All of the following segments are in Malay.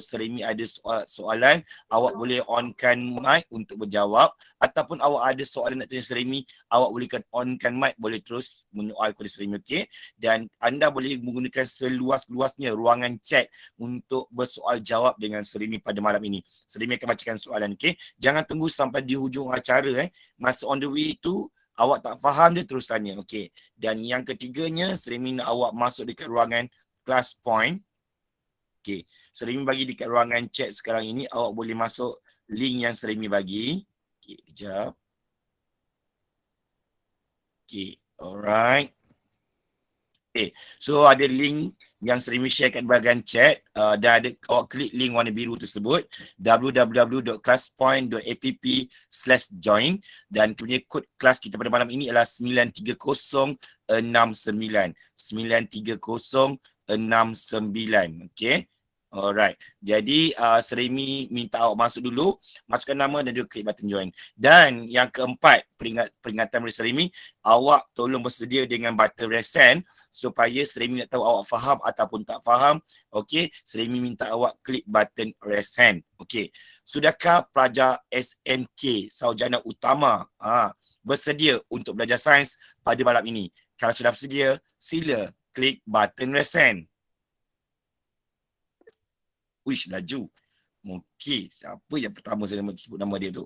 Seremi ada soalan, awak boleh onkan mic untuk berjawab, ataupun awak ada soalan nak tanya Seremi, awak boleh onkan mic, boleh terus menyoal kepada Seremi, okey? Dan anda boleh menggunakan seluas-luasnya ruangan chat untuk bersoal jawab dengan Seremi pada malam ini. Seremi akan bacakan soalan, okey? Jangan tunggu sampai di hujung acara, masa on the way tu awak tak faham dia terus tanya, okey? Dan yang ketiganya, Seremi nak awak masuk dekat ruangan class point. Okey, Seremi bagi dekat ruangan chat sekarang ini, awak boleh masuk link yang Seremi bagi. Okey, kejap. Okey, alright. Okay, so ada link yang Seremi share kat bahagian chat. Dah ada, awak klik link warna biru tersebut, www.classpoint.app/join, dan kemudian kod kelas kita pada malam ini adalah 93069. 93069. Okay. Alright. Jadi Seremi minta awak masuk dulu, masukkan nama dan juga klik button join. Dan yang keempat, peringatan dari Seremi, awak tolong bersedia dengan button raise hand supaya Seremi nak tahu awak faham ataupun tak faham. Okey, Seremi minta awak klik button raise hand. Okey. Sudahkah pelajar SMK Sarjana Utama bersedia untuk belajar sains pada malam ini? Kalau sudah bersedia, sila klik button raise hand. Wish, laju. Okey, siapa yang pertama saya sebut nama dia tu?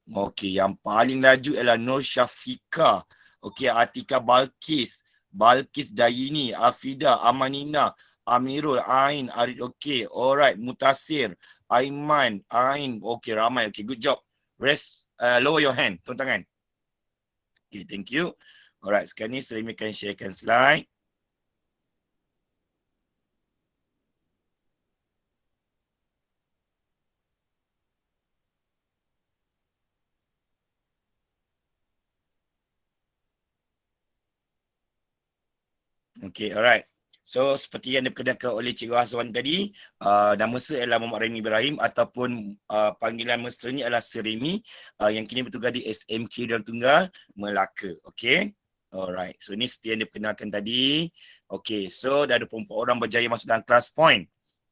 Okey, yang paling laju ialah Nur Syafika. Okey, Atika Balkis, Balkis Dayini, Afida, Amanina, Amirul, Ain, Arid. Okey, alright. Mutasir, Aiman, Ain. Okey, ramai. Okey, good job. Rest, lower your hand, turun tangan. Okey, thank you. Alright, sekarang ni Seremi akan sharekan slide. Okay, alright. So, seperti yang diperkenalkan oleh Cikgu Azwan tadi, nama saya adalah Muhammad Remy Ibrahim ataupun panggilan mesranya adalah Seremi, yang kini bertugas di SMK dan Tunggal, Melaka. Okay. Alright. So, ini seperti yang diperkenalkan tadi. Okay, so dah 24 orang berjaya masuk dalam kelas point.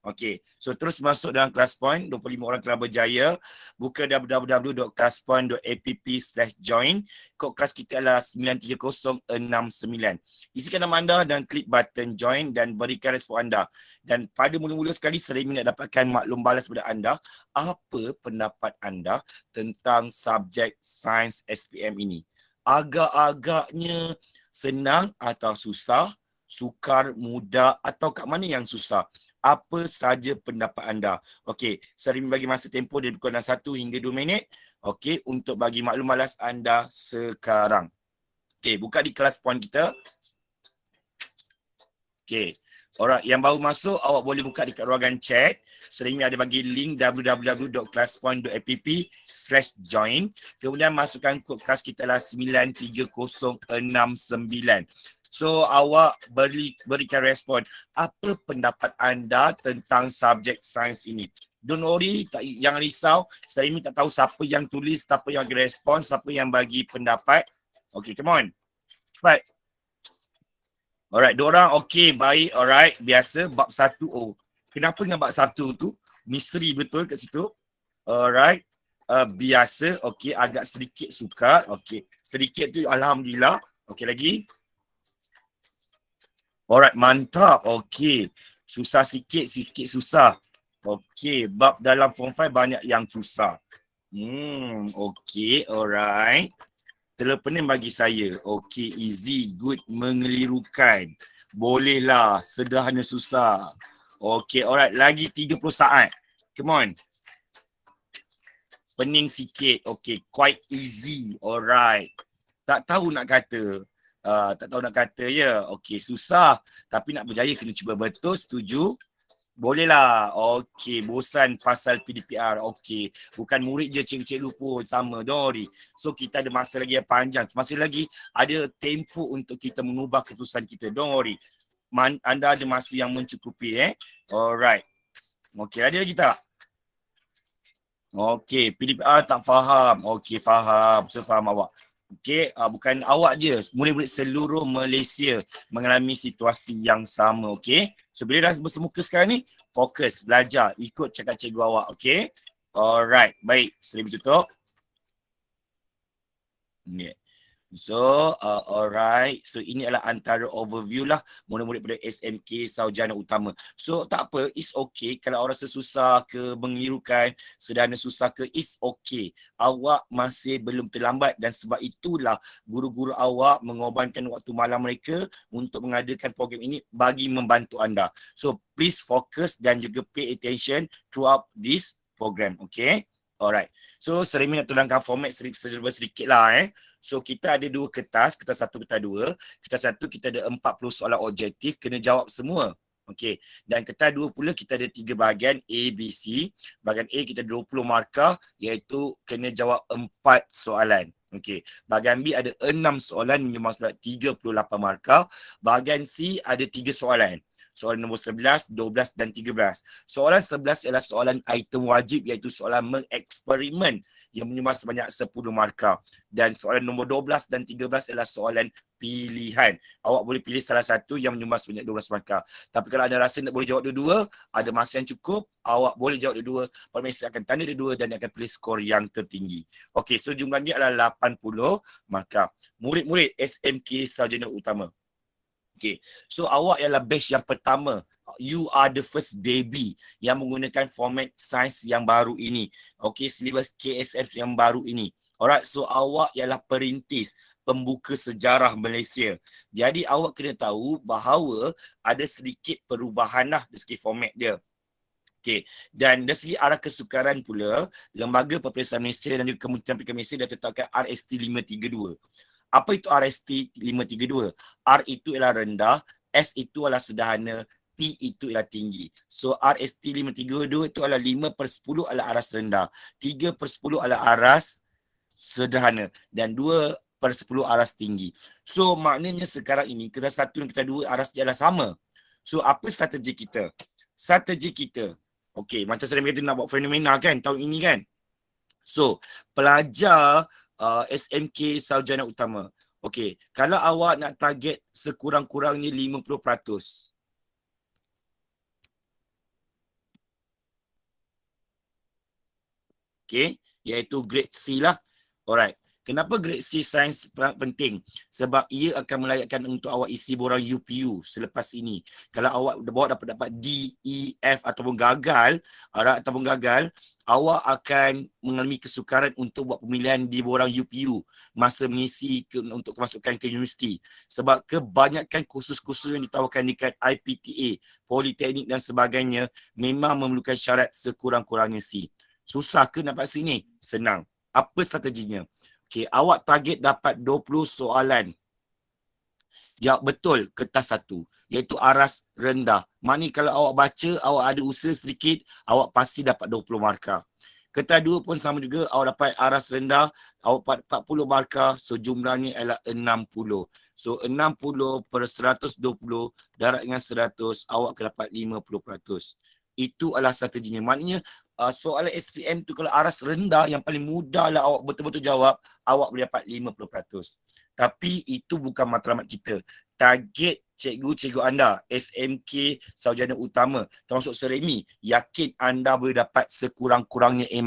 Okay, so terus masuk dalam kelas point, 25 orang telah berjaya. Buka www.classpoint.app/join. Kod kelas kita adalah 93069. Isikan nama anda dan klik button join dan berikan respon anda. Dan pada mula-mula sekali, Seremi nak dapatkan maklum balas daripada anda. Apa pendapat anda tentang subjek sains SPM ini? Agak-agaknya senang atau susah? Sukar, mudah atau kat mana yang susah? Apa saja pendapat anda? Okey, Seremi bagi masa tempoh dari kurang 1 hingga 2 minit. Okey, untuk bagi maklum balas anda sekarang. Okey, buka di kelas point kita. Okey. Alright, yang baru masuk awak boleh buka dekat ruangan chat. Seremi ada bagi link www.classpoint.app/join. Kemudian masukkan kod kelas kita lah 93069. So awak berikan respon. Apa pendapat anda tentang subjek sains ini? Don't worry, jangan risau. Seremi tak tahu siapa yang tulis, siapa yang bagi respon, siapa yang bagi pendapat. Okay, come on. Cepat. Alright, diorang okey, baik, alright, biasa, bab 1. Oh, kenapa dengan bab 1 tu? Misteri betul kat situ. Alright, biasa, okey, agak sedikit sukar, okey. Sedikit tu, alhamdulillah. Okey lagi. Alright, mantap, okey. Susah sikit, sikit susah. Okey, bab dalam form 5 banyak yang susah. Okey, alright. Terpening bagi saya. Okey, easy, good, mengelirukan. Bolehlah, sederhana susah. Okey, alright. Lagi 30 saat. Come on. Pening sikit. Okey, quite easy. Alright. Tak tahu nak kata. Ya. Okey, susah. Tapi nak berjaya kena cuba betul. Setuju? Bolehlah. Okey, bosan pasal PDPR. Okey, bukan murid je, cikgu-cikgu pun sama. Don't worry. So, kita ada masa lagi yang panjang. Masih lagi ada tempoh untuk kita mengubah keputusan kita. Don't worry. Anda ada masa yang mencukupi. Alright. Okey, ada lagi tak? Okey, PDPR tak faham. Okey, faham. Saya faham awak. Okey, bukan awak je, murid-murid seluruh Malaysia mengalami situasi yang sama, okey. So bila dah bersemuka sekarang ni, fokus, belajar, ikut cakap cikgu awak, okey. Alright, baik, sila tutup. Yeah. So, alright. So, ini adalah antara overview lah murid-murid pada SMK Sarjana Utama. So, tak apa. It's okay. Kalau awak rasa susah ke, mengelirukan, sederhana susah ke, it's okay. Awak masih belum terlambat dan sebab itulah guru-guru awak mengorbankan waktu malam mereka untuk mengadakan program ini bagi membantu anda. So, please focus dan juga pay attention throughout this program. Okay? Alright. So, Seremi nak terangkan format sedikit lah. So kita ada dua kertas satu, kertas dua. Kertas satu kita ada 40 soalan objektif, kena jawab semua. Okey. Dan kertas dua pula kita ada 3 bahagian A, B, C. Bahagian A kita 20 markah iaitu kena jawab 4 soalan. Okey. Bahagian B ada 6 soalan menyumbang 38 markah. Bahagian C ada 3 soalan. Soalan nombor 11, 12 dan 13. Soalan 11 ialah soalan item wajib iaitu soalan mengeksperimen yang menyumbang sebanyak 10 markah. Dan soalan nombor 12 dan 13 ialah soalan pilihan. Awak boleh pilih salah satu yang menyumbang sebanyak 12 markah. Tapi kalau anda rasa nak boleh jawab dua-dua, ada masa yang cukup, awak boleh jawab dua-dua. Pak Messi akan tanda dua-dua dan akan pilih skor yang tertinggi. Okey, so jumlahnya adalah 80 markah. Murid-murid SMK Sarjana Utama. Okay, so awak ialah batch yang pertama. You are the first baby yang menggunakan format sains yang baru ini. Okay, silibus KSF yang baru ini. Alright, so awak ialah perintis, pembuka sejarah Malaysia. Jadi awak kena tahu bahawa ada sedikit perubahan lah dari segi format dia. Okay. Dan dari segi arah kesukaran pula, Lembaga Peperiksaan Malaysia dan juga Kementerian Pendidikan Malaysia dah tetapkan RST 532. Apa itu RST 532? R itu ialah rendah, S itu adalah sederhana, T itu ialah tinggi. So RST 532 itu adalah 5/10 adalah aras rendah, 3/10 adalah aras sederhana dan 2/10 aras tinggi. So maknanya sekarang ini kertas satu dan kertas dua aras dia adalah sama. So apa strategi kita? Strategi kita, okey, macam saya kata nak buat fenomena kan tahun ini kan. So pelajar SMK Sarjana Utama. Okey, kalau awak nak target sekurang-kurangnya 50%. Okey, iaitu grade C lah. Alright. Kenapa grade C sains penting? Sebab ia akan melayakkan untuk awak isi borang UPU selepas ini. Kalau awak dapat D, E, F ataupun gagal, awak akan mengalami kesukaran untuk buat pemilihan di borang UPU masa mengisi untuk kemasukan ke universiti. Sebab kebanyakan kursus-kursus yang ditawarkan dekat IPTA, Politeknik dan sebagainya memang memerlukan syarat sekurang-kurangnya C. Susah ke dapat sini? Senang. Apa strateginya? Okey, awak target dapat 20 soalan. Jawab betul kertas satu, iaitu aras rendah. Maknanya kalau awak baca, awak ada usaha sedikit, awak pasti dapat 20 markah. Kertas dua pun sama juga, awak dapat aras rendah, awak dapat 40 markah, so jumlahnya adalah 60. So 60/120 darab dengan 100, awak akan dapat 50%. Itu adalah strateginya. Maknanya soalan SPM tu kalau aras rendah yang paling mudah lah awak betul-betul jawab, awak boleh dapat 50%. Tapi itu bukan matlamat kita. Target cikgu-cikgu anda, SMK Sarjana Utama, termasuk Seremi, yakin anda boleh dapat sekurang-kurangnya A-.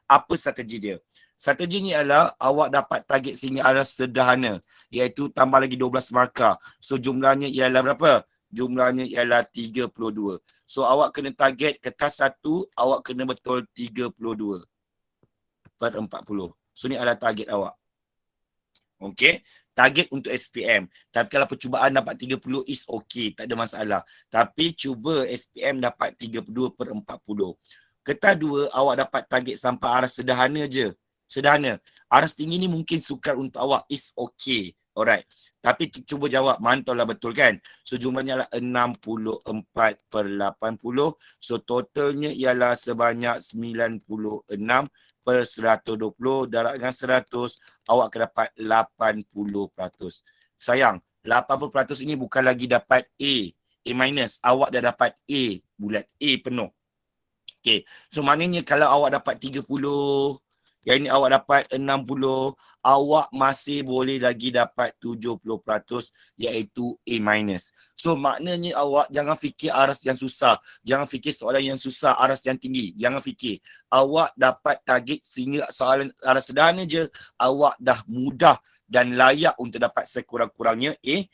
Apa strategi dia? Strateginya adalah awak dapat target sehingga aras sederhana, iaitu tambah lagi 12 markah. So jumlahnya ialah berapa? Jumlahnya ialah 32. So awak kena target kertas satu, awak kena betul 32/40. So ni adalah target awak. Okey, target untuk SPM. Tapi kalau percubaan dapat 30 is okey, tak ada masalah. Tapi cuba SPM dapat 32/40. Kertas dua awak dapat target sampai aras sederhana je. Sederhana. Aras tinggi ni mungkin sukar untuk awak, is okey. Alright. Tapi cuba jawab, mantaulah betul kan? So jumlahnya adalah 64/80. So totalnya ialah sebanyak 96/120 darab dengan 100, awak akan dapat 80%. Sayang, 80% ini bukan lagi dapat A. A-, awak dah dapat A bulat, A penuh. Okay, so maknanya kalau awak dapat 30, Yang ini awak dapat 60, awak masih boleh lagi dapat 70% iaitu A-. So maknanya awak jangan fikir aras yang susah, jangan fikir soalan yang susah, aras yang tinggi, jangan fikir. Awak dapat target sehingga soalan aras sederhana je, awak dah mudah dan layak untuk dapat sekurang-kurangnya A-.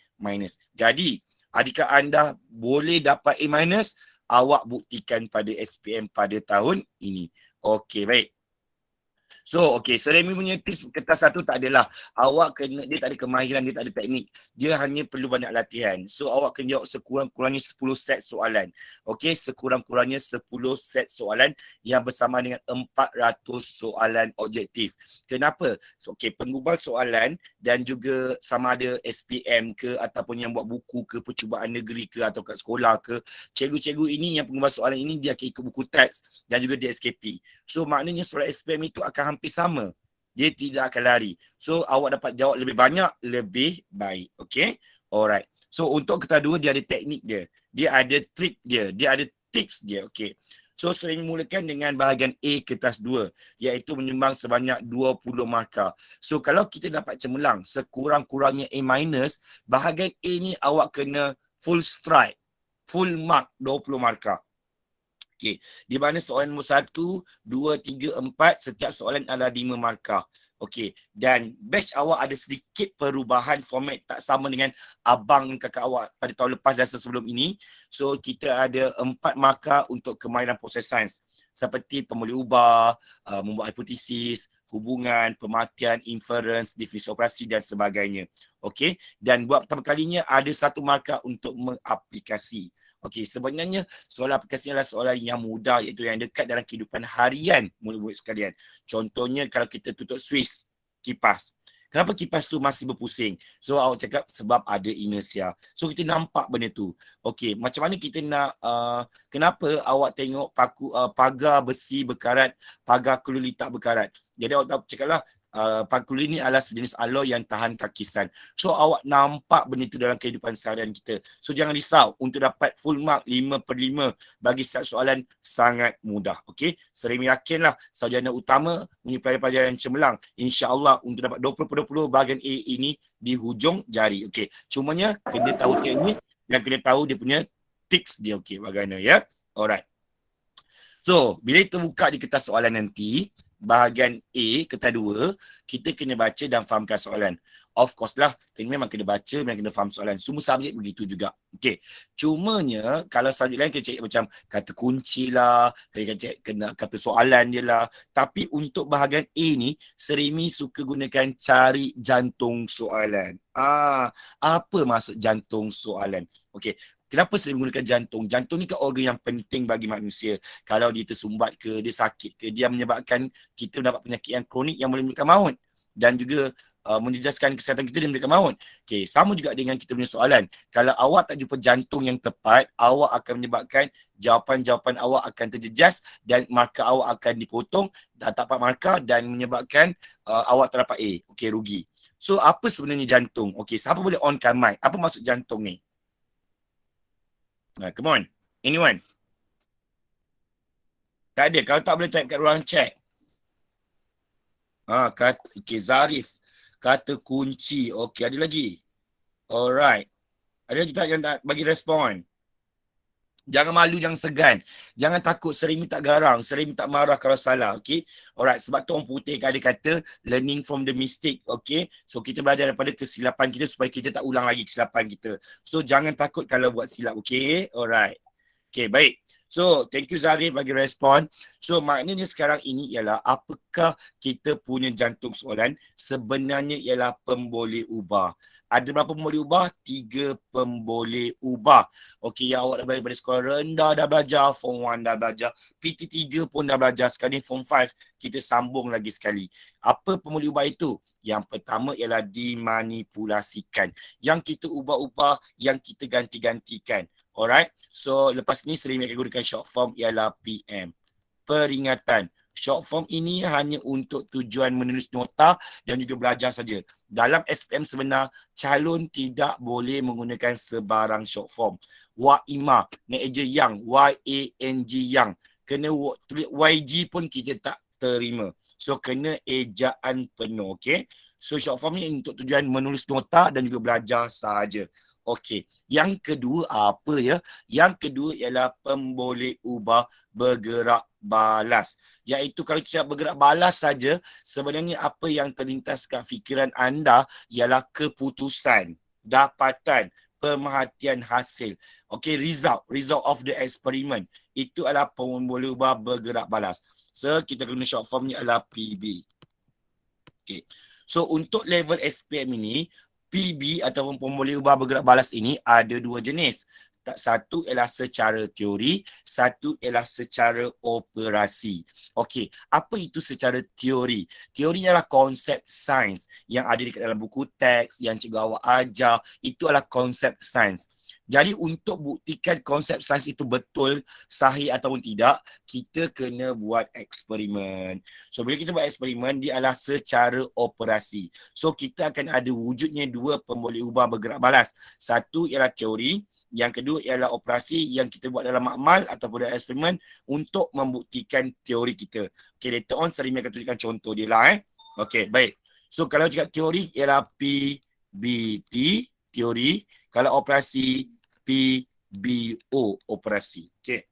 Jadi, adakah anda boleh dapat A-, awak buktikan pada SPM pada tahun ini. Okey, baik. So, Seremi punya tips kertas satu tak adalah. Awak kena, dia tak ada kemahiran, dia tak ada teknik. Dia hanya perlu banyak latihan. So, awak kena jawab sekurang-kurangnya 10 set soalan. Sekurang-kurangnya 10 set soalan yang bersama dengan 400 soalan objektif. Kenapa? So, penggubal soalan dan juga sama ada SPM ke ataupun yang buat buku ke, percubaan negeri ke atau kat sekolah ke, cikgu-cikgu ini yang penggubal soalan ini dia akan ikut buku teks dan juga DSKP. So, maknanya soalan SPM itu akan hampir sama. Dia tidak akan lari. So, awak dapat jawab lebih banyak, lebih baik. Okay? Alright. So, untuk kertas dua, dia ada teknik dia. Dia ada trik dia. Dia ada tips dia. Okay. So, sering mulakan dengan bahagian A kertas 2, iaitu menyumbang sebanyak 20 markah. So, kalau kita dapat cemerlang sekurang-kurangnya A-, bahagian A ni awak kena full strike. Full mark 20 markah. Okey, di mana soalan nombor 1, 2, 3, 4, setiap soalan adalah 5 markah. Okey, dan batch awak ada sedikit perubahan format tak sama dengan abang kakak awak pada tahun lepas dan sebelum ini. So, kita ada 4 markah untuk kemahiran proses sains. Seperti pemboleh ubah, membuat hipotesis, hubungan, pemakaian, inference, definisi operasi dan sebagainya. Okey, dan buat pertama kalinya ada 1 markah untuk mengaplikasi. Okey, sebenarnya soalan aplikasi adalah soalan yang mudah, iaitu yang dekat dalam kehidupan harian murid-murid sekalian. Contohnya kalau kita tutup Swiss, kipas. Kenapa kipas tu masih berpusing? So awak cakap sebab ada inersia. So kita nampak benda tu. Okey, macam mana kita nak, kenapa awak tengok pagar besi berkarat, pagar keluli tak berkarat? Jadi awak cakaplah, pagar keluli ni adalah sejenis alloy yang tahan kakisan. So awak nampak benda tu dalam kehidupan seharian kita. So jangan risau, untuk dapat full mark 5/5 bagi setiap soalan sangat mudah. Okey, Seremi yakinlah sarjana utama punya pelajar-pelajar yang cemerlang, insya-Allah untuk dapat 20/20 bahagian A ini di hujung jari. Okey, cumanya kena tahu teknik dan kena tahu dia punya tips dia. Okey, bagaimana ya? Alright. So, bila kita buka di kertas soalan nanti, bahagian A, kertas 2, kita kena baca dan fahamkan soalan. Of course lah, memang kena baca, memang kena faham soalan. Semua subjek begitu juga. Okey. Cumanya, kalau subjek lain kena cari macam kata kunci lah, kena kata soalan dia lah. Tapi untuk bahagian A ni, Seremi suka gunakan cari jantung soalan. Apa maksud jantung soalan? Okey. Kenapa sering menggunakan jantung? Jantung ni kan organ yang penting bagi manusia. Kalau dia tersumbat ke, dia sakit ke, dia menyebabkan kita mendapat penyakit yang kronik yang boleh menyebabkan maut. Dan juga menjejaskan kesihatan kita dan menyebabkan maut. Okey, sama juga dengan kita punya soalan. Kalau awak tak jumpa jantung yang tepat, awak akan menyebabkan jawapan-jawapan awak akan terjejas dan markah awak akan dipotong dan tak dapat markah dan menyebabkan awak tak dapat A. Okey, rugi. So, apa sebenarnya jantung? Okey, siapa boleh onkan mic? Apa maksud jantung ni? Come on. Anyone? Tak ada. Kalau tak boleh type kat ruang chat. Okay, Zarif. Kata kunci. Okay, ada lagi? Alright. Ada lagi tak yang tak bagi respon? Jangan malu, jangan segan. Jangan takut, Seremi tak garang. Seremi tak marah kalau salah, okay? Alright, sebab tu orang putih ada kata learning from the mistake, okay? So, kita belajar daripada kesilapan kita supaya kita tak ulang lagi kesilapan kita. So, jangan takut kalau buat silap, okay? Alright. Okay, baik. So, thank you Zarif bagi respon. So, maknanya sekarang ini ialah apakah kita punya jantung soalan? Sebenarnya ialah pemboleh ubah. Ada berapa pemboleh ubah? 3 pemboleh ubah. Okey, yang awak dah belajar pada sekolah rendah dah belajar, Form 1 dah belajar, PT3 pun dah belajar, sekarang Form 5 kita sambung lagi sekali. Apa pemboleh ubah itu? Yang pertama ialah dimanipulasikan. Yang kita ubah-ubah, yang kita ganti-gantikan. Alright, so lepas ni sering akan gunakan short form ialah PM. Peringatan. Short form ini hanya untuk tujuan menulis nota dan juga belajar saja. Dalam SPM sebenar, calon tidak boleh menggunakan sebarang short form. WAIMA, nak eja yang, YANG yang. Kena tulis YG pun kita tak terima. So kena ejaan penuh, okey. So short form ni untuk tujuan menulis nota dan juga belajar sahaja. Okey. Yang kedua apa ya? Yang kedua ialah pemboleh ubah bergerak balas. Iaitu kalau kita bergerak balas saja, sebenarnya apa yang terlintas kat fikiran anda ialah keputusan, dapatan, pemerhatian hasil. Okey, result of the experiment. Itu adalah pemboleh ubah bergerak balas. So kita guna short form ni adalah PB. Okay. So untuk level SPM ini, PB ataupun pemboleh ubah bergerak balas ini ada dua jenis. Satu ialah secara teori, satu ialah secara operasi. Okey, apa itu secara teori? Teori adalah konsep sains yang ada di dalam buku teks yang cikgu awak ajar, itu adalah konsep sains. Jadi untuk buktikan konsep sains itu betul, sahih ataupun tidak, kita kena buat eksperimen. So bila kita buat eksperimen, dia adalah secara operasi. So kita akan ada wujudnya dua pemboleh ubah bergerak balas. Satu ialah teori, yang kedua ialah operasi yang kita buat dalam makmal ataupun dalam eksperimen untuk membuktikan teori kita. Okay, later on Sarimi akan tunjukkan contoh dia lah. Okay, baik. So kalau cakap teori ialah PBT, teori. Kalau operasi, PBO, operasi. Okay.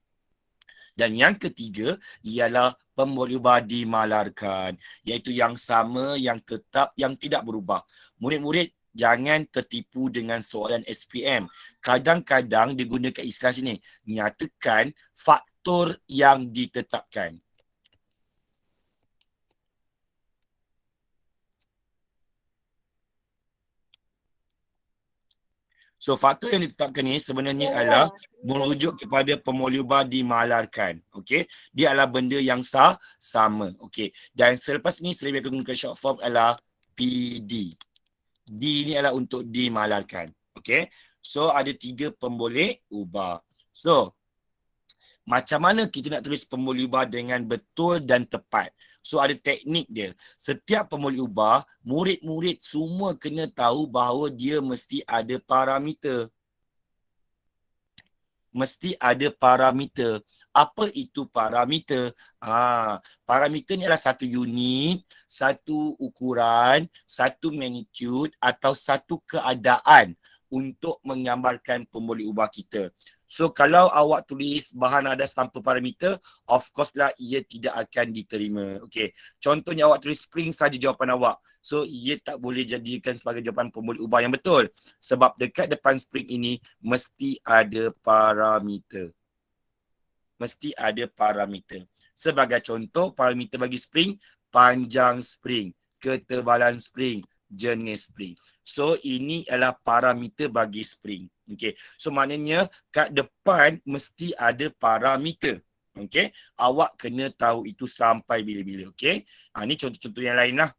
Dan yang ketiga ialah pemboleh ubah dimalarkan, iaitu yang sama, yang tetap, yang tidak berubah. Murid-murid jangan tertipu dengan soalan SPM. Kadang-kadang digunakan istilah sini, nyatakan faktor yang ditetapkan. So faktor yang ditetapkan ni sebenarnya adalah merujuk kepada pemboleh ubah dimalarkan. Okey, dia adalah benda yang sama. Okey, dan selepas ni saya akan gunakan short form adalah PD. D ni adalah untuk dimalarkan. Okey, so ada 3 pemboleh ubah. So macam mana kita nak tulis pemboleh ubah dengan betul dan tepat? So ada teknik dia. Setiap pemboleh ubah, murid-murid semua kena tahu bahawa dia mesti ada parameter. Mesti ada parameter. Apa itu parameter? Parameter ni adalah satu unit, satu ukuran, satu magnitude atau satu keadaan untuk menggambarkan pemboleh ubah kita. So kalau awak tulis bahan adas tanpa parameter, of course lah ia tidak akan diterima. Okey. Contohnya awak tulis spring saja jawapan awak. So ia tak boleh jadikan sebagai jawapan pemboleh ubah yang betul. Sebab dekat depan spring ini mesti ada parameter. Mesti ada parameter. Sebagai contoh, parameter bagi spring, panjang spring, ketebalan spring, jenis spring. So ini adalah parameter bagi spring. Okay. So maknanya kat depan mesti ada parameter. Okay. Awak kena tahu itu sampai bila-bila. Okay. Ini contoh-contoh yang lain lah.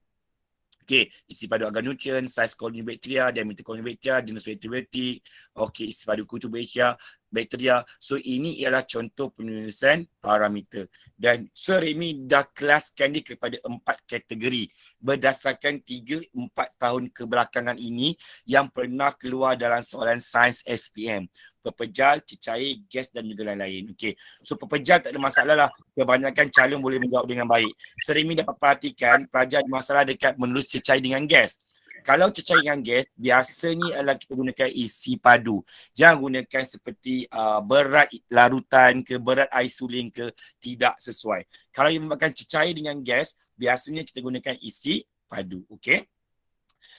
Okey, isi padu agar nutrien, saiz koloni bakteria, diameter koloni bakteria, jenis antibiotik, okey, isi padu kutu bakteria. So ini ialah contoh penulisan parameter. Dan Sarimi dah kelaskan dia kepada 4 kategori berdasarkan 3-4 tahun kebelakangan ini yang pernah keluar dalam soalan sains SPM. Pepejal, cecair, gas dan juga lain-lain. Okey. So pepejal tak ada masalah lah. Kebanyakan calon boleh menjawab dengan baik. Sarimi dapat perhatikan pelajar ada masalah dekat menulis cecair dengan gas. Kalau cecair dengan gas, biasanya adalah kita gunakan isi padu. Jangan gunakan seperti berat larutan ke, berat air suling ke, tidak sesuai. Kalau yang memakan cecair dengan gas, biasanya kita gunakan isi padu. Okey.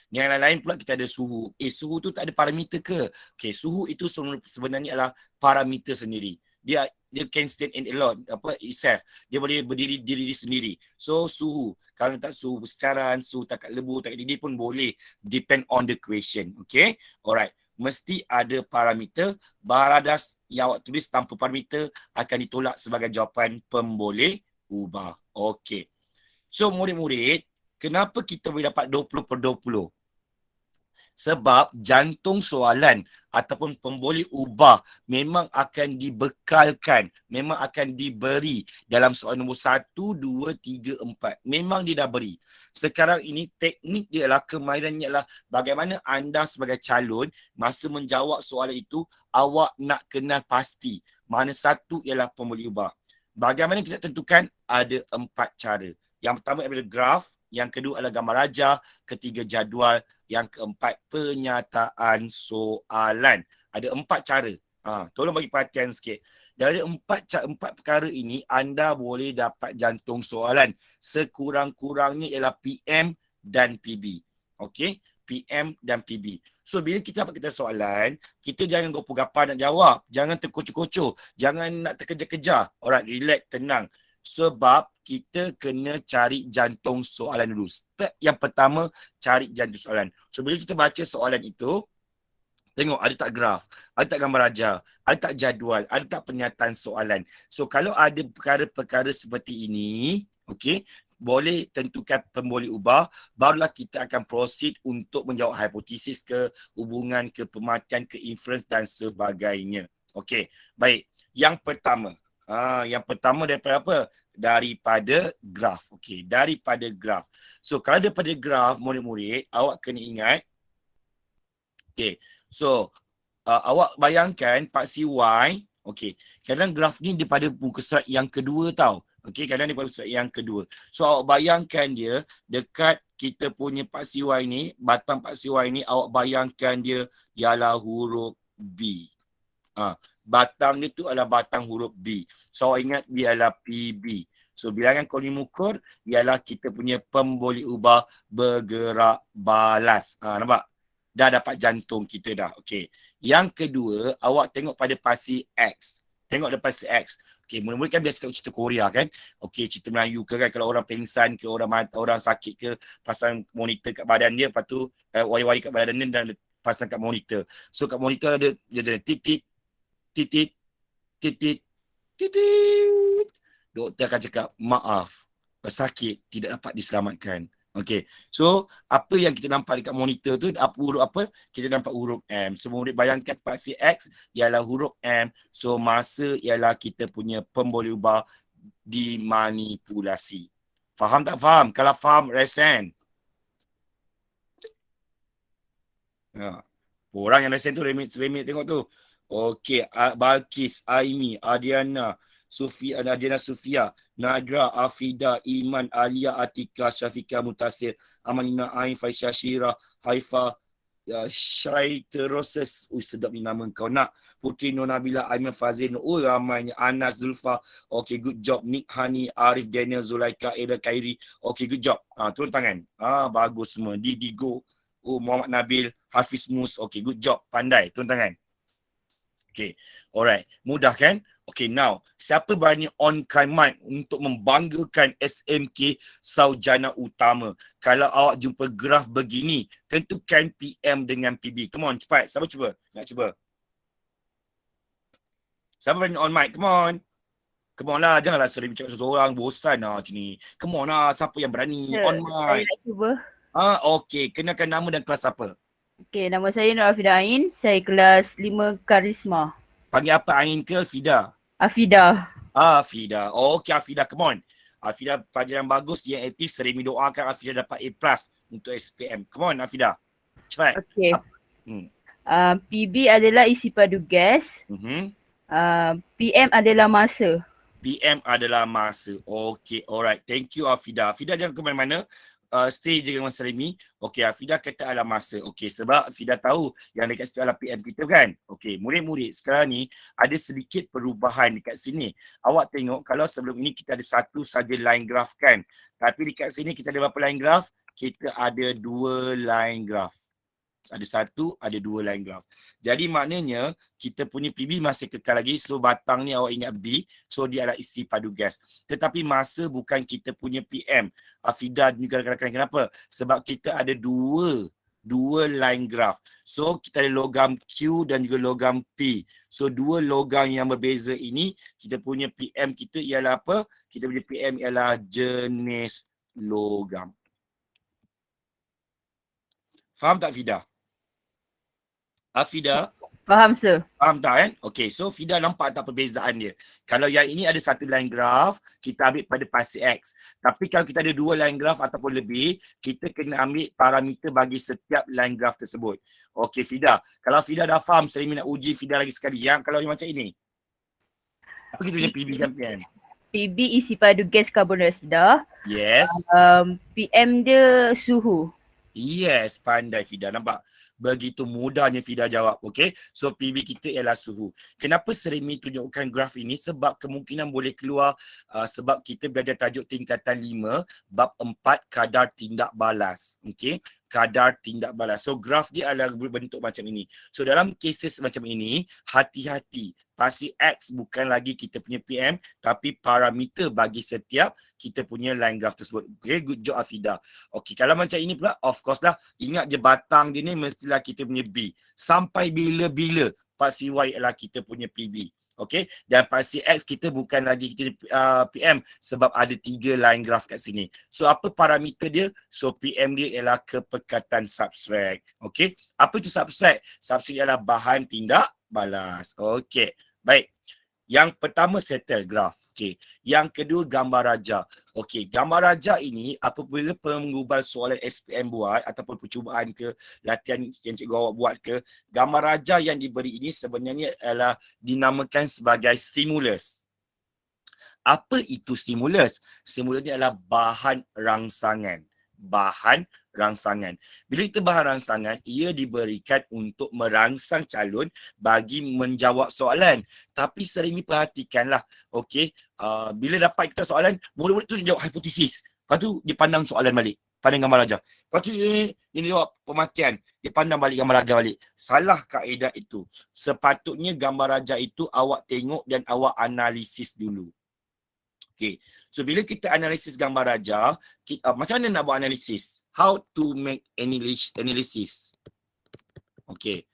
Yang lain-lain pula kita ada suhu. Suhu tu tak ada parameter ke? Okey, suhu itu sebenarnya adalah parameter sendiri. Dia can stand in alone, itself. Dia boleh berdiri diri sendiri. So suhu, kalau tak suhu secaran, suhu takat lebu, takat didih pun boleh, depend on the question. Okay, alright. Mesti ada parameter. Bahan adas yang awak tulis tanpa parameter akan ditolak sebagai jawapan pemboleh ubah. Okay. So murid-murid, kenapa kita boleh dapat 20/20? Sebab jantung soalan ataupun pemboleh ubah memang akan dibekalkan, memang akan diberi dalam soalan nombor 1, 2, 3, 4. Memang dia dah beri. Sekarang ini teknik dia adalah, kemahirannya adalah bagaimana anda sebagai calon masa menjawab soalan itu, awak nak kenal pasti mana satu ialah pemboleh ubah. Bagaimana kita tentukan? Ada 4 cara. Yang pertama adalah graf, yang kedua adalah gambar rajah, ketiga jadual, yang keempat penyataan soalan. Ada 4 cara. Tolong bagi perhatian sikit. Dari empat perkara ini, anda boleh dapat jantung soalan. Sekurang-kurangnya ialah PM dan PB. Okey? PM dan PB. So, bila kita dapat kita soalan, kita jangan gopoh-gapah nak jawab. Jangan terkocoh-kocoh. Jangan nak terkejar-kejar. Alright, relax, tenang. Sebab kita kena cari jantung soalan dulu. Step yang pertama, cari jantung soalan. So, bila kita baca soalan itu, tengok ada tak graf, ada tak gambar rajah, ada tak jadual, ada tak pernyataan soalan. So kalau ada perkara-perkara seperti ini, okey, boleh tentukan pemboleh ubah, barulah kita akan proceed untuk menjawab hipotesis ke, hubungan ke, pemakaian ke, inference dan sebagainya. Okey, baik. Yang pertama daripada apa? Daripada graf. Okey, daripada graf. So kalau daripada graf, murid-murid, awak kena ingat, okey. So, awak bayangkan paksi Y, okey. Kadang graf ni daripada muka surat yang kedua tau. Okey, kadang daripada surat yang kedua. So, awak bayangkan dia dekat kita punya paksi Y ni, batang paksi Y ni, awak bayangkan dia ialah huruf B. Batang ni tu adalah batang huruf B. So, awak ingat dia adalah PB. So, bilangan koni ukur ialah kita punya pemboleh ubah bergerak balas. Nampak? Dah dapat jantung kita dah. Okey. Yang kedua, awak tengok pada pasi X. Tengok pada pasi X. Okey, mula-mula kan biasa tengok cerita Korea kan. Okey, cerita Melayu ke kan, kalau orang pengsan ke, orang sakit ke, pasang monitor kat badan dia, lepas tu wire-wire kat badan dia dan pasang kat monitor. So kat monitor ada dia titit titit titit titit. Doktor akan cakap, maaf, pesakit tidak dapat diselamatkan. Okey. So, apa yang kita nampak dekat monitor tu, huruf apa? Kita nampak huruf M. So, murid bayangkan paksi X ialah huruf M. So, masa ialah kita punya pemboleh ubah dimanipulasi. Faham tak faham? Kalau faham, raise hand. Orang yang raise hand tu, remit tengok tu. Okey, Balkis, Aimi, Adiana, Sufia, Nadra, Afida, Iman, Alia, Atika, Syafiqah, Mutasir, Amanina, Ain, Faisha, Syirah, Haifa, Syai, Teroses. Sedap ni nama kau nak. Putri Nonabila, Aiman, Fazil, ramainya. Anas, Zulfa. Okay, good job. Nick, Hani, Arif, Daniel, Zulaika, Eda, Khairi. Okay, good job. Turun tangan. Bagus semua. Digo. Muhammad Nabil, Hafiz Mus. Okay, good job. Pandai. Turun tangan. Okay, alright. Mudah kan? Okay, now, siapa berani on-cam mic untuk membanggakan SMK Sarjana Utama? Kalau awak jumpa graf begini, tentukan PM dengan PB. Come on, cepat. Siapa cuba? Nak cuba? Siapa berani on mic? Come on. Come on lah, janganlah sering cakap seorang, bosan lah macam ni. Come on lah, siapa yang berani on mic? Saya nak cuba. Okay. Kenalkan nama dan kelas apa? Okay, nama saya Nur Afida Ain. Saya kelas 5 Karisma. Panggil apa, Ain ke Fida? Afida. Afida. Okay, Afida, come on. Afida pelajaran bagus, dia aktif. Sering doakan Afida dapat A+ untuk SPM. Come on, Afida. Cepat. Okay. PB adalah isi padu gas. PM adalah masa. PM adalah masa. Okay, alright. Thank you, Afida. Afida jangan ke mana-mana. Stay je dengan Salimi. Okay, Afida kata adalah masa. Okay, sebab Afida tahu yang dekat situ adalah PM kita kan. Okay, murid-murid sekarang ni ada sedikit perubahan dekat sini. Awak tengok kalau sebelum ini kita ada satu saja line graph kan. Tapi dekat sini kita ada berapa line graph? Kita ada 2 line graph. Ada 1, ada 2 line graph. Jadi maknanya kita punya PB masih kekal lagi. So batang ni awak ingat B. So dia adalah isi padu gas. Tetapi masa bukan kita punya PM. Afida juga kadang-kadang kenapa? Sebab kita ada dua line graph. So kita ada logam Q dan juga logam P. So 2 logam yang berbeza ini, kita punya PM kita ialah apa? Kita punya PM ialah jenis logam. Faham tak Fida? Afida? Faham, sir. Faham tak kan? Okay, so Fida nampak tak perbezaan dia? Kalau yang ini ada satu line graph, kita ambil pada pasi X. Tapi kalau kita ada 2 line graph ataupun lebih, kita kena ambil parameter bagi setiap line graph tersebut. Okay, Fida. Kalau Fida dah faham, saya nak uji Fida lagi sekali. Yang kalau macam ini. Apa kita punya PB dan PM? PB isi padu gas karbon dioksida. Yes. PM dia suhu. Yes, pandai Fida. Nampak? Begitu mudahnya Fida jawab. Okay. So PB kita ialah suhu. Kenapa Seremi tunjukkan graf ini? Sebab kemungkinan boleh keluar sebab kita belajar tajuk tingkatan 5 bab 4 kadar tindak balas. Okay. Kadar tindak balas. So graf dia adalah berbentuk macam ini. So dalam cases macam ini, hati-hati. Pasti X bukan lagi kita punya PM tapi parameter bagi setiap kita punya line graph tersebut. Okay, good job Afida. Okay, kalau macam ini pula, of course lah, ingat je batang dia ni mestilah kita punya B. Sampai bila-bila pasti Y adalah kita punya PB. Okay, dan pasti X kita bukan lagi kita PM sebab ada 3 line graph kat sini. So apa parameter dia? So PM dia ialah kepekatan substrat. Okay, apa itu substrat? Substrat ialah bahan tindak balas. Okay, baik. Yang pertama settle graph. Okay. Yang kedua gambar raja. Okay. Gambar raja ini apabila pengubal soalan SPM buat ataupun percubaan ke latihan yang cikgu awak buat ke, gambar raja yang diberi ini sebenarnya adalah dinamakan sebagai stimulus. Apa itu stimulus? Stimulus ini adalah bahan rangsangan. Bahan rangsangan. Bila kita bahan rangsangan, ia diberikan untuk merangsang calon bagi menjawab soalan. Tapi sering perhatikanlah, okey, bila dapat kita soalan, murid-murid tu jawab hipotesis. Lepas tu dia pandang soalan balik, pandang gambar raja. Lepas tu dia jawab pemakaian, dia pandang balik gambar raja balik. Salah kaedah itu. Sepatutnya gambar raja itu awak tengok dan awak analisis dulu. Okay. So bila kita analisis gambar raja, macam mana nak buat analisis? How to make analysis? Okay.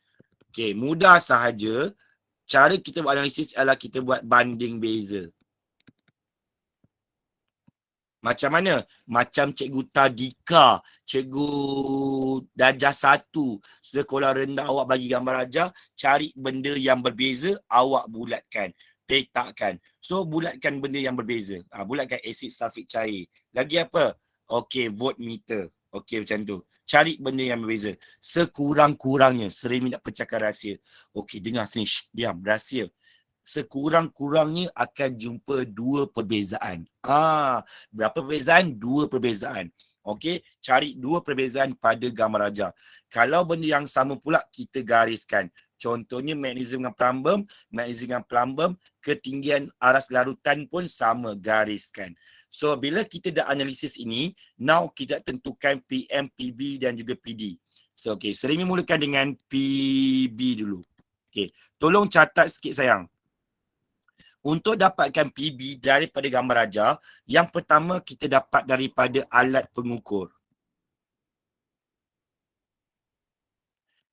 Okay, mudah sahaja. Cara kita buat analisis adalah kita buat banding beza. Macam mana? Macam Cikgu Tadika, Cikgu Darjah 1, sekolah rendah awak bagi gambar raja, cari benda yang berbeza, awak bulatkan. Petakkan. So bulatkan benda yang berbeza. Bulatkan asid sulfik cair. Lagi apa? Okey, voltmeter. Okey, macam tu. Cari benda yang berbeza. Sekurang-kurangnya, Seremi nak pecahkan rahsia. Okey, dengar sini. Shh, diam, rahsia. Sekurang-kurangnya akan jumpa 2 perbezaan. Berapa perbezaan? 2 perbezaan. Okey, cari 2 perbezaan pada gambar raja. Kalau benda yang sama pula, kita gariskan. Contohnya magnesium dengan plumbum, ketinggian aras larutan pun sama, gariskan. So bila kita dah analisis ini, now kita tentukan PM, PB dan juga PD. So okay, Seremi mulakan dengan PB dulu. Okay, tolong catat sikit sayang. Untuk dapatkan PB daripada gambar raja, yang pertama kita dapat daripada alat pengukur.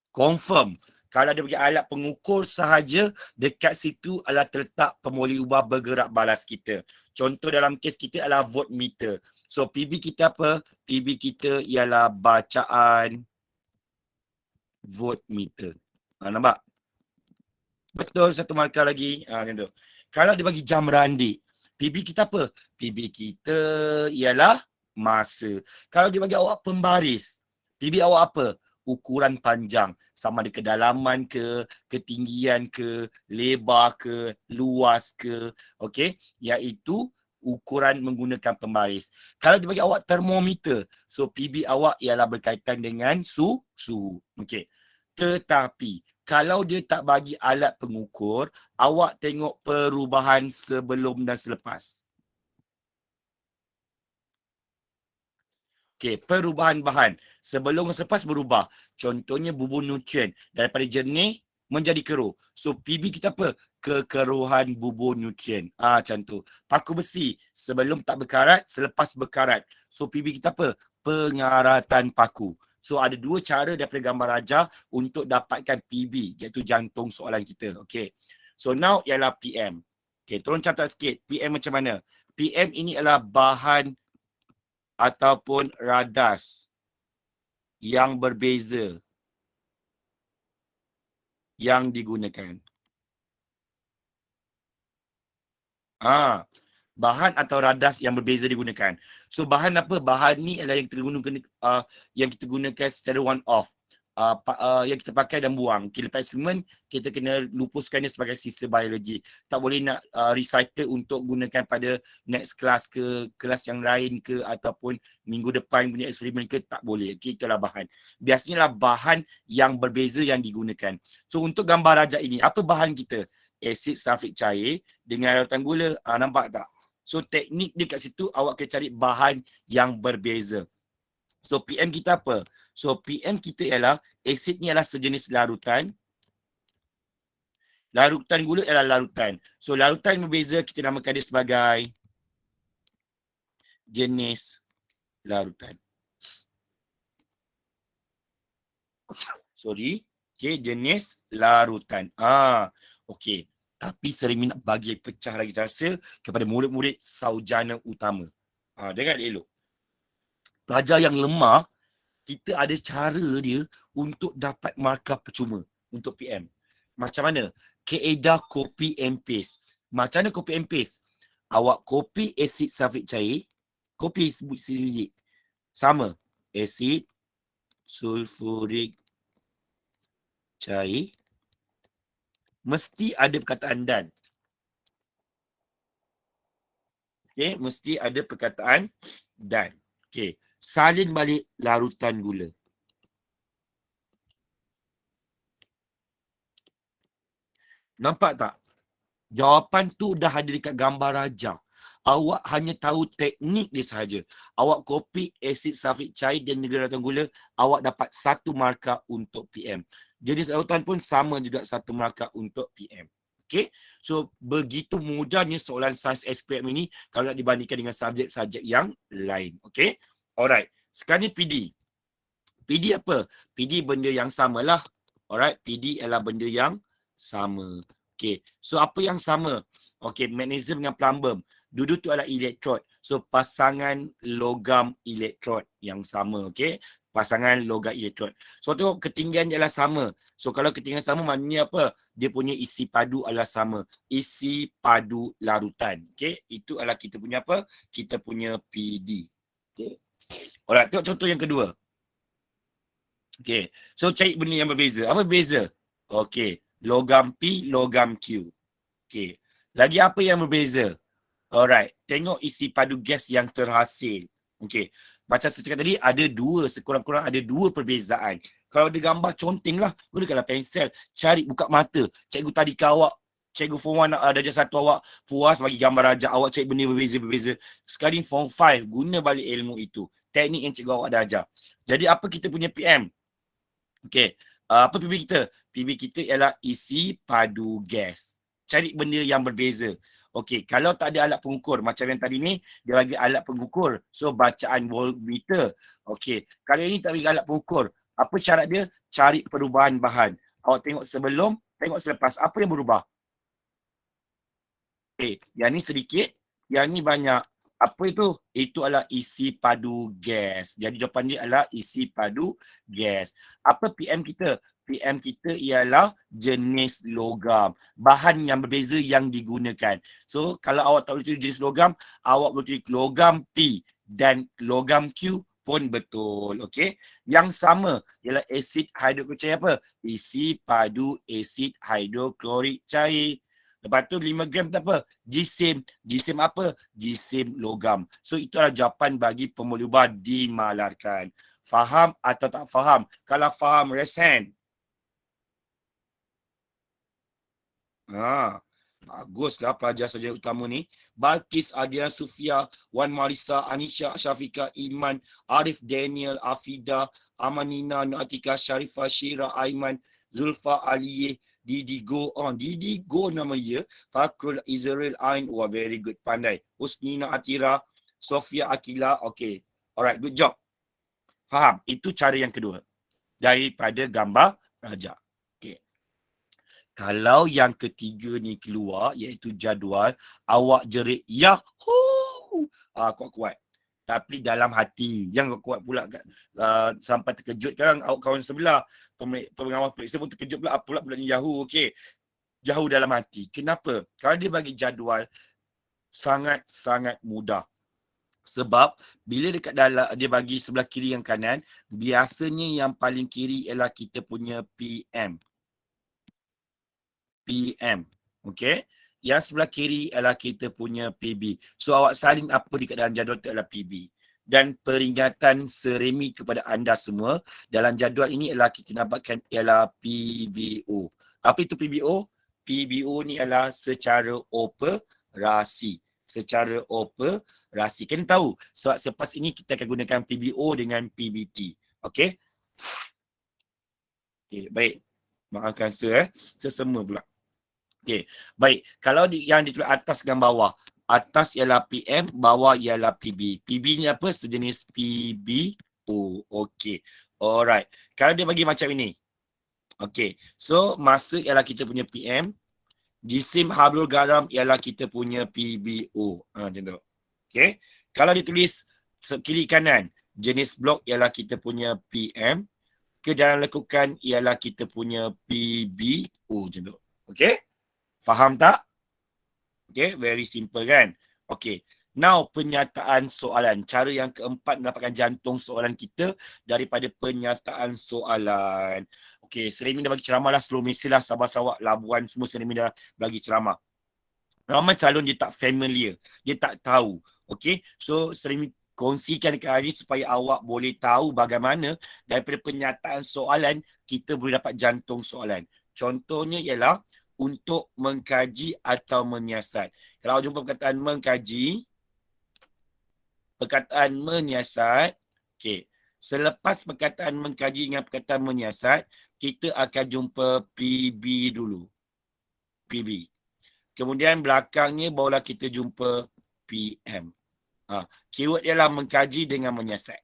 Confirm. Kalau dia bagi alat pengukur sahaja, dekat situ adalah terletak pemoleh ubah bergerak balas kita. Contoh dalam kes kita adalah voltmeter. So PB kita apa? PB kita ialah bacaan voltmeter. Nampak? Betul, satu markah lagi. Macam tu. Kalau dia bagi jam randik, PB kita apa? PB kita ialah masa. Kalau dia bagi awak pembaris, PB awak apa? Ukuran panjang, sama ada kedalaman ke, ketinggian ke, lebar ke, luas ke, okey, iaitu ukuran menggunakan pembaris. Kalau dia bagi awak termometer, so PB awak ialah berkaitan dengan suhu. Okey. Tetapi kalau dia tak bagi alat pengukur, awak tengok perubahan sebelum dan selepas. Okey, perubahan bahan. Sebelum dan selepas berubah. Contohnya bubur nutrien. Daripada jernih menjadi keruh. So PB kita apa? Kekeruhan bubur nutrien. Macam tu. Paku besi. Sebelum tak berkarat, selepas berkarat. So PB kita apa? Pengaratan paku. So ada 2 cara daripada gambar raja untuk dapatkan PB. Iaitu jantung soalan kita. Okey. So now ialah PM. Okey, tolong catat sikit. PM macam mana? PM ini adalah bahan ataupun radas yang berbeza yang digunakan. Bahan atau radas yang berbeza digunakan. So bahan apa? Bahan ni adalah yang kita gunakan secara one off. yang kita pakai dan buang. Okay, lepas eksperimen, kita kena lupuskan dia sebagai sisa biologi. Tak boleh nak recycle untuk gunakan pada next class ke, kelas yang lain ke, ataupun minggu depan punya eksperimen ke, tak boleh. Okay, itulah bahan. Biasanya lah bahan yang berbeza yang digunakan. So untuk gambar rajak ini, apa bahan kita? Asid sulfik cair dengan larutan gula. Nampak tak? So teknik dia kat situ, awak kena cari bahan yang berbeza. So PM kita apa? So PM kita ialah asid ni adalah sejenis larutan. Larutan gula ialah larutan. So larutan berbeza, kita namakan dia sebagai jenis larutan. Sorry. Okay, jenis larutan. Okay. Tapi sering nak bagi pecah lagi rasa kepada murid-murid sarjana utama. Dengar elok. Pelajar yang lemah, kita ada cara dia untuk dapat markah percuma untuk PM. Macam mana? Kaedah copy and paste. Macam mana copy and paste? Awak copy asid sulfik cair, copy sebiji. Sama. Asid sulfurik cair. Mesti ada perkataan dan. Okay, mesti ada perkataan dan. Okay. Salin balik larutan gula. Nampak tak? Jawapan tu dah ada dekat gambar rajah. Awak hanya tahu teknik dia sahaja. Awak copy asid sulfik cair dan juga larutan gula, awak dapat satu markah untuk PM. Jenis larutan pun sama juga satu markah untuk PM. Okay, so begitu mudahnya soalan sains SPM ini kalau nak dibandingkan dengan subjek-subjek yang lain. Okay, alright. Sekarang ni PD. PD apa? PD benda yang samalah. Alright, PD adalah benda yang sama. Okay, so apa yang sama? Okay, magnesium dengan plumbum. Dua-dua tu adalah elektrod. So pasangan logam elektrod yang sama. Okay, pasangan logam elektrod. So tengok ketinggian dia adalah sama. So kalau ketinggian sama maknanya apa? Dia punya isi padu adalah sama. Isi padu larutan. Okay, itu adalah kita punya apa? Kita punya PD. Okay. Alright, tengok contoh yang kedua. Okay, so cari benda yang berbeza. Apa berbeza? Okay, logam P, logam Q. Okay, lagi apa yang berbeza? Alright, tengok isi padu gas yang terhasil. Okay, macam saya cakap tadi, ada dua, sekurang-kurang ada dua perbezaan. Kalau ada gambar conteng lah, gunakanlah pensel. Cari buka mata. Cikgu tadika awak, cikgu form 1 darjah 1 awak puas bagi gambar rajak, awak cari benda berbeza-berbeza. Sekarang form 5, guna balik ilmu itu. Teknik yang cikgu awak dah ajar. Jadi apa kita punya PM? Okay, apa PB kita? PB kita ialah isi padu gas. Cari benda yang berbeza. Okay, kalau tak ada alat pengukur, macam yang tadi ni, dia bagi alat pengukur. So, bacaan voltmeter. Okay, kalau ini tak bagi alat pengukur, apa syarat dia? Cari perubahan bahan. Awak tengok sebelum, tengok selepas. Apa yang berubah? Okay, yang ni sedikit, yang ni banyak. Apa itu? Itu adalah isi padu gas. Jadi jawapan dia adalah isi padu gas. Apa PM kita? PM kita ialah jenis logam. Bahan yang berbeza yang digunakan. So kalau awak tak boleh tulis jenis logam, awak boleh tulis logam P dan logam Q pun betul. Okey. Yang sama ialah asid hidroklorik cair apa? Isi padu asid hidroklorik cair. Lepas tu 5 gram tak apa? Jisim. Jisim apa? Jisim logam. So itu adalah jawapan bagi pemulubah dimalarkan. Faham atau tak faham? Kalau faham, raise hand. Baguslah pelajar sarjana utama ni. Balkis, Adiana, Sufia, Wan Marisa, Anisha, Syafika, Iman, Arif, Daniel, Afida, Amanina, Natika, Sharifah, Syira, Aiman, Zulfa, Aliyeh, Didi Go on. Didi Go nama dia. Fakrul, Israel, Ain. Wah, very good. Pandai. Husnina, Atira, Sofia, Akila. Okay. Alright, good job. Faham? Itu cara yang kedua. Daripada gambar raja. Okay. Kalau yang ketiga ni keluar, iaitu jadual, awak jerit, Yahoo! Kuat-kuat. Tapi dalam hati. Jangan kuat pula sampai terkejut kan awak kawan sebelah. Pengawal periksa pun terkejut pula. Pula Yahoo. Okey. Jauh dalam hati. Kenapa? Kalau dia bagi jadual, sangat-sangat mudah. Sebab bila dekat dalam dia bagi sebelah kiri yang kanan, biasanya yang paling kiri ialah kita punya PM. PM. Okey. Yang sebelah kiri adalah kita punya PB. So awak salin apa dekat dalam jadual tu adalah PB. Dan peringatan seremi kepada anda semua, dalam jadual ini adalah kita dapatkan ialah PBO. Apa itu PBO? PBO ni adalah secara operasi. Secara operasi. Kena tahu sebab selepas ini kita akan gunakan PBO dengan PBT. Okey? Okay, baik. Maafkan saya. Sesama pula. Okey, baik. Kalau yang ditulis atas dan bawah. Atas ialah PM, bawah ialah PB. PB ni apa? Sejenis PBO. Okey. Alright. Kalau dia bagi macam ini. Okey. So, masa ialah kita punya PM. Jisim hablul garam ialah kita punya PBO. Macam tu. Okey. Kalau ditulis kiri kanan, jenis blok ialah kita punya PM. Ke dalam lekukan ialah kita punya PBO. Macam tu. Okey. Faham tak? Okay, very simple kan? Okay, now penyataan soalan. Cara yang keempat mendapatkan jantung soalan kita daripada penyataan soalan. Okay, Seremi dah bagi ceramah lah, slow message lah, Sabah Sarawak, Labuan, semua Seremi dah bagi ceramah. Ramai calon dia tak familiar, dia tak tahu. Okay, so Seremi kongsikan dekat hari supaya awak boleh tahu bagaimana daripada penyataan soalan kita boleh dapat jantung soalan. Contohnya ialah untuk mengkaji atau menyiasat. Kalau jumpa perkataan menyiasat, okey. Selepas perkataan mengkaji dengan perkataan menyiasat, kita akan jumpa PB dulu. PB. Kemudian belakangnya barulah kita jumpa PM. Keyword ialah mengkaji dengan menyiasat.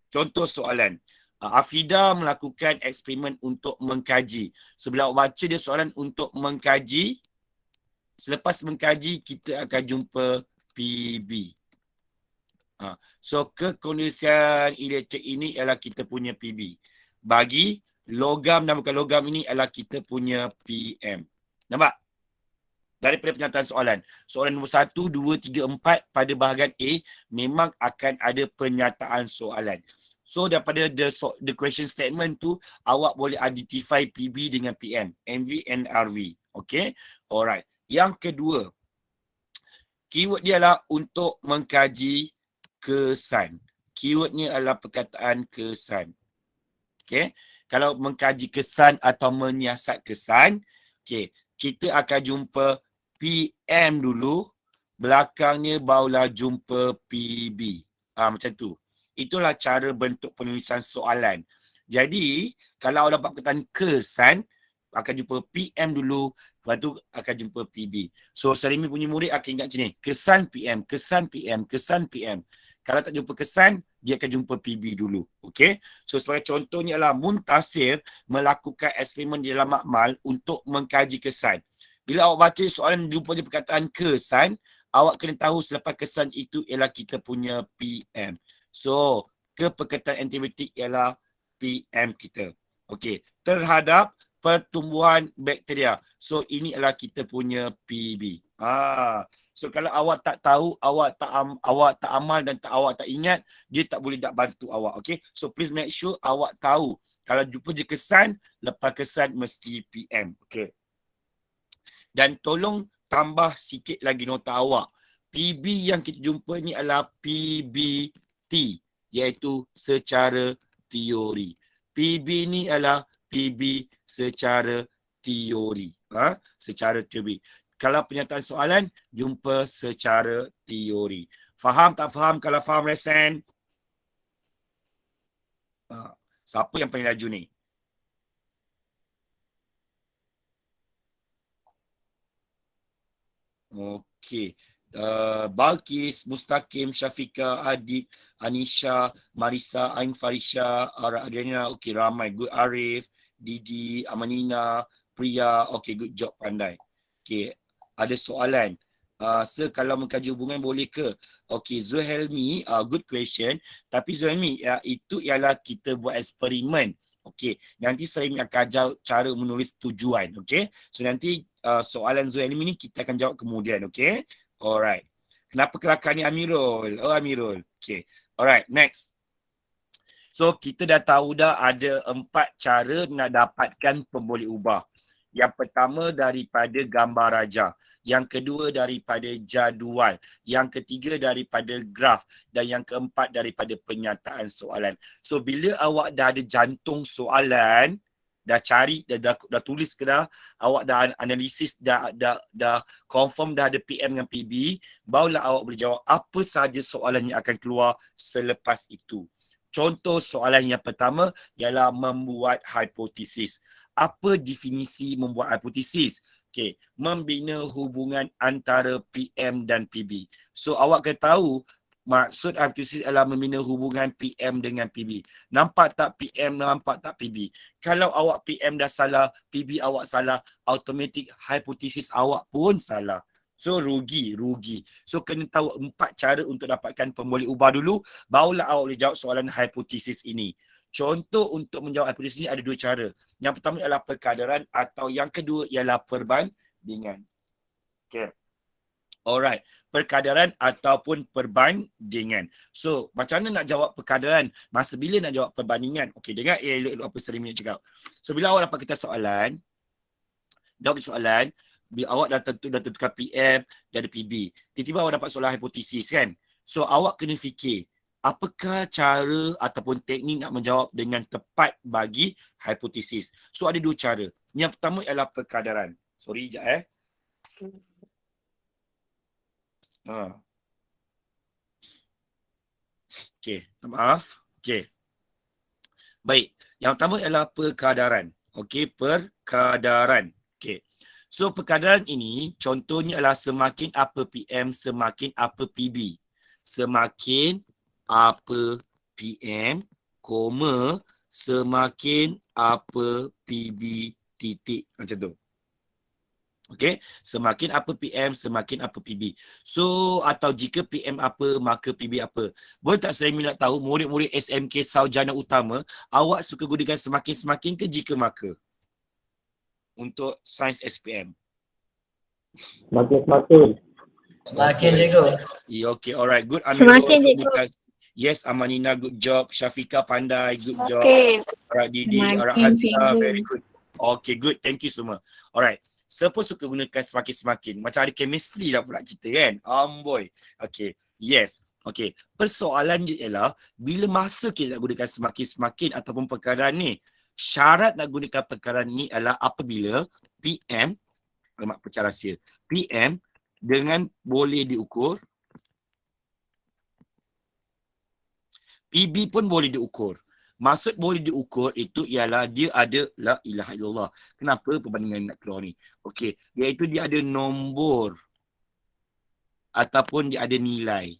Contoh soalan. Afida melakukan eksperimen untuk mengkaji. Sebelum baca dia soalan untuk mengkaji. Selepas mengkaji, kita akan jumpa PB. So, kekondisian elektrik ini ialah kita punya PB. Bagi logam dan bukan logam ini ialah kita punya PM. Nampak? Daripada pernyataan soalan. Soalan nombor 1, 2, 3, 4 pada bahagian A memang akan ada pernyataan soalan. So daripada the question statement tu, awak boleh identify PB dengan PM, MV and RV. Okay? Alright. Yang kedua, keyword dia adalah untuk mengkaji kesan. Keywordnya adalah perkataan kesan. Okay? Kalau mengkaji kesan atau menyiasat kesan, okay, kita akan jumpa PM dulu, belakangnya barulah jumpa PB. Macam tu. Itulah cara bentuk penulisan soalan. Jadi, kalau dapat perkataan kesan, akan jumpa PM dulu, lepas tu akan jumpa PB. So, Seremi punya murid akan ingat macam ni. Kesan PM, kesan PM, kesan PM. Kalau tak jumpa kesan, dia akan jumpa PB dulu. Okay? So, sebagai contohnya adalah Muntasir melakukan eksperimen di dalam makmal untuk mengkaji kesan. Bila awak baca soalan jumpa je perkataan kesan, awak kena tahu selepas kesan itu ialah kita punya PM. So, perkataan antibiotik ialah PM kita. Okey, terhadap pertumbuhan bakteria. So, ini adalah kita punya PB. So kalau awak tak tahu, awak tak amal dan awak tak ingat, dia tak boleh nak bantu awak. Okey. So please make sure awak tahu. Kalau jumpa je kesan, lepas kesan mesti PM. Okey. Dan tolong tambah sikit lagi nota awak. PB yang kita jumpa ni adalah PBT, iaitu secara teori. PB ni adalah PB secara teori. Secara teori. Kalau pernyataan soalan, jumpa secara teori. Faham tak faham? Kalau faham lesen? Siapa yang paling laju ni? Okey. Balkis, Mustaqim, Syafiqah, Adib, Anisha, Marisa, Ain Farisha, Adriana, okey ramai. Good. Arif, Didi, Amanina, Priya, okey good job, pandai. Okey, ada soalan. Kalau mengkaji hubungan boleh ke? Okey, Zuhelmi, good question. Tapi Zuhelmi, itu ialah kita buat eksperimen. Okey, nanti saya akan ajar cara menulis tujuan. Okey, so nanti soalan Zuhelmi ni kita akan jawab kemudian. Okey, alright. Kenapa kelakar ni Amirul? Oh Amirul. Okay. Alright, next. So kita dah tahu dah ada 4 cara nak dapatkan pemboleh ubah. Yang pertama daripada gambar raja. Yang kedua daripada jadual. Yang ketiga daripada graf. Dan yang keempat daripada penyataan soalan. So bila awak dah ada jantung soalan, dah cari, dah tulis ke dah, awak dah analisis, dah confirm dah ada PM dengan PB, barulah awak boleh jawab apa sahaja soalan yang akan keluar selepas itu. Contoh soalan yang pertama ialah membuat hipotesis. Apa definisi membuat hipotesis? Okey, membina hubungan antara PM dan PB. So awak kena tahu maksud hipotesis adalah membina hubungan PM dengan PB. Nampak tak PM, nampak tak PB? Kalau awak PM dah salah, PB awak salah, automatik hipotesis awak pun salah. So rugi. So kena tahu 4 cara untuk dapatkan pemboleh ubah dulu, barulah awak boleh jawab soalan hipotesis ini. Contoh untuk menjawab hipotesis ini ada 2 cara. Yang pertama ialah perkadaran atau yang kedua ialah perbandingan. Okay. Alright, perkadaran ataupun perbandingan. So, macam mana nak jawab perkadaran? Masa bila nak jawab perbandingan? Okey, dengar elok-elok apa Seri Minyak cakap. So, bila awak dapat kita soalan, bila awak dah tentukan PM dan PB. Tiba-tiba awak dapat soalan hipotesis kan? So, awak kena fikir, apakah cara ataupun teknik nak menjawab dengan tepat bagi hipotesis? So, ada 2 cara. Yang pertama ialah perkadaran. Sorry, sekejap Okey, maaf. Okey. Baik, yang pertama ialah perkadaran. Okey, perkadaran. Okey. So perkadaran ini contohnya adalah semakin apa PM, semakin apa PB. Semakin apa PM, semakin apa PB titik. Macam tu. Okey, semakin apa PM, semakin apa PB. So, atau jika PM apa, maka PB apa. Boleh tak saya nak tahu, murid-murid SMK Sarjana Utama, awak suka gunakan semakin-semakin ke jika maka? Untuk sains SPM. Semakin. Semakin cikgu. Yeah, okay, alright. Good, Amirul. Semakin, cikgu. Yes, Amanina, good job. Syafiqah pandai, good job. Okay. Alright, Didi. Alright, Hazina, very good. Okay, good. Thank you semua. Alright. Siapa suka gunakan semakin-semakin? Macam ada chemistry lah pula kita kan? Boy. Okay. Yes. Okay. Persoalan je ialah, bila masa kita nak gunakan semakin-semakin ataupun perkara ni, syarat nak gunakan perkara ni adalah apabila PM, lemak pecah rahsia, PM dengan boleh diukur, PB pun boleh diukur. Maksud boleh diukur itu ialah dia ada la ilaha illallah. Kenapa perbandingan nak keluar ni? Okey, iaitu dia ada nombor ataupun dia ada nilai.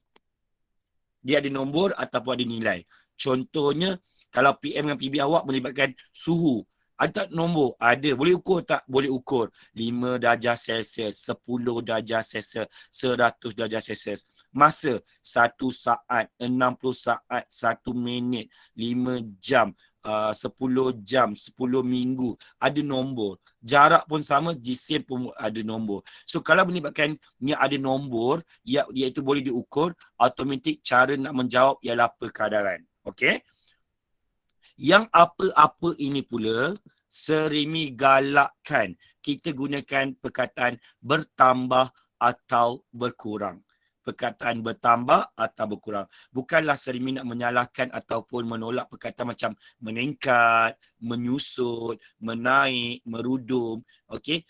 Dia ada nombor ataupun ada nilai. Contohnya, kalau PM dengan PB awak melibatkan suhu. Ada tak nombor? Ada. Boleh ukur tak? Boleh ukur. 5 darjah Celsius, 10 darjah Celsius, 100 darjah Celsius. Masa 1 saat, 60 saat, 1 minit, 5 jam, 10 jam, 10 minggu. Ada nombor. Jarak pun sama, jisim pun ada nombor. So kalau melibatkan yang ada nombor, iaitu boleh diukur, automatik cara nak menjawab ialah perkadaran. Okey? Yang apa-apa ini pula, Serimi galakkan kita gunakan perkataan bertambah atau berkurang. Perkataan bertambah atau berkurang. Bukanlah Serimi nak menyalahkan ataupun menolak perkataan macam meningkat, menyusut, menaik, merudum, okey,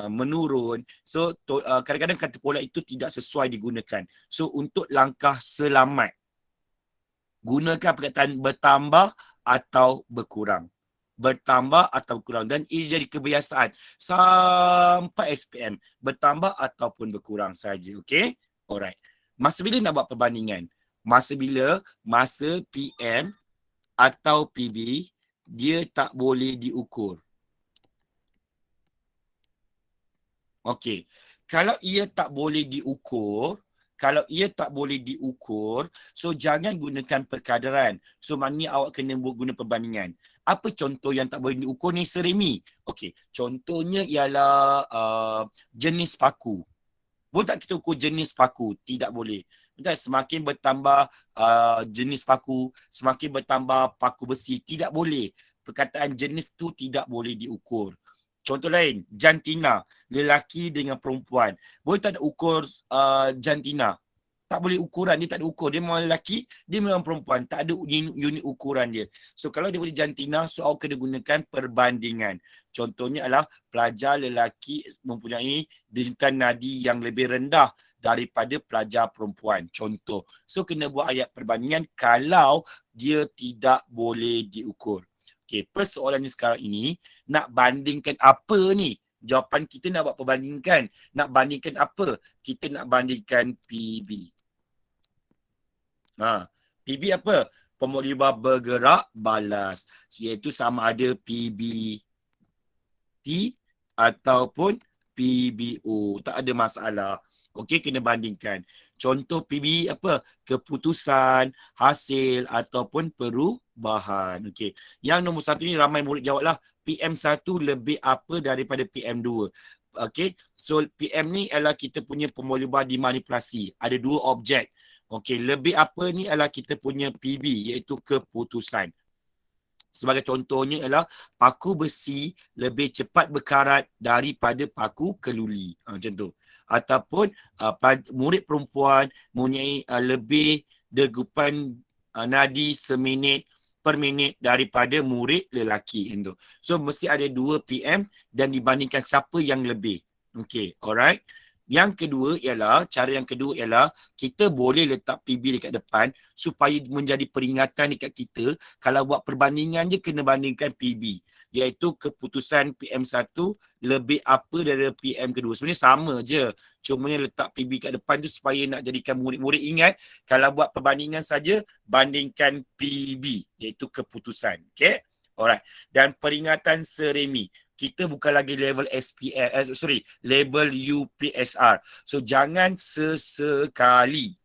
menurun. So kadang-kadang kata pola itu tidak sesuai digunakan. So untuk langkah selamat, gunakan perkataan bertambah atau berkurang. Bertambah atau berkurang. Dan ini jadi kebiasaan sampai SPM. Bertambah ataupun berkurang saja. Okay? Alright. Masa bila nak buat perbandingan? Masa bila masa PM atau PB dia tak boleh diukur. Okay. Kalau ia tak boleh diukur, so jangan gunakan perkadaran. So maknanya awak kena guna perbandingan. Apa contoh yang tak boleh diukur ni Serimi? Okey, contohnya ialah jenis paku. Boleh tak kita ukur jenis paku? Tidak boleh. Betul, semakin bertambah jenis paku, semakin bertambah paku besi, tidak boleh. Perkataan jenis tu tidak boleh diukur. Contoh lain, jantina, lelaki dengan perempuan. Boleh tak nak ukur jantina? Tak boleh ukuran, dia tak ada ukur. Dia memang lelaki, dia memang perempuan. Tak ada unit ukuran dia. So kalau dia boleh jantina, so awak kena gunakan perbandingan. Contohnya adalah pelajar lelaki mempunyai denyutan nadi yang lebih rendah daripada pelajar perempuan. Contoh. So kena buat ayat perbandingan kalau dia tidak boleh diukur. Okey, persoalannya sekarang ini, nak bandingkan apa ni? Jawapan kita nak buat perbandingkan. Nak bandingkan apa? Kita nak bandingkan PB. PB apa? Pemolibah bergerak balas. Iaitu sama ada PBT ataupun PBO. Tak ada masalah. Okey, kena bandingkan. Contoh PB apa? Keputusan, hasil ataupun perubahan. Okey. Yang nombor satu ni ramai murid jawablah. PM1 lebih apa daripada PM2. Okey. So PM ni adalah kita punya pemolibah dimanipulasi. Ada dua objek. Okey, lebih apa ni adalah kita punya PB iaitu keputusan. Sebagai contohnya adalah paku besi lebih cepat berkarat daripada paku keluli. Macam tu. Ataupun murid perempuan mempunyai lebih degupan nadi seminit per minit daripada murid lelaki. Macam tu. So mesti ada 2 PM dan dibandingkan siapa yang lebih. Okey, alright. Cara yang kedua ialah kita boleh letak PB dekat depan supaya menjadi peringatan dekat kita kalau buat perbandingan je kena bandingkan PB. Iaitu keputusan PM1 lebih apa daripada PM kedua. Sebenarnya sama je. Cuma letak PB kat depan tu supaya nak jadikan murid-murid ingat kalau buat perbandingan saja bandingkan PB iaitu keputusan. Okay? Alright. Dan peringatan seremi. Kita bukan lagi level level UPSR. So jangan sesekali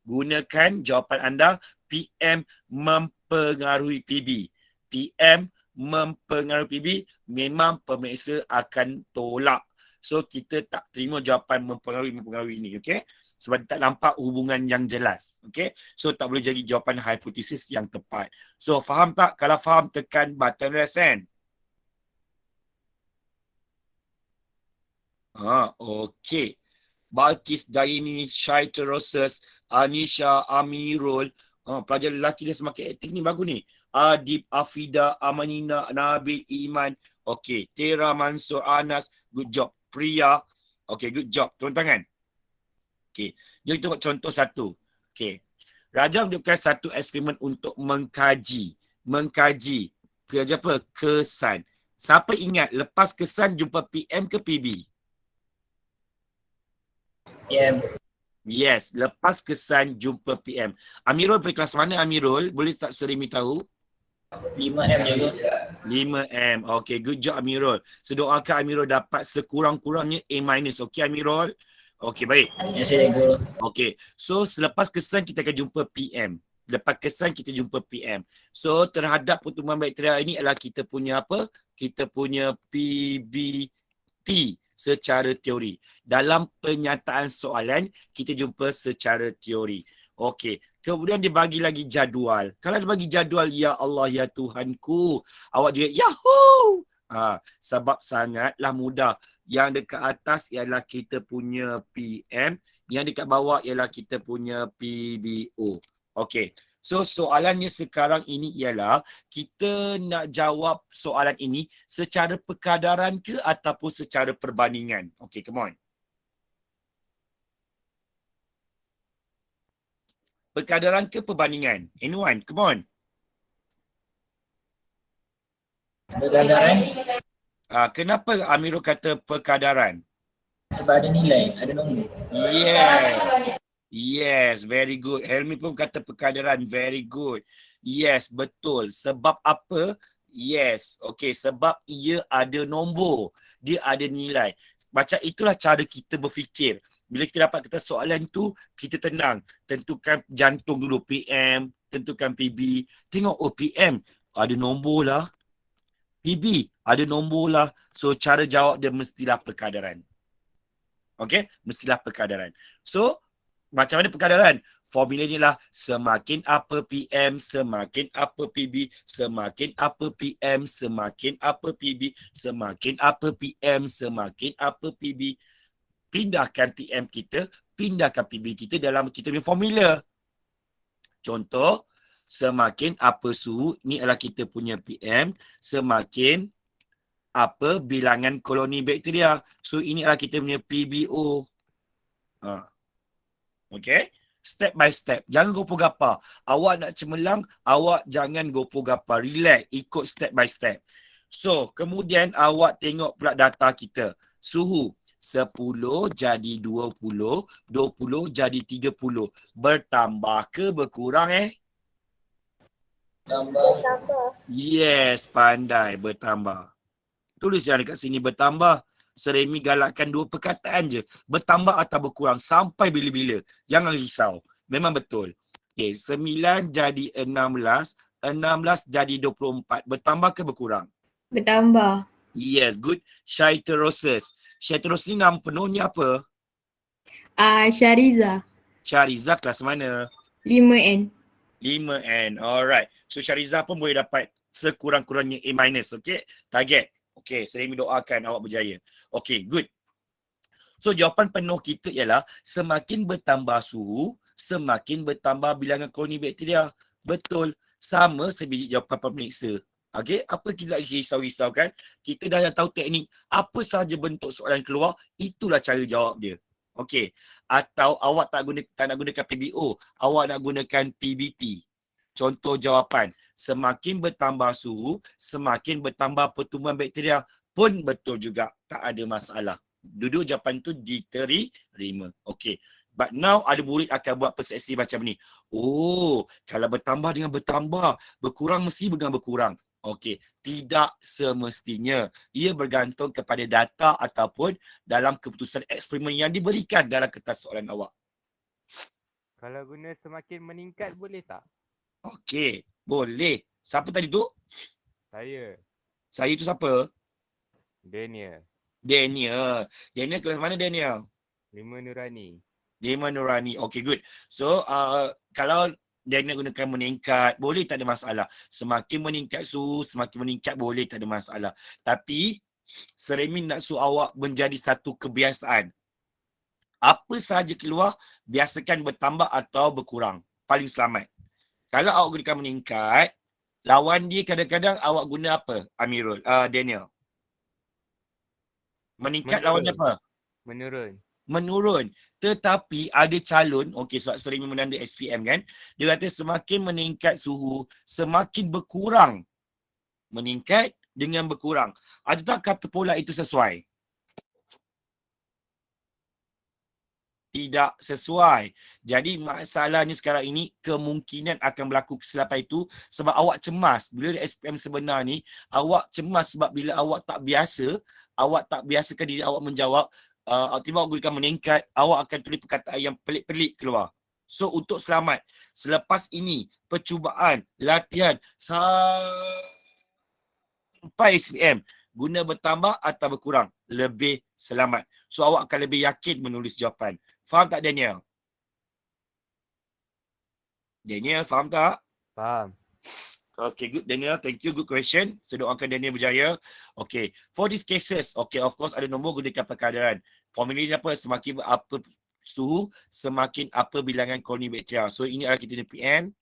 gunakan jawapan anda PM mempengaruhi PB. PM mempengaruhi PB, memang pemeriksa akan tolak. So kita tak terima jawapan mempengaruhi ini, okey? Sebab tak nampak hubungan yang jelas, okey? So tak boleh jadi jawapan hipotesis yang tepat. So faham tak? Kalau faham tekan button rest kan? Okey. Balkis Daini, Syaita Roses, Anisha, Amirul. Pelajar lelaki dia semakin aktif ni, bagus ni. Adib, Afida, Amanina, Nabil, Iman. Okey. Tera, Mansur, Anas. Good job. Priya. Okey, good job. Turun tangan. Okey. Jadi kita buat contoh satu. Okey. Raja menunjukkan satu eksperimen untuk mengkaji. Kerja apa? Kesan. Siapa ingat lepas kesan jumpa PM ke PB? PM. Yes, lepas kesan jumpa PM. Amirul pergi kelas mana Amirul? Boleh tak Serimi tahu? 5M juga. 5M. Okay, good job Amirul. Sedoakan Amirul dapat sekurang-kurangnya A-. Okay Amirul? Okay, baik. Yes, cikgu. Okay, so selepas kesan kita akan jumpa PM. Lepas kesan kita jumpa PM. So terhadap pertumbuhan bakteria ini adalah kita punya apa? Kita punya PBT. Secara teori. Dalam penyataan soalan, kita jumpa secara teori. Okey. Kemudian dia bagi lagi jadual. Kalau dia bagi jadual, ya Allah, ya Tuhanku. Awak juga, Yahoo! Sebab sangatlah mudah. Yang dekat atas ialah kita punya PM. Yang dekat bawah ialah kita punya PBO. Okey. So soalannya sekarang ini ialah kita nak jawab soalan ini secara perkadaran ke ataupun secara perbandingan. Okay, come on. Perkadaran ke perbandingan? Anyone, come on. Perkadaran. Kenapa Amirul kata perkadaran? Sebab ada nilai, ada nombor. Yes, very good. Helmi pun kata perkadaran, very good. Yes, betul. Sebab apa? Yes, okay. Sebab ia ada nombor. Dia ada nilai. Macam itulah cara kita berfikir. Bila kita dapat kata soalan tu, kita tenang. Tentukan jantung dulu, PM. Tentukan PB. Tengok, oh PM. Ada nombor lah. PB. Ada nombor lah. So, cara jawab dia mestilah perkadaran. Okay, mestilah perkadaran. So, macam mana perkadaran? Formula ni lah semakin apa PM, semakin apa PB, semakin apa PM, semakin apa PB, semakin apa PM, semakin apa PB. Pindahkan PM kita, pindahkan PB kita dalam kita punya formula. Contoh, semakin apa suhu, ni adalah kita punya PM, semakin apa bilangan koloni bakteria. So, ini adalah kita punya PBO. Okay? Step by step. Jangan gopoh gapar. Awak nak cemerlang, awak jangan gopoh gapar. Relax, ikut step by step. So, kemudian awak tengok pula data kita. Suhu 10 jadi 20, 20 jadi 30. Bertambah ke berkurang Tambah. Yes, pandai bertambah. Tulis yang dekat sini bertambah. Seremi galakkan dua perkataan je. Bertambah atau berkurang sampai bila-bila. Jangan risau. Memang betul. Okay, 9 jadi 16. 16 jadi 24. Bertambah ke berkurang? Bertambah. Yes, good. Shyterosis. Shyterosis ni nama penuhnya apa? Syariza. Syariza kelas mana? 5N. 5N. Alright. So Syariza pun boleh dapat sekurang-kurangnya A-. Okay. Target. Okay, Seremi doakan awak berjaya. Okay, good. So, jawapan penuh kita ialah semakin bertambah suhu, semakin bertambah bilangan koloni bakteria. Betul. Sama sebiji jawapan pemeriksa. Okay, apa kita nak risau-risau kan? Kita dah tahu teknik. Apa sahaja bentuk soalan keluar, itulah cara jawab dia. Okay. Atau awak tak nak gunakan PBO, awak nak gunakan PBT. Contoh jawapan. Semakin bertambah suhu, semakin bertambah pertumbuhan bakteria pun betul juga. Tak ada masalah. Duduk jawapan tu diterima. Okay. But now ada murid akan buat persepsi macam ni. Oh, kalau bertambah dengan bertambah, berkurang mesti dengan berkurang. Okay. Tidak semestinya. Ia bergantung kepada data ataupun dalam keputusan eksperimen yang diberikan dalam kertas soalan awak. Kalau guna semakin meningkat boleh tak? Okey, boleh. Siapa tadi tu? Saya, Saya tu siapa? Daniel, Daniel. Daniel kelas mana Daniel? 5 Nurani. 5 Nurani. Okey, good. So, kalau Daniel gunakan meningkat, boleh tak ada masalah. Semakin meningkat suhu, semakin meningkat boleh tak ada masalah. Tapi, Seremi nak suruh awak menjadi satu kebiasaan. Apa sahaja keluar, biasakan bertambah atau berkurang. Paling selamat. Kalau awak gunakan meningkat, lawan dia kadang-kadang awak guna apa, Amirul? Daniel. Meningkat lawannya apa? Menurun. Menurun. Tetapi ada calon, okey, sebab sering menanda SPM kan, dia kata semakin meningkat suhu, semakin berkurang. Meningkat dengan berkurang. Adakah kata pola itu sesuai? Tidak sesuai. Jadi masalahnya sekarang ini kemungkinan akan berlaku kesilapan itu sebab awak cemas. Bila SPM sebenar ni, awak cemas sebab bila awak tak biasakan diri awak menjawab, tiba awak gunakan meningkat, awak akan tulis perkataan yang pelik-pelik keluar. So untuk selamat, selepas ini percubaan, latihan sampai SPM, guna bertambah atau berkurang, lebih selamat. So awak akan lebih yakin menulis jawapan. Faham tak Daniel? Daniel, faham tak? Faham. Okay, good Daniel. Thank you. Good question. Saya doakan Daniel berjaya. Okay. For these cases, okay, of course ada nombor gunakan perkadaran. Formula ni apa? Semakin apa suhu, semakin apa bilangan koloni bakteria. So, ini adalah kita punya PM.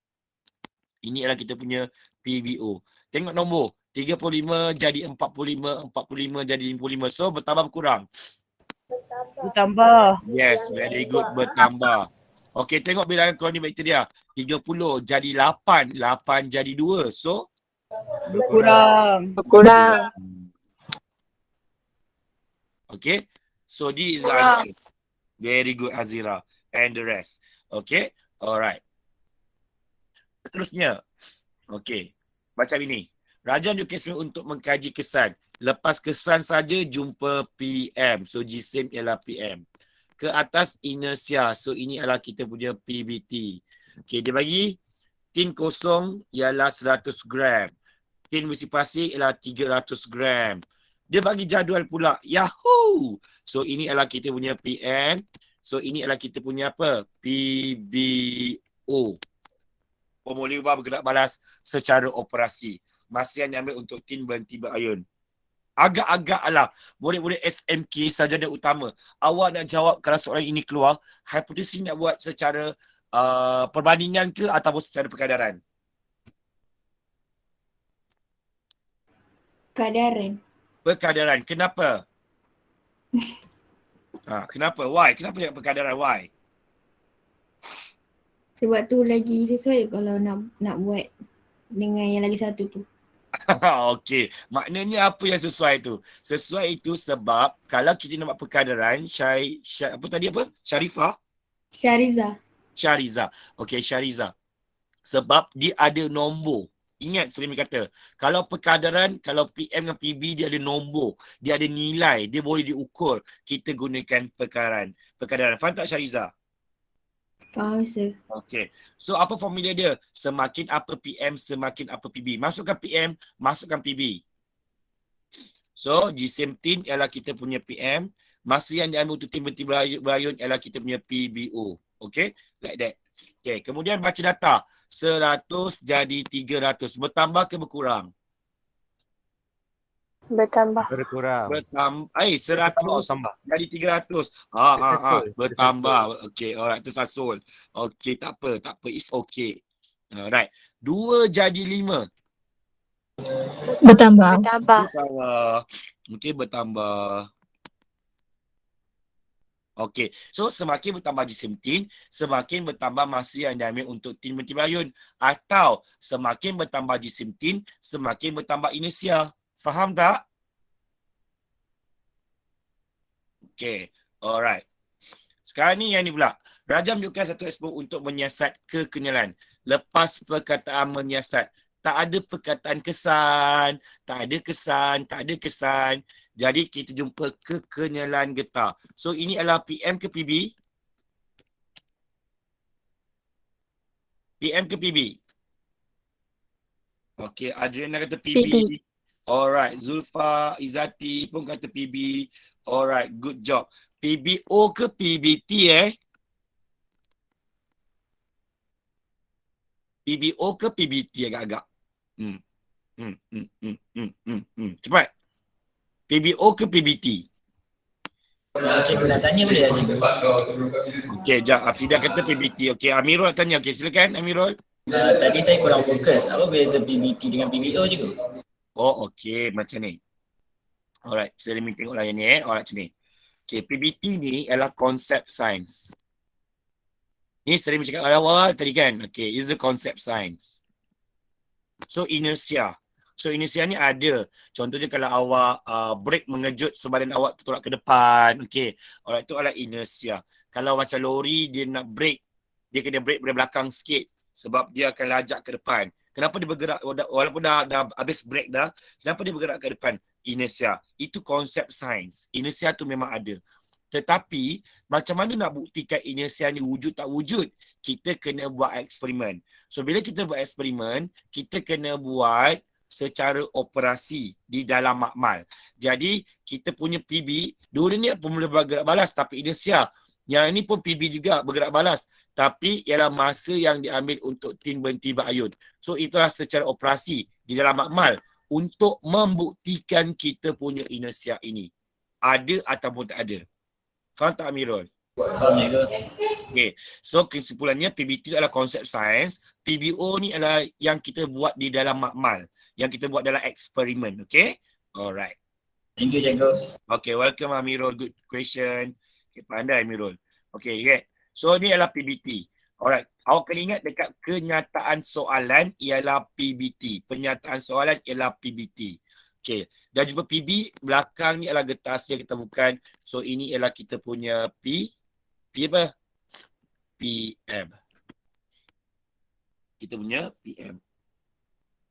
Ini adalah kita punya PBO. Tengok nombor. 35 jadi 45, 45 jadi 55. So, bertambah berkurang. Bertambah. Yes, very good. Bertambah. Okey, tengok bilangan koloni bakteria. 30 jadi 8. 8 jadi 2. So, Berkurang. Berkurang. okay. So, this is the answer. Very good, Azira. And the rest. Okay. Alright. Seterusnya. Okay. Macam ini. Rajah Newcastle untuk mengkaji kesan. Lepas kesan saja jumpa PM. So, jisim ialah PM. Ke atas inersia. So, ini adalah kita punya PBT. Okay, dia bagi tin kosong ialah 100 gram. Tin besi pasir ialah 300 gram. Dia bagi jadual pula. Yahoo! So ini adalah kita punya PM. So ini adalah kita punya apa? PBO. Pemulihan bergerak balas secara operasi. Masa yang diambil untuk tim berhenti berayun. Agak-agak lah. Boleh-boleh SMK sajadah utama. Awak nak jawab kalau soalan ini keluar, hipotesis nak buat secara perbandingan ke ataupun secara perkadaran? Kadaran. Perkadaran. Kenapa? Kenapa? Why? Kenapa yang perkadaran? Why? Sebab tu lagi sesuai kalau nak buat dengan yang lagi satu tu. Okey. Maknanya apa yang sesuai tu? Sesuai itu sebab kalau kita nak buat perkadaran, apa tadi apa? Syarifah? Syariza. Okey, Syariza. Sebab dia ada nombor. Ingat Serimi kata, kalau perkadaran, kalau PM dengan PB dia ada nombor, dia ada nilai, dia boleh diukur. Kita gunakan perkadaran. Faham tak Syariza? Faham sir. Okey. So apa formula dia? Semakin apa PM, semakin apa PB. Masukkan PM, masukkan PB. So G17 ialah kita punya PM. Masa yang diambil untuk tim berhenti berayun ialah kita punya PBO. Okey? Like that. Okey, kemudian baca data. 100 jadi 300. Bertambah ke berkurang? Bertambah. Berkurang. 100 Tambah. jadi 300. Bertambah. Okey, alright, tersasul. Okey, tak apa. It's okay. Alright. 2 jadi 5. Bertambah. Okey, bertambah. Okey, so semakin bertambah G17, semakin bertambah masa yang diambil untuk tim berhenti berayun. Atau semakin bertambah G17, semakin bertambah inersia. Faham tak? Okey, alright. Sekarang ni yang ni pula. Raja menunjukkan satu ekspor untuk menyiasat kekenalan. Lepas perkataan menyiasat, tak ada perkataan kesan, tak ada kesan. Jadi kita jumpa kekenalan getah. So ini adalah PM ke PB? PM ke PB? Okey, Adriana kata PB. PB. Alright, Zulfa, Izati pun kata PB. Alright, good job. PBO ke PBT PBO ke PBT agak-agak? Cepat. PBO ke PBT? Cikgu nak tanya boleh tak cikgu? Okey, jap. Afidah kata PBT. Okey, Amirul nak tanya. Okey, silakan Amirul. Tadi saya kurang fokus. Apa beza PBT dengan PBO cikgu? Oh, okey. Macam ni. Alright, saya nak tengoklah yang ni Alright, macam ni. Okey, PBT ni adalah konsep sains. Ni sering bercakap awal tadi kan. Okey, is a concept science. So, inersia. So inersia ni ada. Contohnya kalau awak brake mengejut so badan awak tertolak ke depan. Okey. Alright, itu adalah inersia. Kalau macam lori dia nak brake, dia kena brake dari belakang sikit sebab dia akan lajak ke depan. Kenapa dia bergerak walaupun dah habis brake dah, kenapa dia bergerak ke depan? Inersia. Itu konsep sains. Inersia tu memang ada. Tetapi macam mana nak buktikan inersia ni wujud tak wujud? Kita kena buat eksperimen. So bila kita buat eksperimen, kita kena buat secara operasi di dalam makmal. Jadi kita punya PB, dua ni pun boleh bergerak balas tapi inersia. Yang ini pun PB juga bergerak balas tapi ialah masa yang diambil untuk tim berhenti berayun. So itulah secara operasi di dalam makmal untuk membuktikan kita punya inersia ini. Ada ataupun tak ada. Faham tak Amirul? Faham cikgu. Okay. So kesimpulannya PBT adalah konsep sains. PBO ni adalah yang kita buat di dalam makmal. Yang kita buat dalam eksperimen. Okay? Alright. Thank you cikgu. Okay, welcome Amirul. Good question. Okay, pandai Amirul. Okay, right. So ni adalah PBT. Alright. Awak kena ingat dekat kenyataan soalan ialah PBT. Penyataan soalan ialah PBT. Okay. Dan jumpa PB, belakang ni adalah getah asli yang kita bukan. So ini ialah kita punya P apa? PM. Kita punya PM.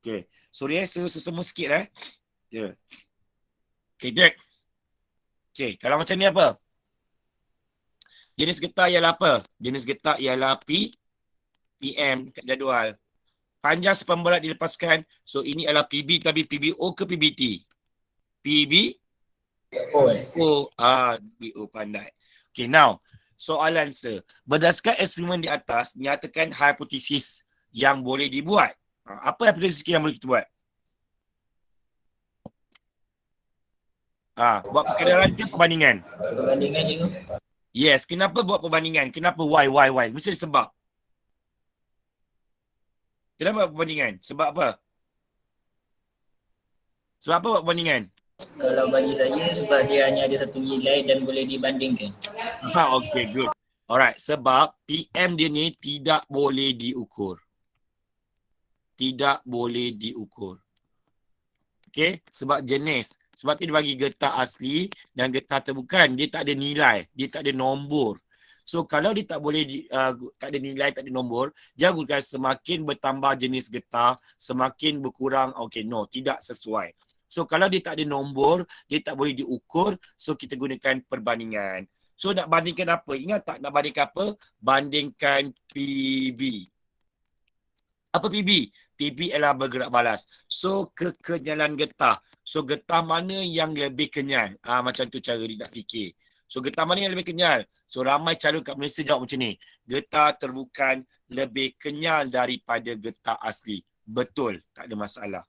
Okay. Sorry sesama sikit Yeah. Okay, next. Okay, kalau macam ni apa? Jenis getah ialah apa? Jenis getah ialah PM kat jadual. Panjang sepemberat dilepaskan. So ini adalah PB tapi PBO ke PBT? PB Oh, BO pandai. Okay, now soalan sir. Berdasarkan eksperimen di atas, nyatakan hipotesis yang boleh dibuat. Apa hipotesis yang boleh kita buat? Buat perkadaran ke perbandingan? perbandingan cikgu. Yes, kenapa buat perbandingan? Kenapa why? Mesti ada sebab. Kenapa buat perbandingan? Sebab apa? Sebab apa buat perbandingan? Kalau bagi saya sebab dia hanya ada satu nilai dan boleh dibandingkan. Okay, good. Alright, sebab PM dia ni tidak boleh diukur. Tidak boleh diukur. Okay, sebab jenis. Sebab tu dia bagi getah asli dan getah terbukan. Dia tak ada nilai. Dia tak ada nombor. So, kalau dia tak boleh, tak ada nilai, tak ada nombor, jangan gunakan semakin bertambah jenis getah, semakin berkurang. Okay, no. Tidak sesuai. So, kalau dia tak ada nombor, dia tak boleh diukur. So, kita gunakan perbandingan. So, nak bandingkan apa? Ingat tak nak bandingkan apa? Bandingkan PB. Apa PB? PB adalah bergerak balas. So, kekenyalan getah. So, getah mana yang lebih kenyal? Macam tu cara dia nak fikir. So, getah mana yang lebih kenyal? So, ramai calon kat Malaysia jawab macam ni. Getah terbukan lebih kenyal daripada getah asli. Betul. Tak ada masalah.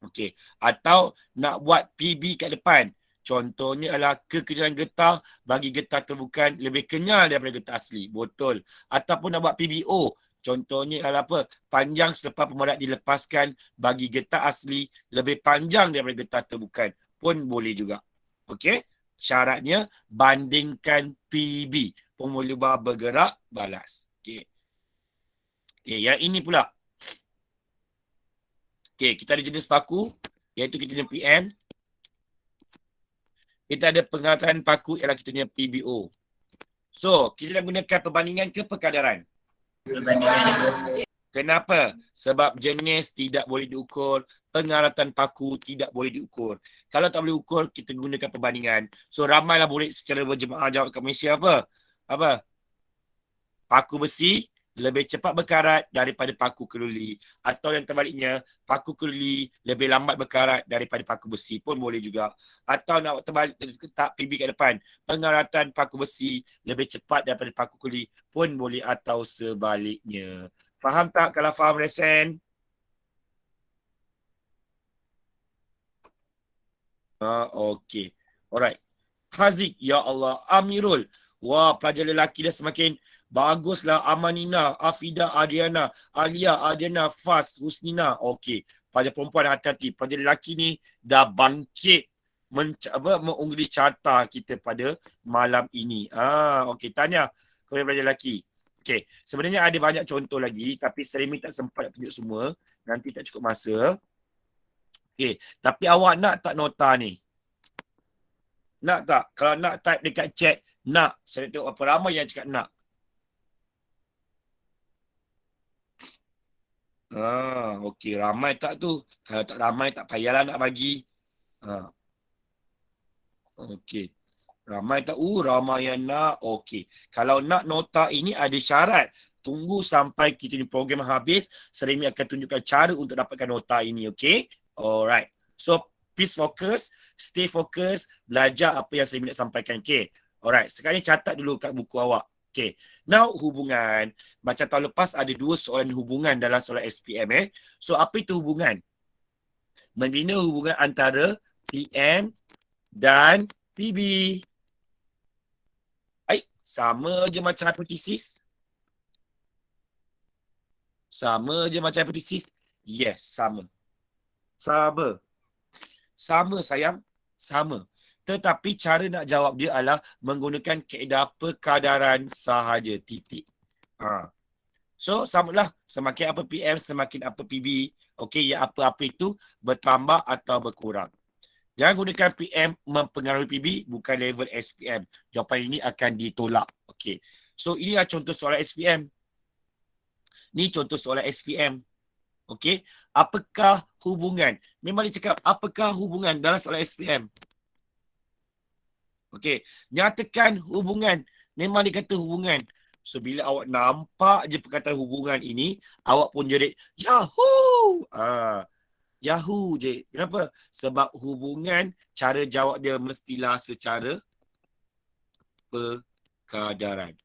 Okey. Atau nak buat PB kat depan. Contohnya adalah kekenyalan getah bagi getah terbukan lebih kenyal daripada getah asli. Betul. Ataupun nak buat PBO. Contohnya adalah apa? Panjang selepas pemadat dilepaskan bagi getah asli lebih panjang daripada getah terbukan. Pun boleh juga. Okey? Syaratnya bandingkan PB. Pengubah bergerak balas. Okey. Okay, yang ini pula. Okey, kita ada jenis paku. Iaitu kita punya PM. Kita ada pengarahan paku ialah kita punya PBO. So, kita nak gunakan perbandingan ke perkadaran? Perbandingan. Kenapa? Sebab jenis tidak boleh diukur, pengaratan paku tidak boleh diukur. Kalau tak boleh ukur, kita gunakan perbandingan. So ramailah murid secara berjemaah jawab kat Malaysia apa? Apa? Paku besi lebih cepat berkarat daripada paku keluli. Atau yang terbaliknya, paku keluli lebih lambat berkarat daripada paku besi pun boleh juga. Atau nak terbalik, tak PB kat depan, pengaratan paku besi lebih cepat daripada paku keluli pun boleh atau sebaliknya. Faham tak? Kalau faham lesen? Okey. Alright. Haziq, ya Allah. Amirul. Wah, pelajar lelaki dah semakin baguslah. Amanina, Afida, Adriana, Alia, Adriana, Fas, Husnina. Okey. Pelajar perempuan hati-hati. Pelajar lelaki ni dah bangkit mengungguli carta kita pada malam ini. Okey. Tanya kepada pelajar lelaki. Okey. Sebenarnya ada banyak contoh lagi tapi Seremi tak sempat nak tunjuk semua. Nanti tak cukup masa. Okey. Tapi awak nak tak nota ni? Nak tak? Kalau nak type dekat chat, nak. Saya tengok berapa ramai yang cakap nak. Okey. Ramai tak tu? Kalau tak ramai, tak payahlah nak bagi. Okey. Ramai tak? Ramai yang nak. Okey. Kalau nak nota ini ada syarat. Tunggu sampai kita ni program habis. Seremi akan tunjukkan cara untuk dapatkan nota ini. Okey? Alright. So, please fokus. Stay fokus. Belajar apa yang Seremi nak sampaikan. Okey? Alright. Sekarang ni catat dulu kat buku awak. Okay. Now hubungan. Macam tahun lepas ada 2 soalan hubungan dalam soalan SPM. So apa itu hubungan? Membina hubungan antara PM dan PB. Sama je macam hipotesis. Sama je macam hipotesis. Yes, sama. Sama. Sama sayang. Sama. Tetapi cara nak jawab dia adalah menggunakan kaedah perkadaran sahaja. Titik. So, samalah. Semakin apa PM, semakin apa PB. Okey, yang apa-apa itu bertambah atau berkurang. Jangan gunakan PM mempengaruhi PB, bukan level SPM. Jawapan ini akan ditolak. Okey. So, inilah contoh soalan SPM. Ni contoh soalan SPM. Okey. Apakah hubungan? Memang dia cakap, apakah hubungan dalam soalan SPM? Okey, nyatakan hubungan. Memang dia kata hubungan. So, bila awak nampak je perkataan hubungan ini, awak pun jerit, Yahoo! Yahoo je. Kenapa? Sebab hubungan cara jawab dia mestilah secara perkadaran.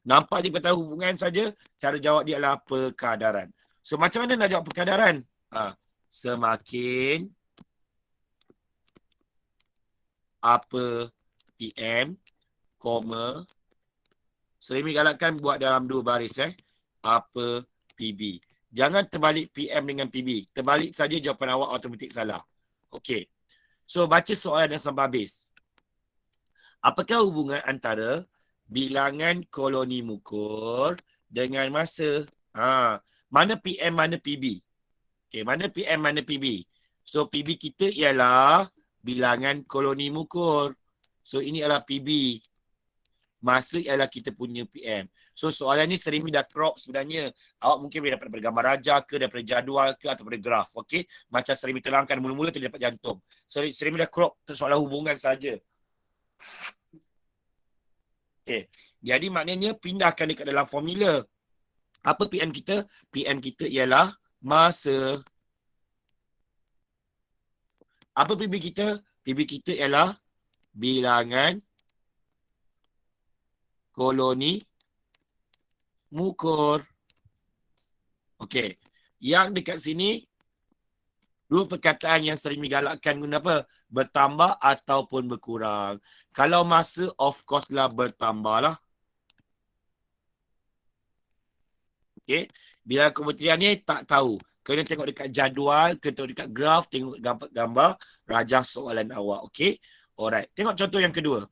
Nampak dia kata hubungan saja, cara jawab dia adalah perkadaran. So macam mana nak jawab perkadaran? Semakin apa PM, koma, Seremi galakkan buat dalam 2 baris apa PB. Jangan terbalik PM dengan PB. Terbalik saja jawapan awak automatik salah. Okey. So baca soalan yang sampai habis. Apakah hubungan antara bilangan koloni mukur dengan masa? Mana PM, mana PB? Okey, mana PM, mana PB? So PB kita ialah bilangan koloni mukur. So ini adalah PB. Masa ialah kita punya PM. So soalan ni Seremi dah crop sebenarnya. Awak mungkin boleh dapat daripada gambar raja ke, daripada jadual ke, atau daripada graf. Okey. Macam Seremi terangkan mula-mula tadi dapat jantung. Seremi dah crop soalan hubungan saja. Okey. Jadi maknanya pindahkan dekat dalam formula. Apa PM kita? PM kita ialah masa. Apa PB kita? PB kita ialah bilangan koloni mukur. Okey. Yang dekat sini, 2 perkataan yang sering digalakkan guna apa? Bertambah ataupun berkurang. Kalau masa, of course lah bertambah lah. Okey. Bila kementerian ni tak tahu. Kena tengok dekat jadual, kena tengok dekat graf, tengok gambar rajah soalan awak. Okey. Alright. Tengok contoh yang kedua.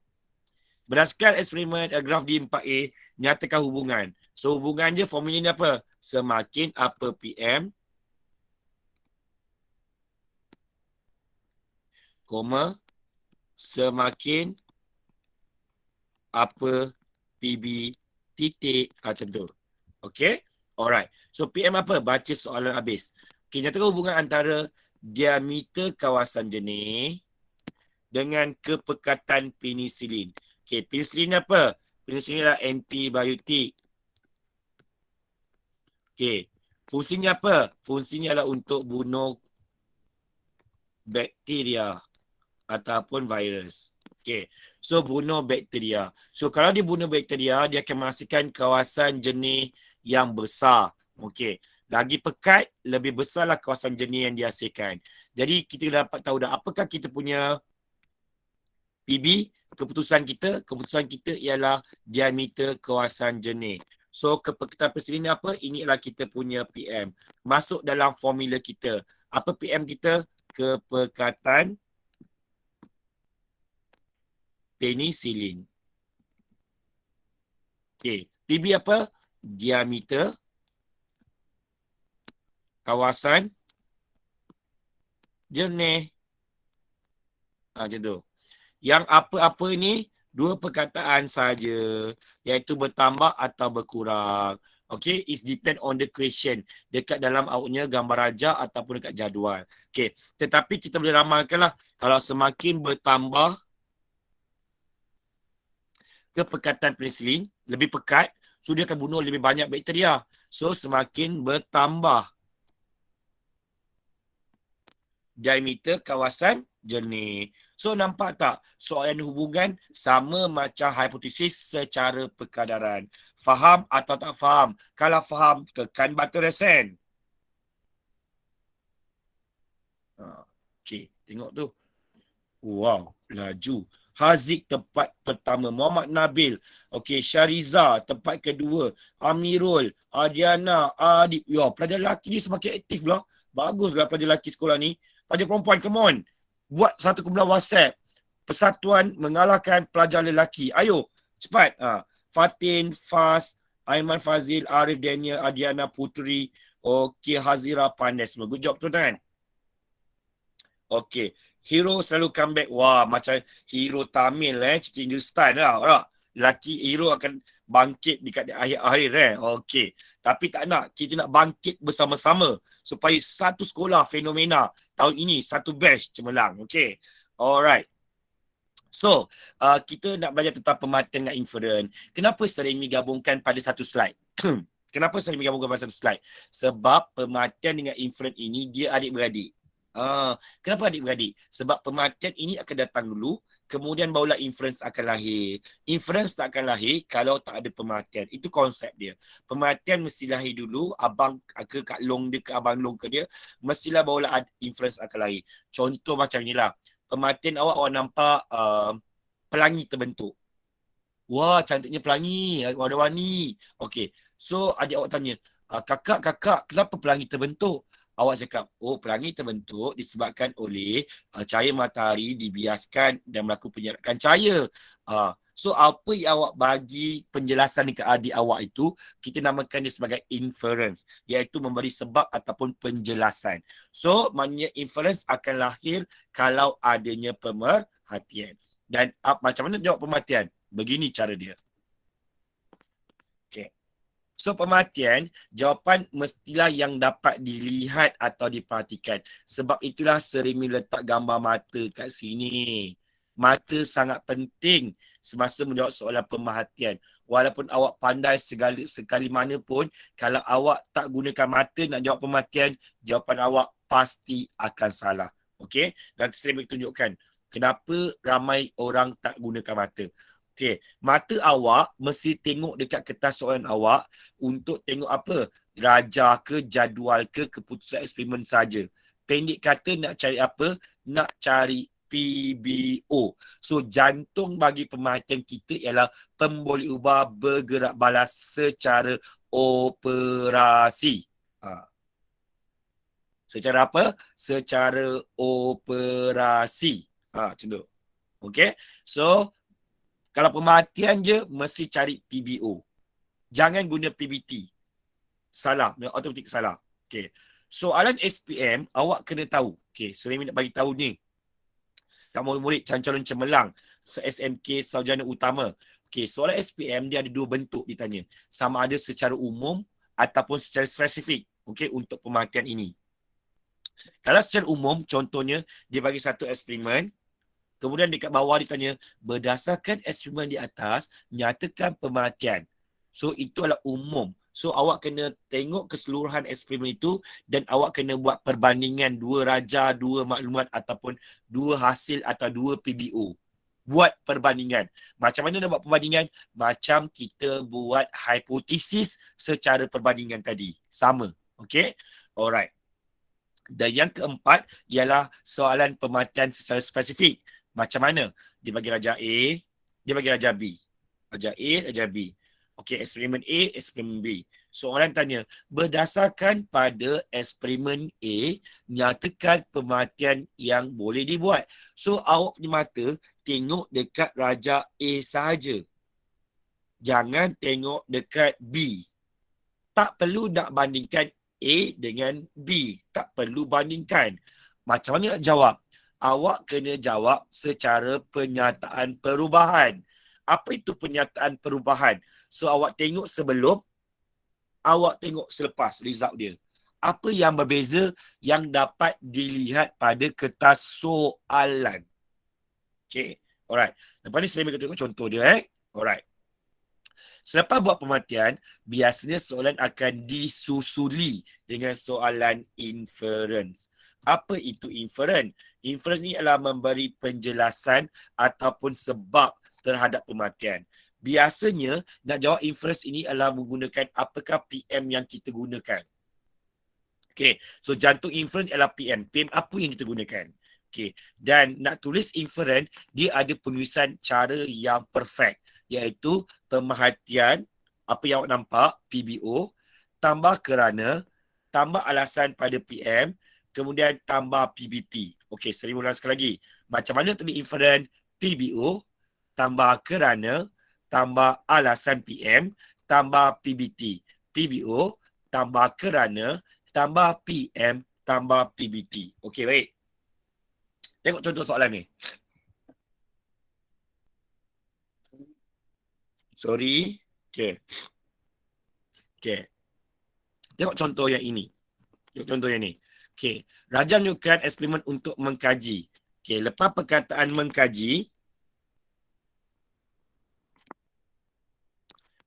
Berdasarkan eksperimen graf di 4A, nyatakan hubungan. So hubungan je formula ni apa? Semakin apa PM, koma, semakin apa PB titik. Macam tu. Okay? Alright. So PM apa? Baca soalan habis. Okay, nyatakan hubungan antara diameter kawasan jenis dengan kepekatan penisilin. Okay, penisilin apa? Penisilin adalah antibiotik. Okay, fungsinya apa? Fungsinya adalah untuk bunuh bakteria ataupun virus. Okay, so bunuh bakteria. So kalau dia bunuh bakteria, dia akan menghasilkan kawasan jenis yang besar. Okay, lagi pekat, lebih besarlah kawasan jenis yang dihasilkan. Jadi kita dapat tahu dah apakah kita punya PB. Keputusan kita ialah diameter kawasan jenis. So kepekatan penisilin apa? Ini adalah kita punya PM. Masuk dalam formula kita. Apa PM kita? Kepekatan penisilin. Okay. PB apa? Diameter kawasan jenis. Macam tu. Yang apa-apa ni 2 perkataan saja, iaitu bertambah atau berkurang. Okay, it depend on the question. Dekat dalam awaknya gambar raja ataupun dekat jadual. Okay, tetapi kita boleh ramalkan lah. Kalau semakin bertambah kepekatan penisilin, lebih pekat, so dia akan bunuh lebih banyak bakteria. So semakin bertambah diameter kawasan jenis. So nampak tak? Soalan hubungan sama macam hipotesis secara perkadaran. Faham atau tak faham? Kalau faham, tekan button resen. Okay, tengok tu. Wow, laju. Haziq tempat pertama. Muhammad Nabil. Okay, Syariza tempat kedua. Amirul, Adiana, Adib. Ya, pelajar lelaki ni semakin aktif lah. Baguslah pelajar lelaki sekolah ni. Pelajar perempuan, come on. Buat satu kumpulan WhatsApp. Persatuan mengalahkan pelajar lelaki. Ayo, cepat. Fatin, Fas, Aiman Fazil, Arif, Daniel, Adiana, Putri. Okey, Hazira, pandai semua. Good job tuan-tuan. Okey. Hero selalu comeback. Wah, macam hero Tamil cerita Hindustan lah. Lelaki hero akan bangkit dekat akhir-akhir Okey. Tapi tak nak. Kita nak bangkit bersama-sama. Supaya satu sekolah fenomena tahun ini, satu batch cemerlang. Okey. Alright. So, kita nak belajar tentang pematang dan inferen. Kenapa Seremi gabungkan pada satu slide? Kenapa saya bagi gambar satu slide? Sebab pemerhatian dengan inferen ini dia adik-beradik. Kenapa adik-beradik? Sebab pemerhatian ini akan datang dulu, kemudian barulah inference akan lahir. Inference tak akan lahir kalau tak ada pemerhatian. Itu konsep dia. Pemerhatian mesti lahir dulu, abang ke Kak Long dia ke abang Long ke dia, mestilah barulah inference akan lahir. Contoh macam inilah. Pemerhatian awak nampak pelangi terbentuk. Wah, cantiknya pelangi, warna-warni. Okey. So, adik awak tanya, kakak, kenapa pelangi terbentuk? Awak cakap, oh pelangi terbentuk disebabkan oleh cahaya matahari dibiaskan dan berlaku penyerapan cahaya. So, apa yang awak bagi penjelasan ke adik awak itu, kita namakan dia sebagai inference, iaitu memberi sebab ataupun penjelasan. So, maknanya inference akan lahir kalau adanya pemerhatian. Dan macam mana jawab pemerhatian? Begini cara dia. Okay. So pemerhatian, jawapan mestilah yang dapat dilihat atau diperhatikan. Sebab itulah Serimi letak gambar mata kat sini. Mata sangat penting semasa menjawab soalan pemerhatian. Walaupun awak pandai sekali mana pun, kalau awak tak gunakan mata nak jawab pemerhatian, jawapan awak pasti akan salah. Okey? Nanti Serimi tunjukkan kenapa ramai orang tak gunakan mata. Okey, mata awak mesti tengok dekat kertas soalan awak untuk tengok apa? Raja ke, jadual ke, keputusan eksperimen saja. Pendek kata nak cari apa? Nak cari PBO. So jantung bagi pemerhatian kita ialah pemboleh ubah bergerak balas secara operasi. Secara apa? Secara operasi. Macam tu. Okey. So kalau pemerhatian je, mesti cari PBO. Jangan guna PBT. Salah. Automatik salah. Okay. Soalan SPM, awak kena tahu. Okay, Serimi nak bagi tahu ni. Kat murid-murid calon cemerlang. SMK Sarjana Utama. Okay, soalan SPM dia ada dua bentuk ditanya. Sama ada secara umum ataupun secara spesifik. Okay, untuk pemerhatian ini. Kalau secara umum, contohnya, dia bagi satu eksperimen. Kemudian dekat bawah ditanya, berdasarkan eksperimen di atas, nyatakan pemerhatian. So, itu adalah umum. So, awak kena tengok keseluruhan eksperimen itu dan awak kena buat perbandingan dua raja, dua maklumat ataupun dua hasil atau dua PBO. Buat perbandingan. Macam mana nak buat perbandingan? Macam kita buat hipotesis secara perbandingan tadi. Sama. Okay? Alright. Dan yang keempat ialah soalan pemerhatian secara spesifik. Macam mana? Dia bagi raja A, dia bagi raja B. Raja A, raja B. Okey, eksperimen A, eksperimen B. Soalan tanya, berdasarkan pada eksperimen A, nyatakan pemerhatian yang boleh dibuat. So, awak punya mata tengok dekat raja A sahaja. Jangan tengok dekat B. Tak perlu nak bandingkan A dengan B. Tak perlu bandingkan. Macam mana nak jawab? Awak kena jawab secara penyataan perubahan. Apa itu penyataan perubahan? So, awak tengok sebelum, awak tengok selepas result dia. Apa yang berbeza yang dapat dilihat pada kertas soalan? Okay, alright. Lepas ni saya bagi contoh dia. Alright. Selepas buat pemerhatian, biasanya soalan akan disusuli dengan soalan inference. Apa itu inference? Inference ni adalah memberi penjelasan ataupun sebab terhadap pemerhatian. Biasanya nak jawab inference ini adalah menggunakan apakah PM yang kita gunakan. Okay, so jantung inference adalah PM. PM apa yang kita gunakan? Okay, dan nak tulis inference, dia ada penulisan cara yang perfect. Iaitu pemerhatian, apa yang awak nampak, PBO, tambah kerana, tambah alasan pada PM, kemudian tambah PBT. Okey, saya ulang sekali lagi. Macam mana tulis inference? PBO, tambah kerana, tambah alasan PM, tambah PBT. PBO, tambah kerana, tambah PM, tambah PBT. Okey, baik. Tengok contoh soalan ni. Sorry. Okay. Okay. Tengok contoh yang ini. Tengok contoh yang ni. Okay. Raja menunjukkan eksperimen untuk mengkaji. Okay. Lepas perkataan mengkaji.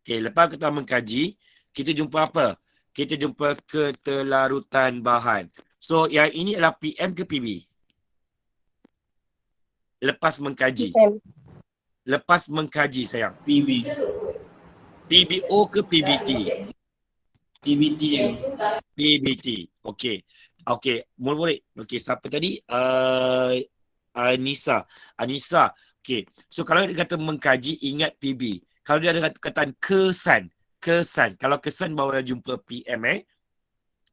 Okay. Lepas perkataan mengkaji. Kita jumpa apa? Kita jumpa ketelarutan bahan. So yang ini adalah PM ke PB? Lepas mengkaji. Lepas mengkaji sayang. PB. PBO ke PBT? PBT je. PBT. Okey. Okey, murid-murid. Okey, siapa tadi? Anissa. Anissa. Okey. So kalau dia kata mengkaji, ingat PB. Kalau dia ada kataan kesan. Kesan. Kalau kesan baru dah jumpa PM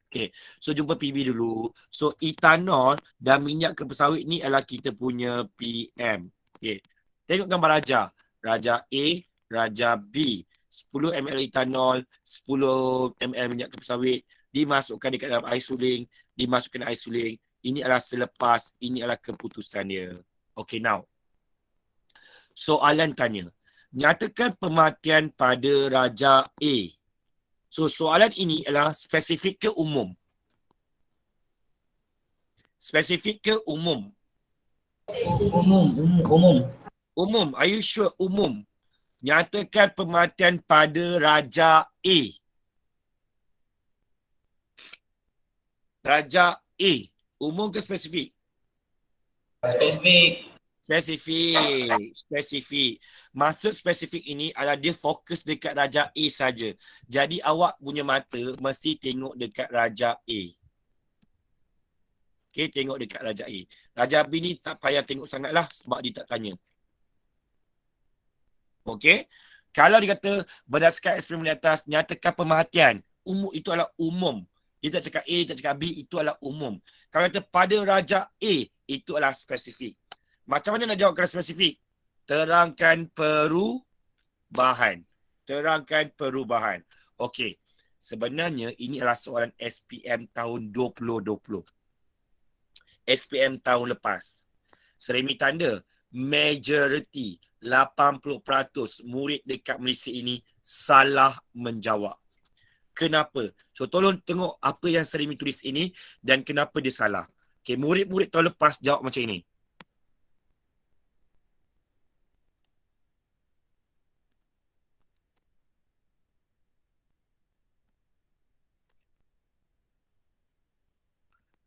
Okay. So jumpa PB dulu. So etanol dan minyak kelapa sawit ni adalah kita punya PM. Okay. Tengok gambar raja. Raja A, raja B. 10 ml etanol, 10 ml minyak kelapa sawit dimasukkan dekat dalam air suling, dimasukkan air suling. Ini adalah selepas, ini adalah keputusan dia. Okay, now. Soalan tanya. Nyatakan pematian pada raja A. So soalan ini adalah spesifik ke umum? Spesifik ke umum? Umum. Umum. Are you sure umum? Nyatakan pematian pada raja A. Raja A. Umum ke spesifik? Spesifik. Spesifik. Maksud spesifik ini adalah dia fokus dekat raja A saja. Jadi awak punya mata mesti tengok dekat raja A. Okay, tengok dekat raja A. Raja B ni tak payah tengok sangatlah sebab dia tak tanya. Okay. Kalau dia kata berdasarkan eksperimen di atas, nyatakan pematian. Umum itu adalah umum. Dia tak cakap A, tak cakap B, itu adalah umum. Kalau kata pada raja A, itu adalah spesifik. Macam mana nak jawab kalau spesifik? Terangkan perubahan. Terangkan perubahan. Okey. Sebenarnya ini adalah soalan SPM tahun 2020. SPM tahun lepas. Seremi tanda, majority 80% murid dekat Malaysia ini salah menjawab. Kenapa? So tolong tengok apa yang Seremi tulis ini dan kenapa dia salah. Okey, murid-murid tahun lepas jawab macam ini.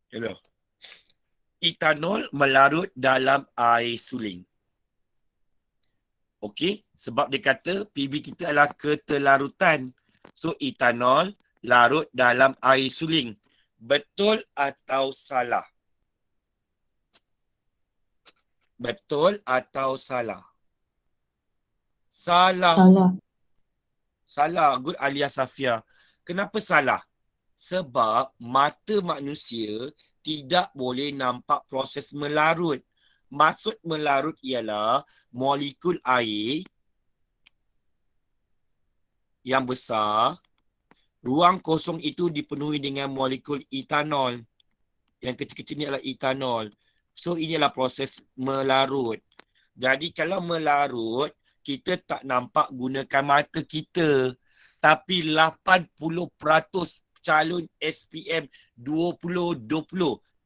Hello. Etanol melarut dalam air suling. Okey, sebab dia kata PB kita adalah ketelarutan. So etanol larut dalam air suling. Betul atau salah? Betul atau salah? Salah. Salah. Salah. Good Alia Safia. Kenapa salah? Sebab mata manusia tidak boleh nampak proses melarut. Maksud melarut ialah molekul air yang besar, ruang kosong itu dipenuhi dengan molekul etanol. Yang kecil-kecil ni adalah etanol. So ini adalah proses melarut. Jadi kalau melarut, kita tak nampak gunakan mata kita. Tapi 80% calon SPM 2020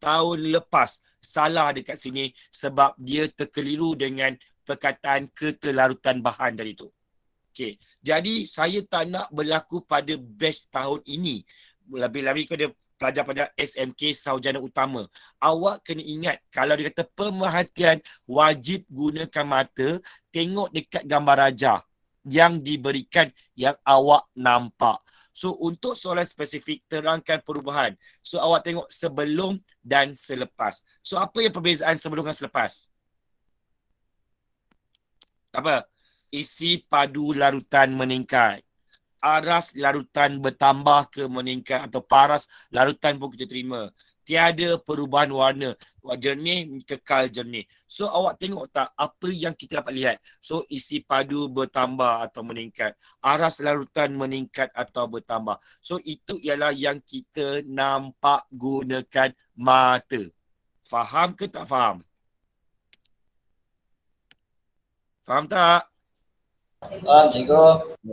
tahun lepas salah dekat sini sebab dia terkeliru dengan perkataan ketelarutan bahan dari tu. Okey. Jadi saya tak nak berlaku pada batch tahun ini. Lebih-lebih kepada pelajar-pelajar SMK Sarjana Utama. Awak kena ingat kalau dia kata pemerhatian wajib gunakan mata, tengok dekat gambar raja yang diberikan yang awak nampak. So untuk soalan spesifik, terangkan perubahan. So awak tengok sebelum dan selepas. So apa yang perbezaan sebelum dan selepas? Apa? Isi padu larutan meningkat. Aras larutan bertambah ke meningkat atau paras larutan pun kita terima. Tiada perubahan warna. Jernih kekal jernih. So awak tengok tak apa yang kita dapat lihat. So isi padu bertambah atau meningkat. Aras larutan meningkat atau bertambah. So itu ialah yang kita nampak gunakan mata. Faham ke tak faham? Faham tak? Faham, cikgu.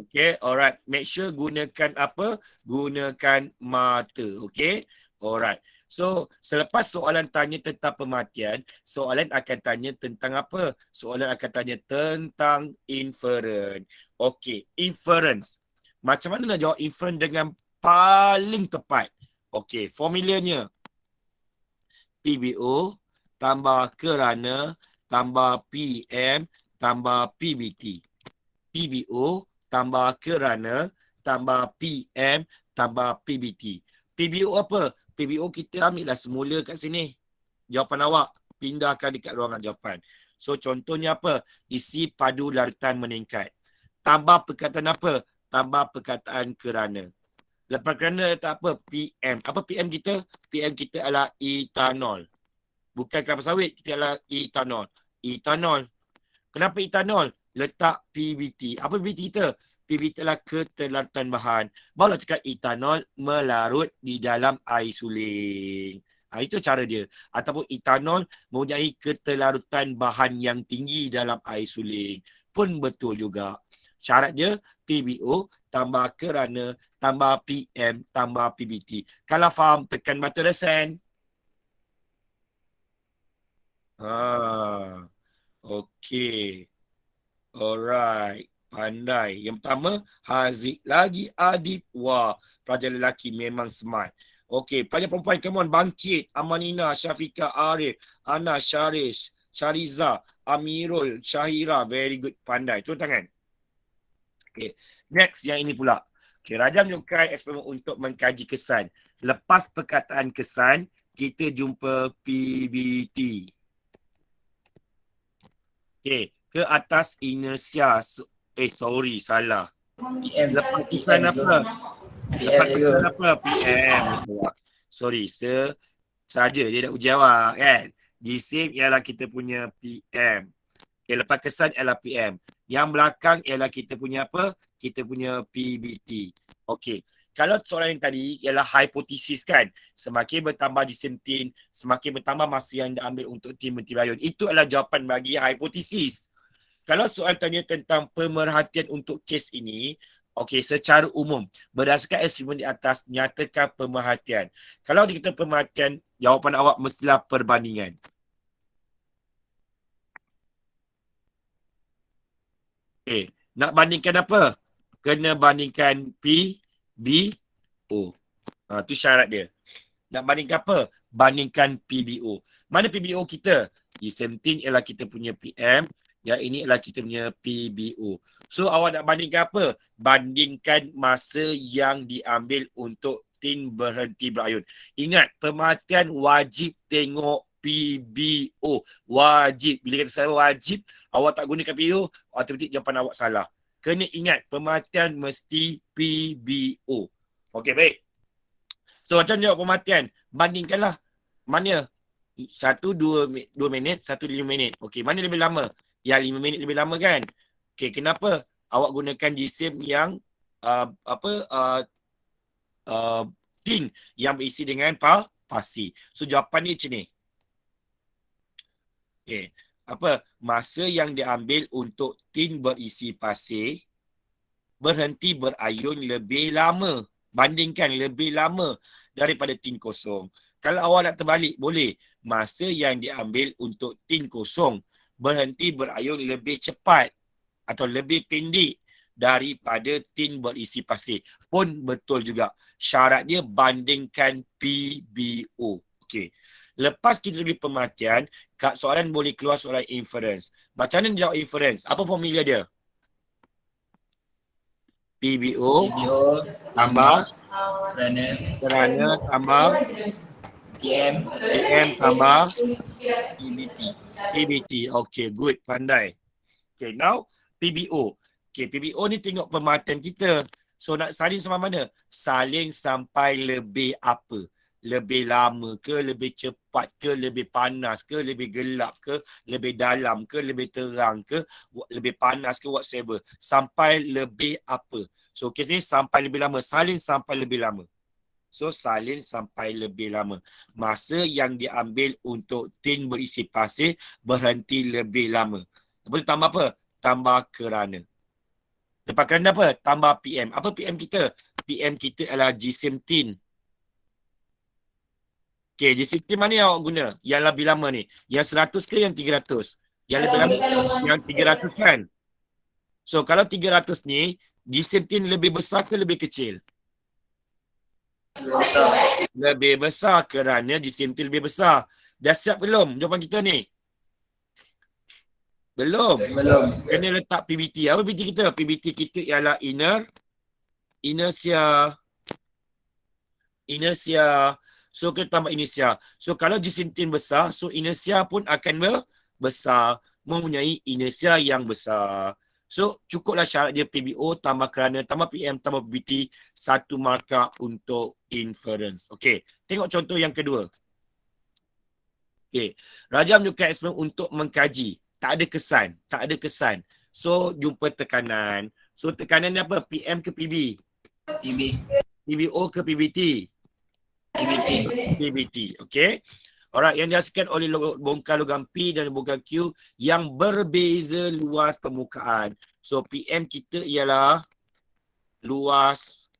Okay, alright. Make sure gunakan apa? Gunakan mata. Okay, alright. So, selepas soalan tanya tentang pematian, soalan akan tanya tentang apa? Soalan akan tanya tentang inference. Okay, inference. Macam mana nak jawab inference dengan paling tepat? Okey, formulanya PBO tambah kerana tambah PM tambah PBT. PBO tambah kerana tambah PM tambah PBT. PBO apa? PBO kita ambillah semula kat sini. Jawapan awak pindahkan dekat ruangan jawapan. So contohnya apa? Isi padu larutan meningkat. Tambah perkataan apa? Tambah perkataan kerana. Lepas kerana letak apa? PM. Apa PM kita? PM kita adalah etanol. Bukan kelapa sawit, kita adalah etanol. Etanol. Kenapa etanol? Letak PBT. Apa PBT kita? PBT adalah keterlarutan bahan. Barulah cakap etanol melarut di dalam air suling. Itu cara dia. Ataupun etanol mempunyai keterlarutan bahan yang tinggi dalam air suling. Pun betul juga. Syarat dia PBO tambah kerana tambah PM tambah PBT. Kalau faham, tekan button resend. Okey. Alright. Pandai. Yang pertama, Haziq lagi Adib. Wah, pelajar lelaki memang smart. Okey, pelajar perempuan, come on, bangkit. Amanina, Syafiqah, Arif, Ana, Syarish, Syariza, Amirul, Syahira. Very good. Pandai. Turun tangan. Okey, next yang ini pula. Okey, Raja menunjukkan eksperimen untuk mengkaji kesan. Lepas perkataan kesan, kita jumpa PBT. Okey, ke atas inersia. Salah. PM. Lepas kesan apa? Lepas kesan apa? PM. Sorry, saja dia dah uji awak kan. Jisim ialah kita punya PM. Okay, lepas kesan ialah PM. Yang belakang ialah kita punya apa? Kita punya PBT. Okey. Kalau soalan yang tadi ialah hipotesis kan. Semakin bertambah jisim tin, semakin bertambah masa yang diambil untuk tin bertibayun. Itu adalah jawapan bagi hipotesis. Kalau soalan tanya tentang pemerhatian untuk kes ini, okey, secara umum, berdasarkan eksperimen di atas, nyatakan pemerhatian. Kalau kita pemerhatian, jawapan awak mestilah perbandingan. Okay. Nak bandingkan apa? Kena bandingkan P, B, O. Tu syarat dia. Nak bandingkan apa? Bandingkan PBO. Mana PBO kita? Jisim-tin ialah kita punya PM. Yang ini adalah kita punya PBO. So awak nak bandingkan apa? Bandingkan masa yang diambil untuk tin berhenti berayun. Ingat, pemerhatian wajib tengok PBO. Wajib. Bila kata saya wajib, awak tak gunakan PBO, automatik jawapan awak salah. Kena ingat, pemerhatian mesti PBO. Okey, baik. So, macam jawab pemerhatian. Bandingkanlah. Mana? 2 minit, 5 minit. Okey, mana lebih lama? Yang 5 minit lebih lama kan? Okey, kenapa? Awak gunakan jisim yang tin yang berisi dengan pasir. So, jawapan ni macam ni. Okay. Apa? Masa yang diambil untuk tin berisi pasir berhenti berayun lebih lama. Bandingkan lebih lama daripada tin kosong. Kalau awak nak terbalik, boleh. Masa yang diambil untuk tin kosong berhenti berayun lebih cepat atau lebih pendek daripada tin berisi pasir. Pun betul juga. Syarat dia bandingkan PBO. Okey. Lepas kita beri pemerhatian, kat soalan boleh keluar soalan inference. Macam mana jawab inference? Apa formula dia? PBO tambah kerana tambah PM tambah PBT. PBT. Okay, good. Pandai. Okay, now PBO. Okay, PBO ni tengok pemerhatian kita. So nak study sama mana? Saling sampai lebih apa? Lebih lama ke, lebih cepat ke, lebih panas ke, lebih gelap ke, lebih dalam ke, lebih terang ke, lebih panas ke, whatever. Sampai lebih apa? So kes ni sampai lebih lama, salin sampai lebih lama. So salin sampai lebih lama. Masa yang diambil untuk tin berisi pasir berhenti lebih lama. Lepas tu tambah apa? Tambah kerana. Lepas kerana apa? Tambah PM. Apa PM kita? PM kita adalah jisim tin. Okay, jisim tin mana yang awak guna? Yang lebih lama ni. Yang 100 ke yang 300? Yang lebih lama, yang 300 kan? So kalau 300 ni, G17 lebih besar ke lebih kecil? Besar. Lebih besar kerana G17 lebih besar. Dah siap belum jawapan kita ni? Belum. Belum. Kena letak PBT. Apa PBT kita? PBT kita ialah inertia. So kita tambah inertia. So kalau G17 besar, so inertia pun akan besar. Mempunyai inertia yang besar. So cukuplah syarat dia PBO tambah kerana tambah PM tambah PBT 1 markah untuk inference. Okey, tengok contoh yang kedua. Okey, Raja menunjukkan eksperimen untuk mengkaji. Tak ada kesan. So jumpa tekanan. So tekanan ni apa? PM ke PB? PB. PBO ke PBT? PBT. PBT. Okey. Alright, yang dihasilkan oleh bongkar logam P dan bongkar Q yang berbeza luas permukaan. So PM kita ialah luas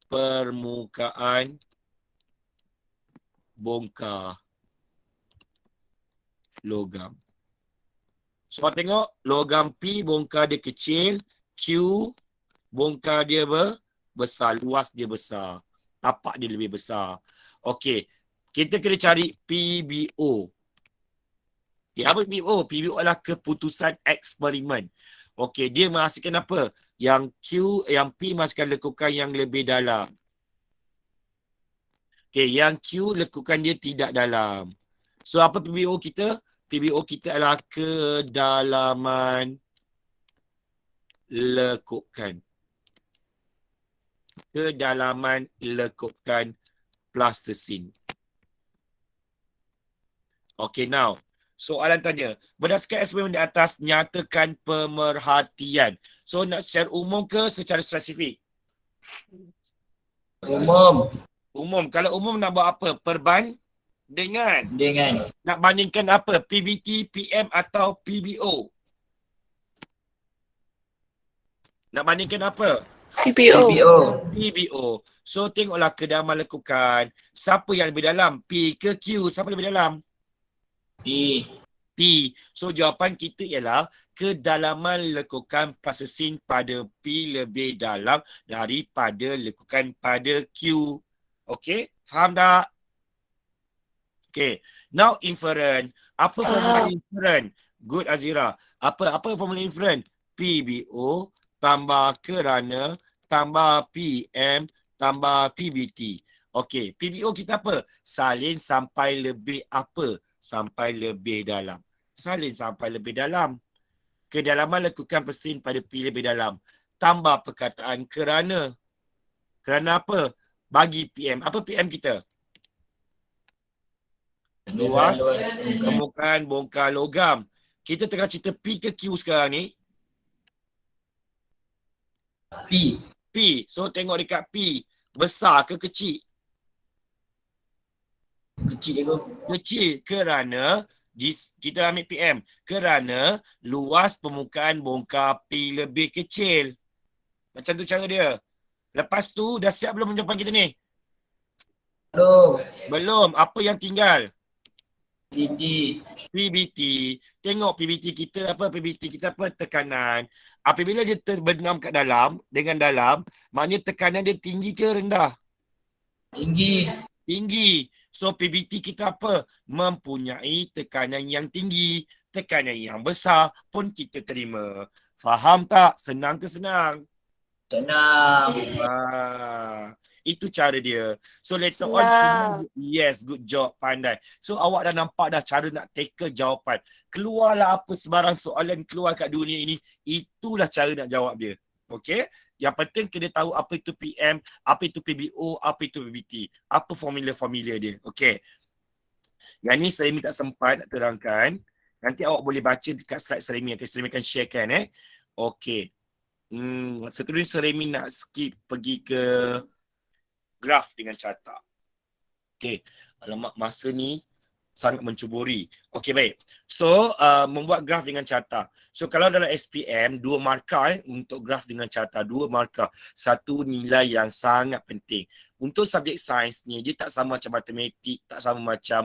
permukaan bongkar logam. So tengok logam P bongkar dia kecil, Q bongkar dia besar, luas dia besar. Tapak dia lebih besar. Okey, kita kena cari PBO. Okay, apa PBO? PBO adalah keputusan eksperimen. Okey, dia menghasilkan apa? Yang P menghasilkan lekukan yang lebih dalam. Okey, yang Q lekukan dia tidak dalam. So apa PBO kita? PBO kita adalah kedalaman lekukan. Kedalaman lekukan plastisin. Okay, now. Soalan tanya. Berdasarkan eksperimen di atas, nyatakan pemerhatian. So, nak secara umum ke secara spesifik? Umum. Umum. Kalau umum nak buat apa? Dengan. Nak bandingkan apa? PBT, PM atau PBO? Nak bandingkan apa? PBO. So, tengoklah kedalaman lekukan. Siapa yang lebih dalam? P ke Q? Siapa lebih dalam? P. So jawapan kita ialah kedalaman lekukan plastisin pada P lebih dalam daripada lekukan pada Q. Okey, faham tak? Okey, now inference. Apa formula inference? Good Azira. Apa formula inference? PBO tambah kerana tambah PM tambah PBT. Okey, PBO kita apa? Salin sampai lebih apa? Sampai lebih dalam. Salin sampai lebih dalam. Kedalaman lekukan plastisin pada P lebih dalam. Tambah perkataan kerana. Kerana apa? Bagi PM. Apa PM kita? Luas permukaan bongkar logam. Kita tengah cerita P ke Q sekarang ni? P. So tengok dekat P. Besar ke kecil? Kecil kerana kita ambil PM. Kerana luas permukaan bongkar P lebih kecil. Macam tu cara dia. Lepas tu dah siap belum jawapan kita ni? Belum. Apa yang tinggal? PBT. Tengok PBT kita apa? PBT kita apa? Tekanan. Apabila dia terbenam kat dalam, dengan dalam, maknanya tekanan dia tinggi ke rendah? Tinggi. So PBT kita apa? Mempunyai tekanan yang tinggi. Tekanan yang besar pun kita terima. Faham tak? Senang ke senang? Senang. Itu cara dia. So later on, yes, good job, pandai. So awak dah nampak dah cara nak tackle jawapan. Keluarlah apa sebarang soalan keluar kat dunia ini, itulah cara nak jawab dia. Okay? Yang penting kena tahu apa itu PM, apa itu PBO, apa itu PBT. Apa formula-formula dia. Okay. Yang ni Seremi tak sempat nak terangkan. Nanti awak boleh baca dekat slide Seremi. Seremi akan sharekan. Okay. Seterusnya Seremi nak skip pergi ke graf dengan carta. Okay. Alamak, masa ni sangat mencuburi. Okay, baik. So, membuat graf dengan carta. So, kalau dalam SPM, 2 markah untuk graf dengan carta. 2 markah. Satu nilai yang sangat penting. Untuk subjek sains ni, dia tak sama macam matematik, tak sama macam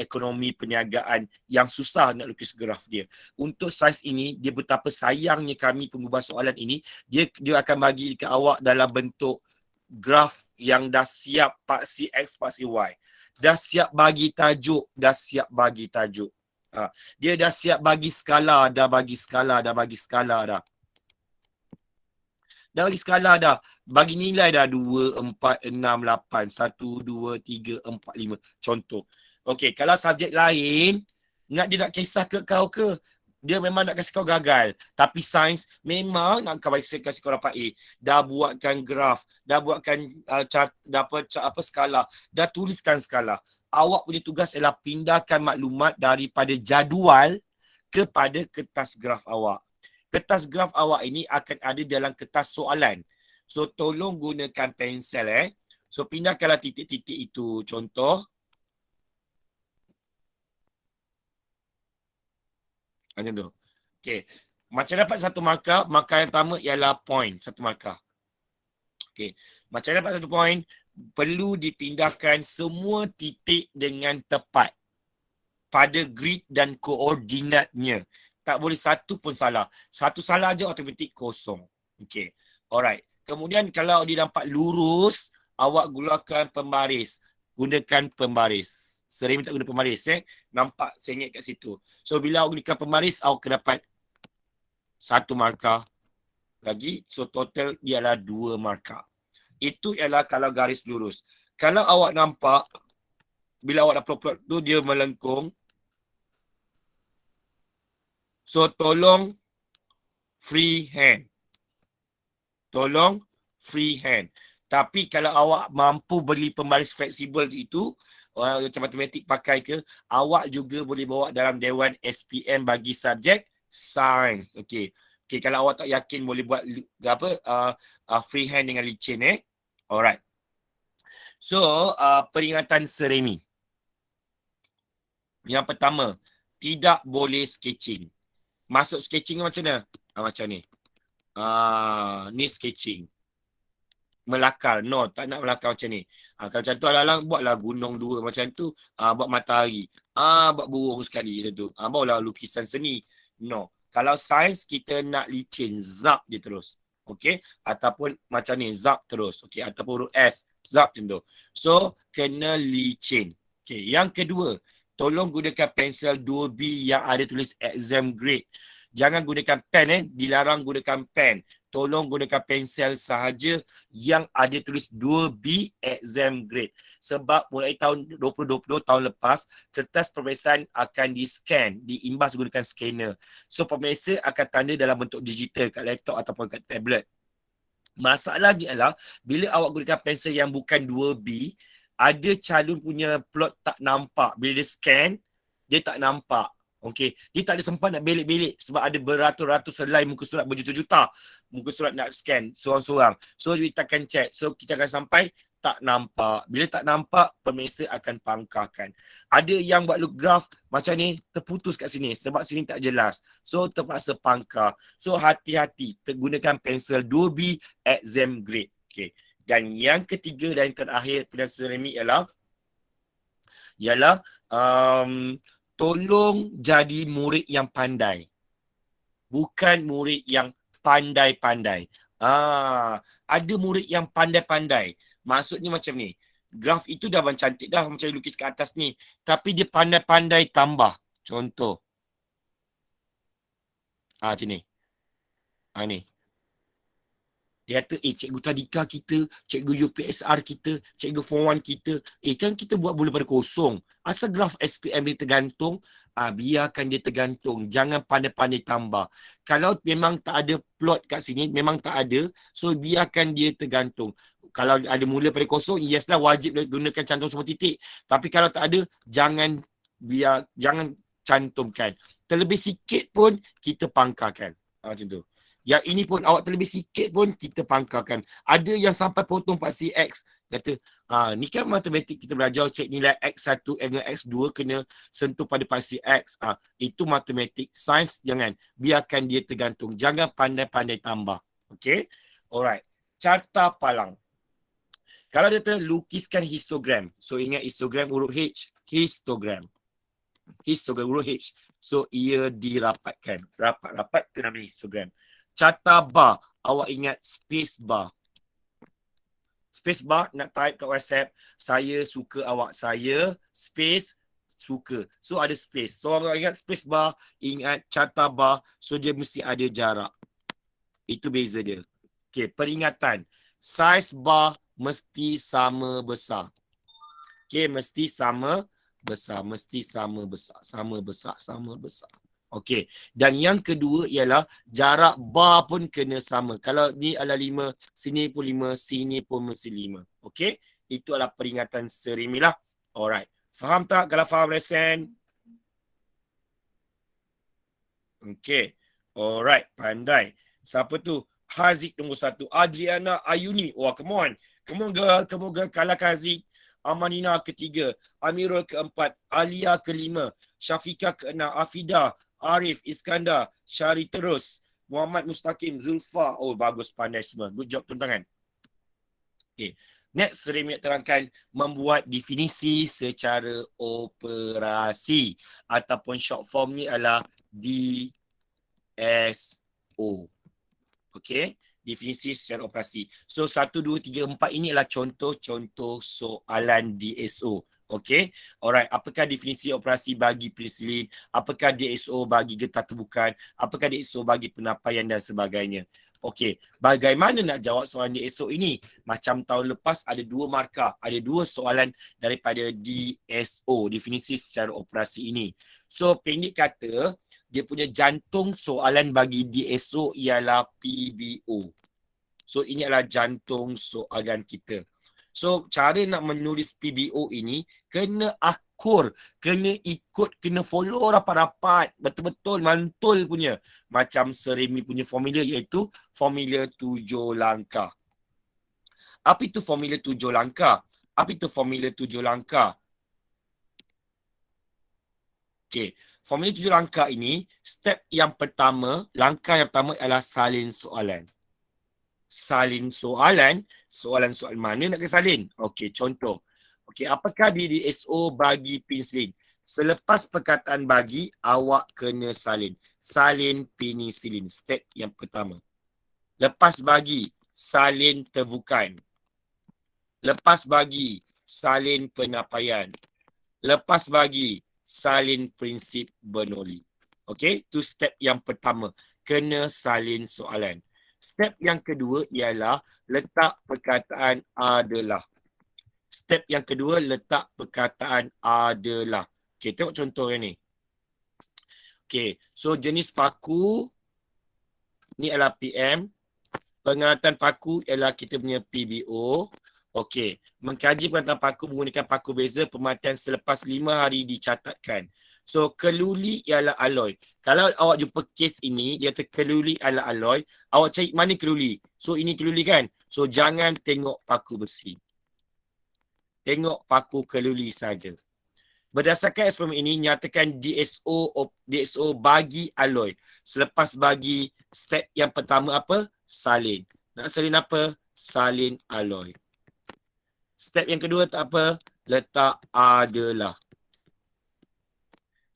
ekonomi perniagaan yang susah nak lukis graf dia. Untuk sains ini, dia betapa sayangnya kami pengubah soalan ini, dia akan bagi ke awak dalam bentuk graf yang dah siap paksi X, paksi Y. Dah siap bagi tajuk, dah siap bagi tajuk. Dia dah siap bagi skala, dah bagi skala dah. Dah bagi skala dah. Bagi nilai dah 2, 4, 6, 8. 1, 2, 3, 4, 5. Contoh. Okey, kalau subjek lain, ingat dia nak kisah ke kau ke? Dia memang nak kasi kau gagal. Tapi sains memang nak kau kasi kau dapat A. Dah buatkan graf, dah buatkan skala, dah tuliskan skala. Awak punya tugas ialah pindahkan maklumat daripada jadual kepada kertas graf awak. Kertas graf awak ini akan ada dalam kertas soalan. So, tolong gunakan pensel. So, pindahkanlah titik-titik itu. Contoh. Macam tu. Okay. Macam dapat satu markah, markah yang pertama ialah point. Satu markah. Okay. Macam dapat satu point, perlu dipindahkan semua titik dengan tepat pada grid dan koordinatnya. Tak boleh satu pun salah. Satu salah aja automatik kosong. Okay. Alright. Kemudian kalau dia nampak lurus, awak gunakan pembaris. Gunakan pembaris. Sering tak guna pembaris. Nampak sengit kat situ. So bila awak gunakan pembaris, awak akan dapat satu markah lagi. So total dia adalah 2 markah. Itu ialah kalau garis lurus. Kalau awak nampak, bila awak dah plot-plot tu, dia melengkung. So, tolong freehand. Tolong freehand. Tapi kalau awak mampu beli pembaris fleksibel itu, macam matematik pakai ke, awak juga boleh bawa dalam Dewan SPM bagi subjek sains. Okey. Okey, kalau awak tak yakin boleh buat freehand dengan licin. Alright. So, peringatan seremi. Yang pertama, tidak boleh sketching. Masuk sketching macam mana? Macam ni. Ni sketching. Melakar. No, tak nak melakar macam ni. Kalau macam tu, alang-alang buatlah gunung 2 macam tu. Buat matahari. Buat burung sekali macam tu. Barulah lukisan seni. No. Kalau sains, kita nak licin. Zap dia terus. Okay. Ataupun macam ni. Zap terus. Okay. Ataupun huruf S. Zap macam tu. So, kena licin. Okay. Yang kedua, tolong gunakan pensel 2B yang ada tulis exam grade. Jangan gunakan pen. Dilarang gunakan pen. Tolong gunakan pensel sahaja yang ada tulis 2B exam grade. Sebab mulai tahun 2020, tahun lepas, kertas pemeriksaan akan di-scan, diimbas gunakan scanner. So, pemeriksa akan tanda dalam bentuk digital kat laptop ataupun kat tablet. Masalahnya adalah, bila awak gunakan pensel yang bukan 2B, ada calon punya plot tak nampak. Bila dia scan, dia tak nampak. Okey, dia tak ada sempat nak belik-belik sebab ada beratus-ratus helai muka surat berjuta-juta muka surat nak scan seorang-seorang. So kita akan check. So kita akan sampai tak nampak. Bila tak nampak, pemeriksa akan pangkarkan. Ada yang buat graf macam ni terputus kat sini sebab sini tak jelas. So terpaksa pangkar. So hati-hati, gunakan pensel 2B exam grade. Okey. Dan yang ketiga dan terakhir pada seremik ialah tolong jadi murid yang pandai. Bukan murid yang pandai-pandai. Ada murid yang pandai-pandai. Maksudnya macam ni. Graf itu dah cantik dah macam lukis kat atas ni. Tapi dia pandai-pandai tambah. Contoh. Macam ni. Ni. Dia kata, cikgu tadika kita, cikgu UPSR kita, cikgu form 1 kita, kan kita buat bola pada kosong. Asal graf SPM dia tergantung, biarkan dia tergantung. Jangan pandai-pandai tambah. Kalau memang tak ada plot kat sini, memang tak ada, so biarkan dia tergantung. Kalau ada mula pada kosong, yes lah wajib gunakan cantum semua titik. Tapi kalau tak ada, jangan cantumkan. Terlebih sikit pun, kita pangkarkan. Macam tu. Yang ini pun awak terlebih sikit pun kita pangkalkan. Ada yang sampai potong pasti X. Kata, ni kan matematik kita belajar cek nilai X1 dengan X2 kena sentuh pada pasti X. Itu matematik. Sains jangan. Biarkan dia tergantung. Jangan pandai-pandai tambah. Okay? Alright. Carta palang. Kalau dia lukiskan histogram. So ingat histogram huruf H. Histogram. Histogram huruf H. So ia dirapatkan. Rapat-rapat tu namanya histogram. Carta bar. Awak ingat space bar. Space bar nak type kat WhatsApp. Saya suka awak. Saya space suka. So ada space. So awak ingat space bar. Ingat carta bar. So dia mesti ada jarak. Itu beza dia. Okay, peringatan. Size bar mesti sama besar. Okay, mesti sama besar. Mesti sama besar. Sama besar. Sama besar. Okey. Dan yang kedua ialah jarak bar pun kena sama. Kalau ni adalah 5, sini pun 5, sini pun mesti 5. Okey. Itu adalah peringatan serimi lah. Alright. Faham tak? Kalau faham lesen? Okey. Alright. Pandai. Siapa tu? Haziq nombor 1. Adriana Ayuni. Wah, come on. Come on girl. Come on girl. Kalahkan Haziq. Amanina ketiga. Amirul keempat. Alia kelima. Syafiqah keenam. Afidah. Arif, Iskandar, Syari terus, Muhammad Mustaqim, Zulfa. Oh, bagus, pandai semua. Good job, tepuk tangan. Okay. Next, Seremi nak terangkan membuat definisi secara operasi. Ataupun short form ni adalah DSO. Okay. Definisi secara operasi. So, 1, 2, 3, 4 ini adalah contoh-contoh soalan DSO. Okay. Alright. Apakah definisi operasi bagi penisilin? Apakah DSO bagi getah terbukan? Apakah DSO bagi penapaian dan sebagainya? Okay. Bagaimana nak jawab soalan DSO ini? Macam tahun lepas ada 2 markah. Ada 2 soalan daripada DSO. Definisi secara operasi ini. So pendek kata, dia punya jantung soalan bagi DSO ialah PBO. So ini adalah jantung soalan kita. So, cara nak menulis PBO ini, kena akur, kena ikut, kena follow rapat-rapat. Betul-betul, mantul punya. Macam Seremi punya formula, iaitu formula 7 langkah. Apa itu formula 7 langkah? Apa itu formula 7 langkah? Okay, formula 7 langkah ini, step yang pertama, langkah yang pertama adalah salin soalan. Salin soalan, soalan-soalan mana nak kena salin? Okey, contoh. Okey, apakah DSO bagi penisilin? Selepas perkataan bagi, awak kena salin. Salin penisilin, step yang pertama. Lepas bagi, salin terbukan. Lepas bagi, salin penapaian. Lepas bagi, salin prinsip Bernoulli. Okey, itu step yang pertama. Kena salin soalan. Step yang kedua ialah letak perkataan adalah. Step yang kedua letak perkataan adalah. Okey, tengok contoh yang ni. Okey, so jenis paku ni adalah PM. Pengalatan paku ialah kita punya PBO. Okey, mengkaji pengalatan paku menggunakan paku beza pemakaian selepas 5 hari dicatatkan. So, keluli ialah alloy. Kalau awak jumpa kes ini, dia kata keluli adalah alloy. Awak cari mana keluli? So, ini keluli kan? So, jangan tengok paku besi. Tengok paku keluli saja. Berdasarkan eksperimen ini, nyatakan DSO bagi alloy. Selepas bagi, step yang pertama apa? Salin. Nak salin apa? Salin alloy. Step yang kedua tak apa? Letak adalah.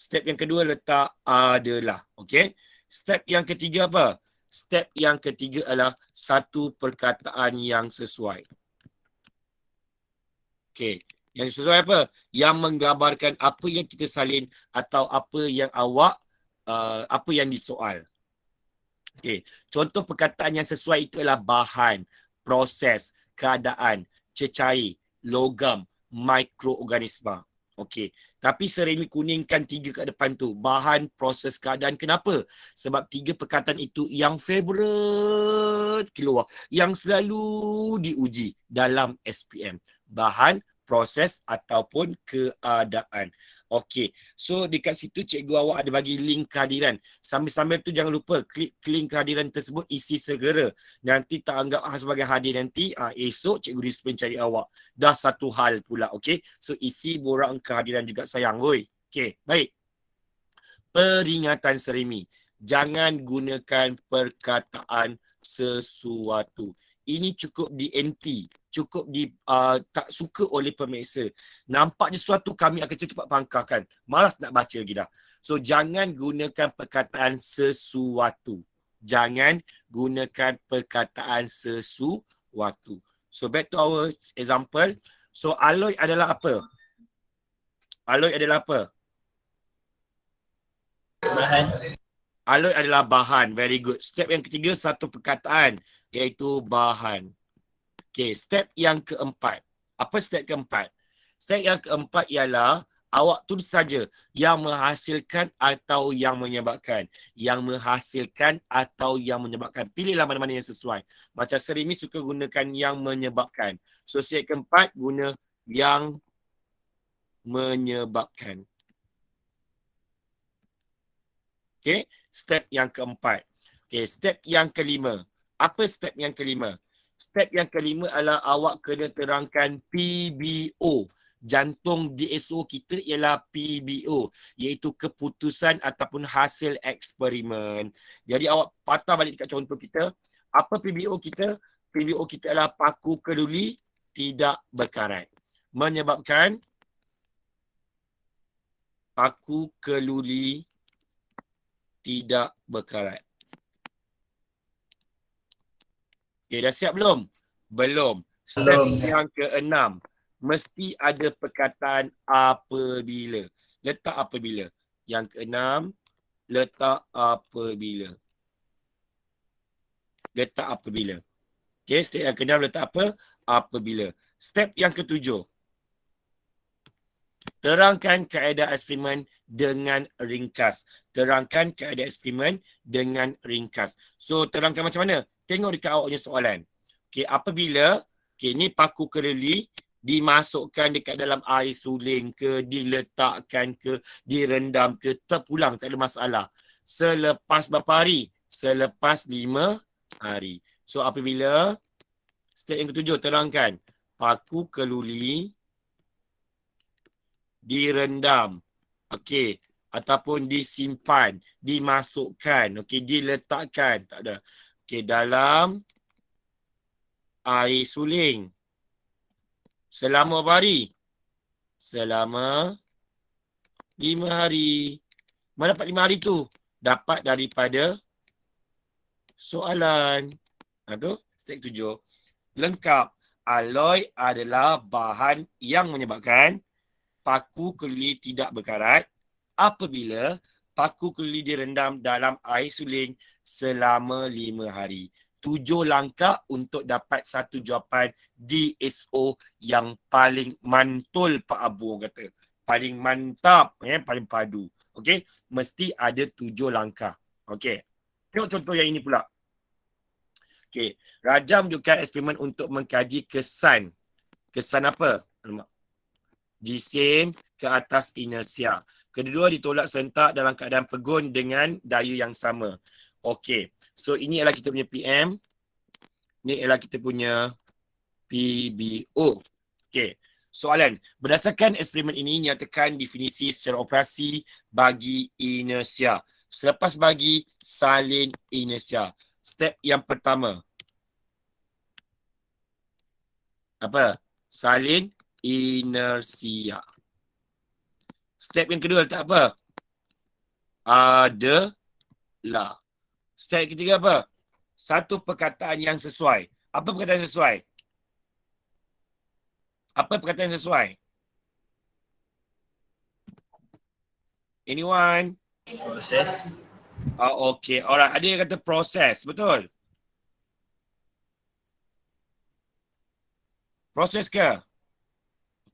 Step yang kedua letak adalah. Okey. Step yang ketiga apa? Step yang ketiga adalah satu perkataan yang sesuai. Okey. Yang sesuai apa? Yang menggambarkan apa yang kita salin atau apa yang awak, apa yang disoal. Okey. Contoh perkataan yang sesuai itu adalah bahan, proses, keadaan, cecair, logam, mikroorganisma. Okey. Tapi Seremi kuningkan 3 kat depan tu. Bahan, proses, keadaan. Kenapa? Sebab 3 perkataan itu yang favorite keluar. Yang selalu diuji dalam SPM. Bahan, proses ataupun keadaan. Okey. So dekat situ cikgu awak ada bagi link kehadiran. Sambil-sambil tu jangan lupa klik link kehadiran tersebut, isi segera. Nanti tak anggap sebagai hadir nanti, esok cikgu disiplin cari awak. Dah satu hal pula, okey. So isi borang kehadiran juga sayang, oi. Okey, baik. Peringatan seremi. Jangan gunakan perkataan sesuatu. Ini cukup di-anti, cukup tak suka oleh pemeriksa. Nampak je sesuatu kami akan cepat pangkahkan. Malas nak baca lagi dah. So jangan gunakan perkataan sesuatu. Jangan gunakan perkataan sesuatu. So back to our example. So alloy adalah apa? Alloy adalah apa? Bahan. Alloy adalah bahan. Very good. Step yang ketiga, satu perkataan, iaitu bahan. Okay, step yang keempat. Apa step keempat? Step yang keempat ialah awak tulis saja yang menghasilkan atau yang menyebabkan. Yang menghasilkan atau yang menyebabkan. Pilihlah mana-mana yang sesuai. Macam Serimi suka gunakan yang menyebabkan. So step keempat guna yang menyebabkan. Okay, step yang keempat. Okay, step yang kelima. Apa step yang kelima? Step yang kelima adalah awak kena terangkan PBO. Jantung DSO kita ialah PBO, iaitu keputusan ataupun hasil eksperimen. Jadi awak patah balik dekat contoh kita. Apa PBO kita? PBO kita adalah paku keluli tidak berkarat. Menyebabkan paku keluli tidak berkarat. Okay, dah siap belum? Belum. Step yang keenam. Mesti ada perkataan apabila. Letak apabila. Yang keenam, letak apabila. Letak apabila. Okay, step yang keenam letak apa? Apabila. Step yang ketujuh. Terangkan kaedah eksperimen dengan ringkas. Terangkan kaedah eksperimen dengan ringkas. So, terangkan macam mana? Tengok dekat awaknya soalan. Okay, apabila, okay, ni paku kelili dimasukkan dekat dalam air suling ke, diletakkan ke, direndam ke, terpulang, tak ada masalah. Selepas berapa hari? Selepas 5 hari. So, apabila, step yang ketujuh, terangkan. Paku keluli direndam, okey, ataupun disimpan, dimasukkan, okey, diletakkan, tak ada. Okey, dalam air suling selama berapa hari? Selama 5 hari. Mana dapat 5 hari tu? Dapat daripada soalan. Tu, step 7. Lengkap. Alloy adalah bahan yang menyebabkan paku kelili tidak berkarat apabila paku kelili direndam dalam air suling selama 5 hari. 7 langkah untuk dapat satu jawapan DSO yang paling mantul, Pak Abu kata. Paling mantap, paling padu. Okey, mesti ada 7 langkah. Okey. Tengok contoh yang ini pula. Okey, Raja menunjukkan eksperimen untuk mengkaji kesan. Kesan apa? Jisim ke atas inersia. Kedua ditolak serentak dalam keadaan pegun dengan daya yang sama. Okey. So ini adalah kita punya PM. Ini adalah kita punya PBO. Okey. Soalan. Berdasarkan eksperimen ini, nyatakan definisi secara operasi bagi inersia. Selepas bagi salin inersia. Step yang pertama. Apa? Salin inersia. Step yang kedua letak apa? Adalah. Step ketiga apa? Satu perkataan yang sesuai. Apa perkataan yang sesuai? Apa perkataan yang sesuai? Anyone? Proses. Okay. Alright. Ada yang kata proses. Betul? Proses ke?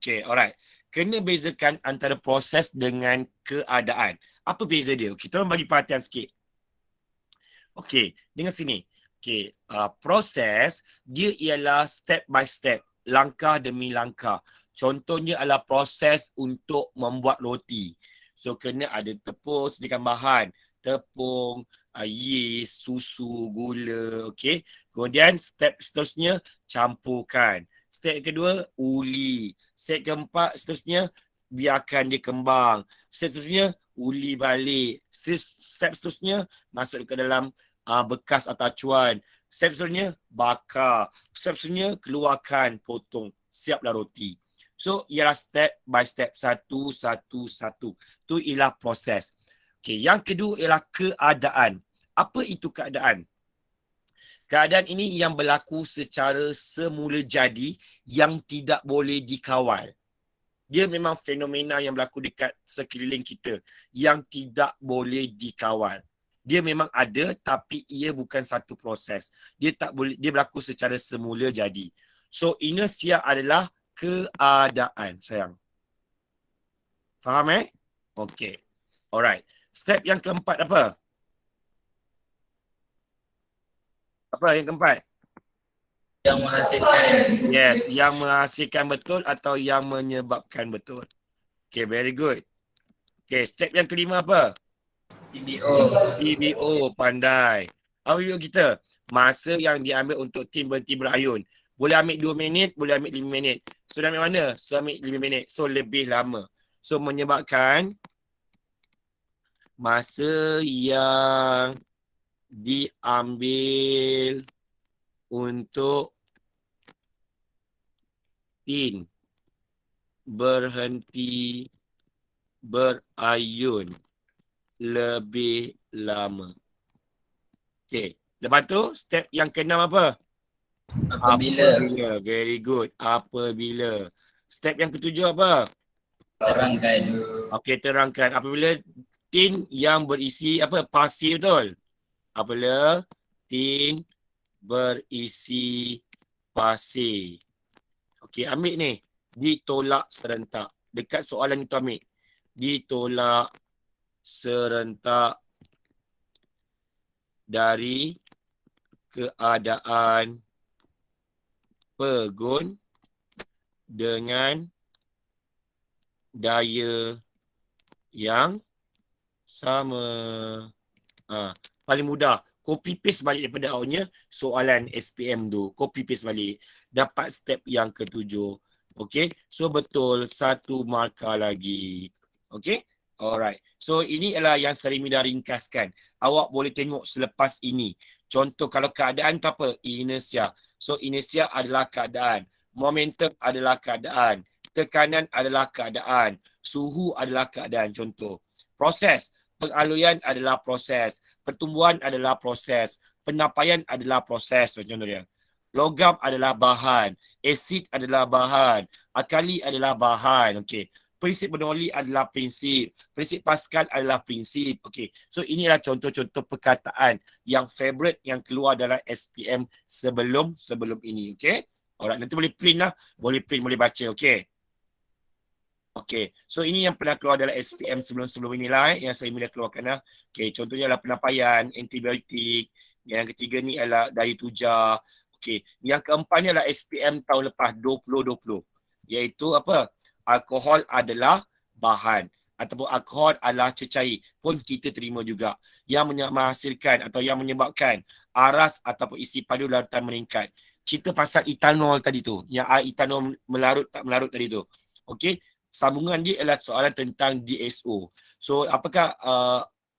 Okay, alright. Kena bezakan antara proses dengan keadaan. Apa beza dia? Okay, tolong bagi perhatian sikit. Okay, dengar sini. Okay, proses dia ialah step by step. langkah demi langkah. Contohnya adalah proses untuk membuat roti. So kena ada tepung, sediakan bahan, tepung, yeast, susu, gula, okey. Kemudian step seterusnya campurkan. Step kedua uli. Step keempat seterusnya biarkan dia kembang. Step seterusnya uli balik. Step seterusnya masuk ke dalam bekas atau acuan. Step seterusnya bakar. Step seterusnya keluarkan, potong. Siaplah roti. So ialah step by step, satu. Itu ialah proses. Okay, yang kedua ialah keadaan. Apa itu keadaan? Keadaan ini yang berlaku secara semula jadi yang tidak boleh dikawal. Dia memang fenomena yang berlaku dekat sekeliling kita yang tidak boleh dikawal. Dia memang ada tapi ia bukan satu proses. Dia berlaku secara semula jadi. So inersia adalah keadaan, sayang. Faham Okey. Alright. Step yang keempat apa? Apa yang keempat? Yang menghasilkan. Yes, yang menghasilkan betul atau yang menyebabkan betul. Okay, very good. Okay, step yang kelima apa? PBO, pandai. Apa PBO kita? Masa yang diambil untuk tim berhenti berayun. Boleh ambil 2 minit, boleh ambil 5 minit. So, dah ambil mana? So, ambil 5 minit. So, lebih lama. So, menyebabkan masa yang diambil untuk tim berhenti berayun lebih lama. Okey. Lepas tu, step yang keenam apa? Apabila. Very good. Apabila. Step yang ketujuh apa? Terangkan. Okey, terangkan. Apabila tin yang berisi apa? Pasir, betul? Apabila tin berisi pasir. Okey, ambil ni. Ditolak serentak. Dekat soalan itu ambil. Ditolak serentak dari keadaan pegun dengan daya yang sama. Paling mudah. Copy paste balik daripada awalnya soalan SPM tu. Copy paste balik. Dapat step yang ketujuh. Okay. So betul. 1 markah lagi. Okay. Alright. So ini adalah yang Sarimi dah ringkaskan. Awak boleh tengok selepas ini. Contoh kalau keadaan tu apa? Inersia. So inersia adalah keadaan. Momentum adalah keadaan. Tekanan adalah keadaan. Suhu adalah keadaan. Contoh. Proses. Pengaluan adalah proses. Pertumbuhan adalah proses. Penapaian adalah proses. Contohnya. Logam adalah bahan. Asid adalah bahan. Alkali adalah bahan. Okey. Prinsip Bernoulli adalah prinsip. Prinsip Pascal adalah prinsip. Okey. So inilah contoh-contoh perkataan yang favorite yang keluar dalam SPM sebelum ini. Okey. Alright, nanti boleh print lah. Boleh print, boleh baca. Okey. Okey, so ini yang pernah keluar dalam SPM sebelum inilah yang saya mula keluarkan lah. Okey, contohnya adalah penapaian, antibiotik. Yang ketiga ni adalah daya tujar. Okey, yang keempat ni adalah SPM tahun lepas 2020. Iaitu apa? Alkohol adalah bahan ataupun alkohol adalah cecair pun kita terima juga. Yang menghasilkan atau yang menyebabkan aras ataupun isi padu larutan meningkat. Cerita pasal etanol tadi tu. Yang air etanol melarut tak melarut tadi tu. Okey. Sambungan dia adalah soalan tentang DSO. So, apakah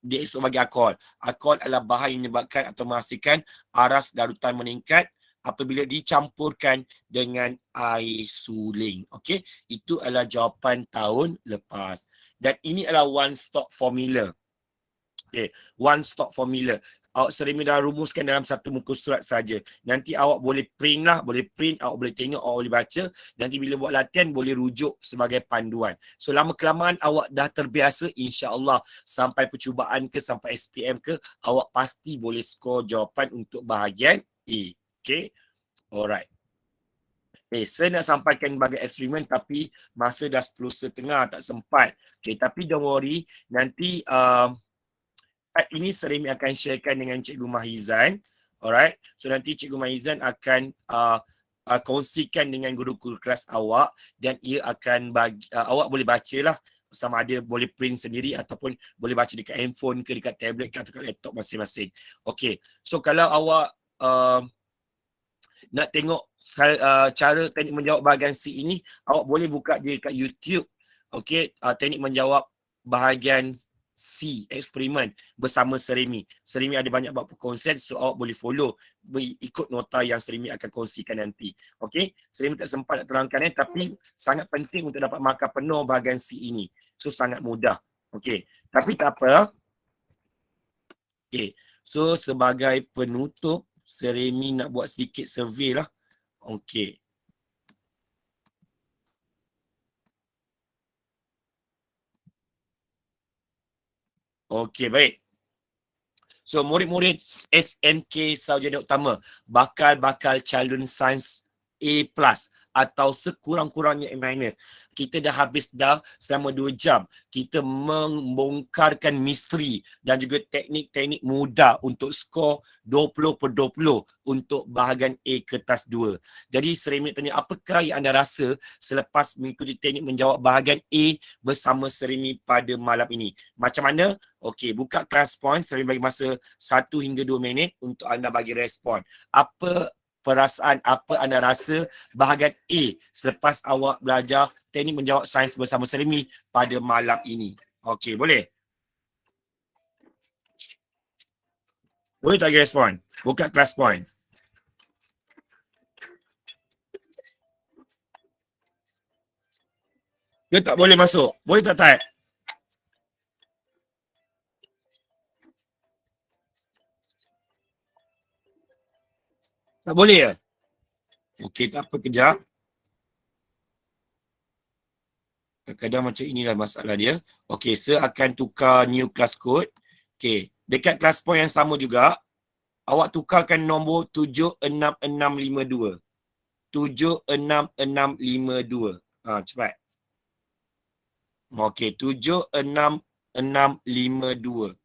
DSO bagi alkohol? Alkohol adalah bahan yang menyebabkan atau menghasilkan aras larutan meningkat apabila dicampurkan dengan air suling. Okey, itu adalah jawapan tahun lepas. Dan ini adalah one stop formula. Okey, one stop formula. Awak Sarimi dah rumuskan dalam satu muka surat saja. Nanti awak boleh print lah, boleh print, awak boleh tengok, awak boleh baca. Nanti bila buat latihan boleh rujuk sebagai panduan. So lama kelamaan awak dah terbiasa, insya-Allah sampai percubaan ke sampai SPM ke, awak pasti boleh skor jawapan untuk bahagian A. Okay, alright. Saya nak sampaikan bagai eksperimen tapi masa dah 10.30 tak sempat. Okay, tapi don't worry, nanti ini Sarimi akan sharekan dengan Cikgu Mahizan. Alright. So nanti Cikgu Mahizan akan kongsikan dengan guru-guru kelas awak dan ia akan bagi awak boleh bacalah sama ada boleh print sendiri ataupun boleh baca dekat handphone ke dekat tablet ke atau dekat laptop masing-masing. Okey. So kalau awak nak tengok cara teknik menjawab bahagian C ini, awak boleh buka dia dekat YouTube. Okey, teknik menjawab bahagian C, eksperimen bersama Seremi. Seremi ada banyak buat perkongsian, so awak boleh follow, ikut nota yang Seremi akan kongsikan nanti. Okey, Seremi tak sempat nak terangkan tapi sangat penting untuk dapat markah penuh bahagian C ini. So sangat mudah. Okey, tapi tak apa. Okey, so sebagai penutup, Seremi nak buat sedikit survey lah. Okey. Okey, baik. So, murid-murid SMK Sarjana Utama bakal calon sains A+ atau sekurang-kurangnya A-. Kita dah habis selama 2 jam. Kita membongkarkan misteri dan juga teknik-teknik mudah untuk skor 20/20 untuk bahagian A kertas 2. Jadi Seremi tanya, apakah yang anda rasa selepas mengikuti teknik menjawab bahagian A bersama Seremi pada malam ini? Macam mana? Okey, buka class point. Seremi bagi masa 1 hingga 2 minit untuk anda bagi respon. Apa perasaan, apa anda rasa bahagian A selepas awak belajar teknik menjawab sains bersama Seremi pada malam ini? Okey, boleh? Boleh tak bagi respon? Buka class point. Dia tak boleh masuk. Boleh tak type? Tak boleh ya? Okey, tak apa, kejap. Kadang-kadang macam inilah masalah dia. Okey, saya akan tukar new class code. Okey, dekat class point yang sama juga, awak tukarkan nombor 76652. 76652. Cepat. Okey, 76652.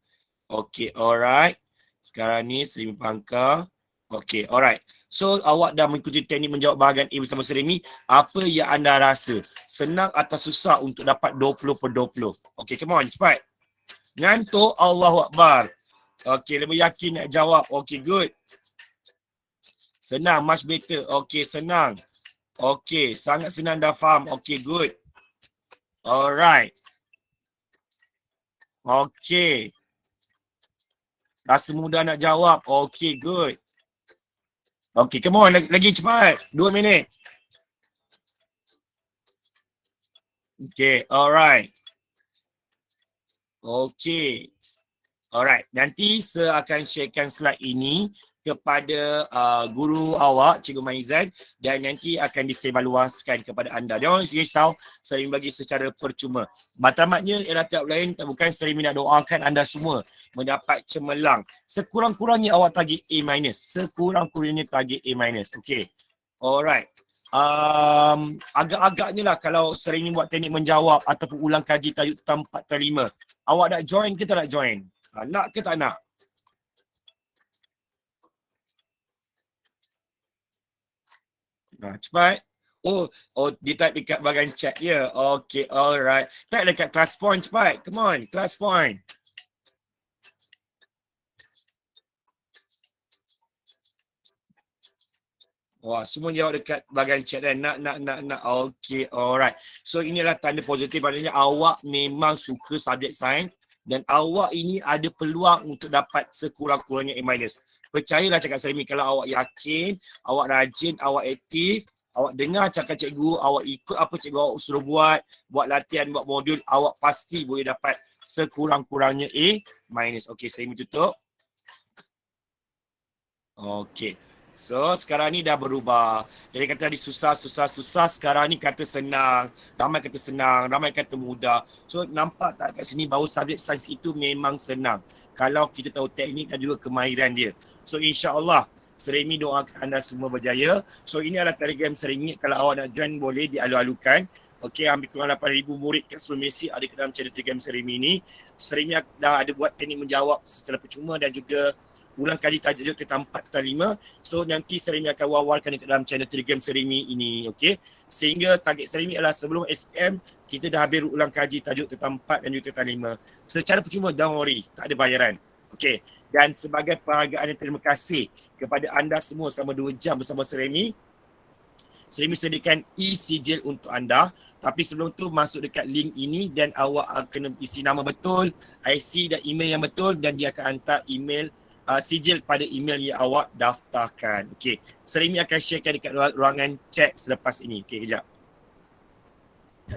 Okey, alright. Sekarang ni Seremi pangkal. Okey, alright. So, awak dah mengikuti teknik menjawab bahagian A bersama Seremi. Apa yang anda rasa? Senang atau susah untuk dapat 20/20? Okey, come on, cepat. Ngantuk, Allahu Akbar. Okey, lebih yakin nak jawab. Okey, good. Senang, much better. Okey, senang. Okey, sangat senang dah faham. Okey, good. Alright. Okey. Rasa mudah nak jawab. Okey, good. Okey, come on. Lagi cepat. 2 minit. Okey, alright. Okey. Alright, nanti saya akan sharekan slide ini kepada guru awak, Cikgu Maizan, dan nanti akan disevaluasikan kepada anda. Jangan risau, saya bagi secara percuma. Matlamatnya ialah tiap lain, bukan saya nak doakan anda semua mendapat cemerlang. Sekurang-kurangnya awak target A-. Sekurang-kurangnya target A-. Okey. Alright. Agak-agaknya lah kalau sering ni buat teknik menjawab ataupun ulang kaji tajuk 4/5. Awak nak join ke tak nak join? Nak ke tak nak? Cepat. Oh, dia type dekat bahagian chat ya. Okay, alright. Type dekat class point cepat. Come on, class point. Wah, semua jawab dekat bahagian chat dan nak. Okay, alright. So inilah tanda positif, maknanya awak memang suka subjek sains dan awak ini ada peluang untuk dapat sekurang-kurangnya A-. Percayalah cakap saya ni, kalau awak yakin, awak rajin, awak aktif, awak dengar cakap cikgu, awak ikut apa cikgu awak suruh buat latihan, buat modul, awak pasti boleh dapat sekurang-kurangnya A-. Okey, saya tutup. Okey. So, sekarang ni dah berubah. Jadi kata tadi susah, sekarang ni kata senang. Ramai kata senang, ramai kata mudah. So, nampak tak kat sini bahawa subjek sains itu memang senang kalau kita tahu teknik dan juga kemahiran dia. So, insya-Allah Seremi doakan anda semua berjaya. So, ini adalah Telegram Seremi. Kalau awak nak join boleh dialu-alukan. Okey, hampir kurang 8,000 murid kat seluruh Malaysia ada ke dalam channel Telegram Seremi ni. Seremi dah ada buat teknik menjawab secara percuma dan juga ulang kaji tajuk tentang 4 tentang 5. So nanti Seremi akan wawarkan dekat dalam channel Telegram Seremi ini, okey. Sehingga target Seremi adalah sebelum SPM kita dah habis ulang kaji tajuk tentang 4 dan juga tentang 5. Secara percuma, don't worry, tak ada bayaran. Okey. Dan sebagai penghargaan dan terima kasih kepada anda semua selama 2 jam bersama Seremi. Seremi sediakan e-sijil untuk anda. Tapi sebelum tu masuk dekat link ini dan awak kena isi nama betul, IC dan email yang betul dan dia akan hantar email sijil pada email yang awak daftarkan. Okey. Seremi akan sharekan dekat ruangan chat selepas ini. Okey, kejap.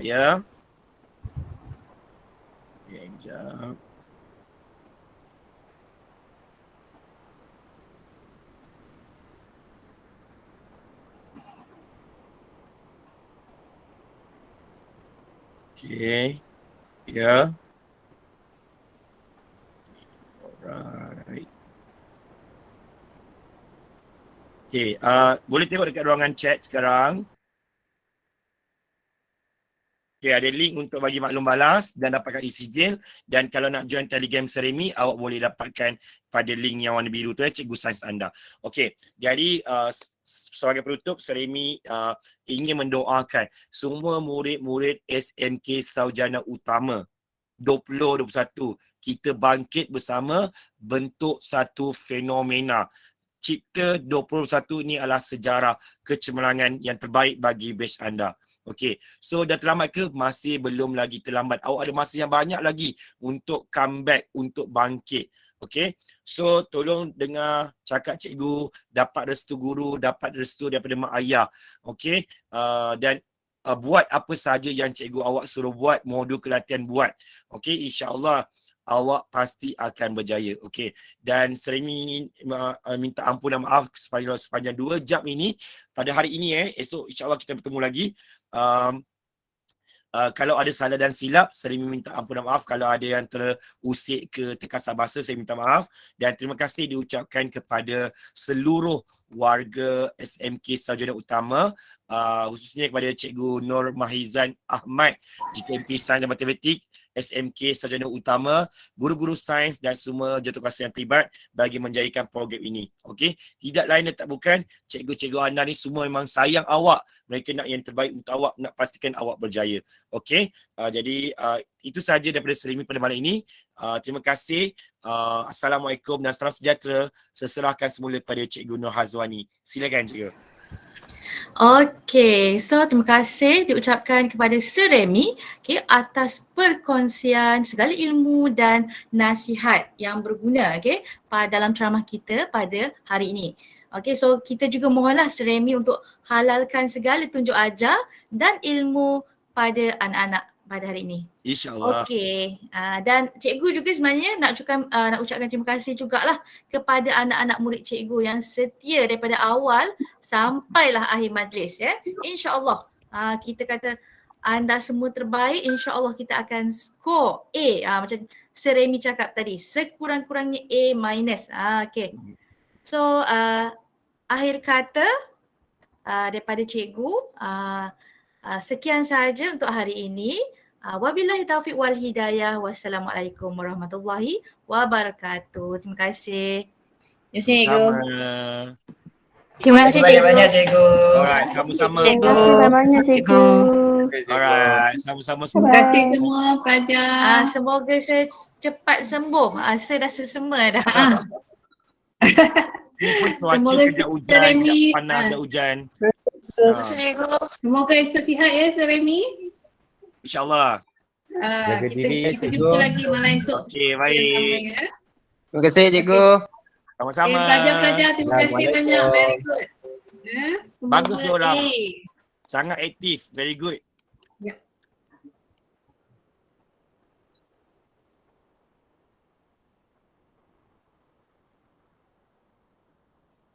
Ya. Okay, kejap. Okay. Ya. Alright. Okay. Boleh tengok dekat ruangan chat sekarang. Okay, ada link untuk bagi maklum balas dan dapatkan e-sijil. Dan kalau nak join Telegram Seremi, awak boleh dapatkan pada link yang warna biru tu, Cikgu Sains anda. Okay, jadi sebagai penutup, Seremi ingin mendoakan semua murid-murid SMK Sarjana Utama 2021 kita bangkit bersama bentuk satu fenomena. Cipta 2021 ni adalah sejarah kecemerlangan yang terbaik bagi batch anda. Okey, so dah terlambat ke? Masih belum lagi terlambat. Awak ada masa yang banyak lagi untuk comeback, untuk bangkit. Okey, so tolong dengar cakap cikgu, dapat restu guru, dapat restu daripada mak ayah. Okey, dan buat apa sahaja yang cikgu awak suruh buat, modul kelatihan buat. Okey, insya-Allah awak pasti akan berjaya. Okey, dan Seremi minta ampun dan maaf sepanjang 2 jam ini. Pada hari ini esok insya-Allah kita bertemu lagi. Kalau ada salah dan silap, Seremi minta ampun dan maaf. Kalau ada yang terusik ke terkasar bahasa, saya minta maaf. Dan terima kasih diucapkan kepada seluruh warga SMK Sarjana Utama, khususnya kepada Cikgu Nur Mahizan Ahmad, JKMP Sains dan Matematik, SMK Sarjana Utama, guru-guru sains dan semua jatuhkuasa yang terlibat bagi menjayakan program ini. Okey, tidak lain dan tak bukan, cikgu-cikgu anda ni semua memang sayang awak. Mereka nak yang terbaik untuk awak, nak pastikan awak berjaya. Okey, jadi itu sahaja daripada Seremi pada malam ini. Terima kasih. Assalamualaikum dan salam sejahtera. Saya serahkan semula kepada Cikgu Nur Hazwani. Silakan cikgu. Okey, so terima kasih diucapkan kepada Seremi atas perkongsian segala ilmu dan nasihat yang berguna dalam ceramah kita pada hari ini. Okey, so kita juga mohonlah Seremi untuk halalkan segala tunjuk ajar dan ilmu pada anak-anak pada hari ini. InsyaAllah. Okey, dan cikgu juga sebenarnya nak ucapkan terima kasih jugalah kepada anak-anak murid cikgu yang setia daripada awal sampailah akhir majlis ya. InsyaAllah kita kata anda semua terbaik, insyaAllah kita akan score A. Macam Seremi cakap tadi, sekurang-kurangnya A minus. Okey. So akhir kata daripada cikgu, sekian sahaja untuk hari ini. Wabillahi taufiq wal hidayah. Wassalamualaikum warahmatullahi wabarakatuh. Terima kasih. Terima kasih cikgu. Terima kasih banyak-banyak cikgu. Alright, sama-sama. Terima kasih banyak cikgu. Alright, sama-sama Terima semua. kasih semua pelajar. Semoga cepat sembuh. Saya dah sesema dah. Ini pun cuaca Semoga kejap hujan, Seremi, kejap panas, kejap hujan. Semoga esok sihat ya Seremi. InsyaAllah. Jaga diri, Kita cikgu. jumpa lagi malam esok. Okey, baik. Terima kasih cikgu. Sama-sama. Pelajar-pelajar terima kasih banyak. Very good. Bagus Semoga diorang. A. Sangat aktif. Very good. Ya.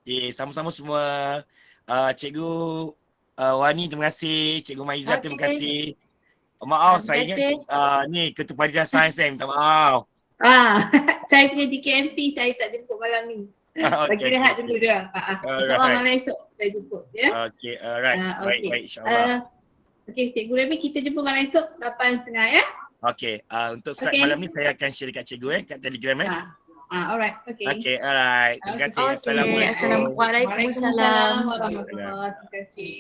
Okay, sama-sama semua. Cikgu Wani, terima kasih. Cikgu Maizah, terima Okey. kasih. Maaf, Terima saya ingat kasih. ni Ketua Panitia Sains minta maaf. Saya punya DKMP saya tak jemput malam ni. Bagi rehat dulu dia. InsyaAllah Alright. malam esok saya jemput ya. Okay, alright. Okey. Baik, insyaAllah. Okey, Cikgu Remy kita jumpa malam esok 8.30 ya. Okay, untuk start Okey. malam ni saya akan share dekat cikgu kat Telegram Ha. Alright, okay. Okay, alright. Terima kasih. Okay, Assalamualaikum. Waalaikumsalam. Warahmatullahi. Terima kasih.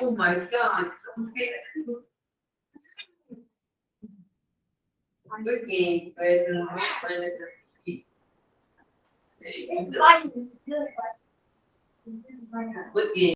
Oh my God. Good game. Good game.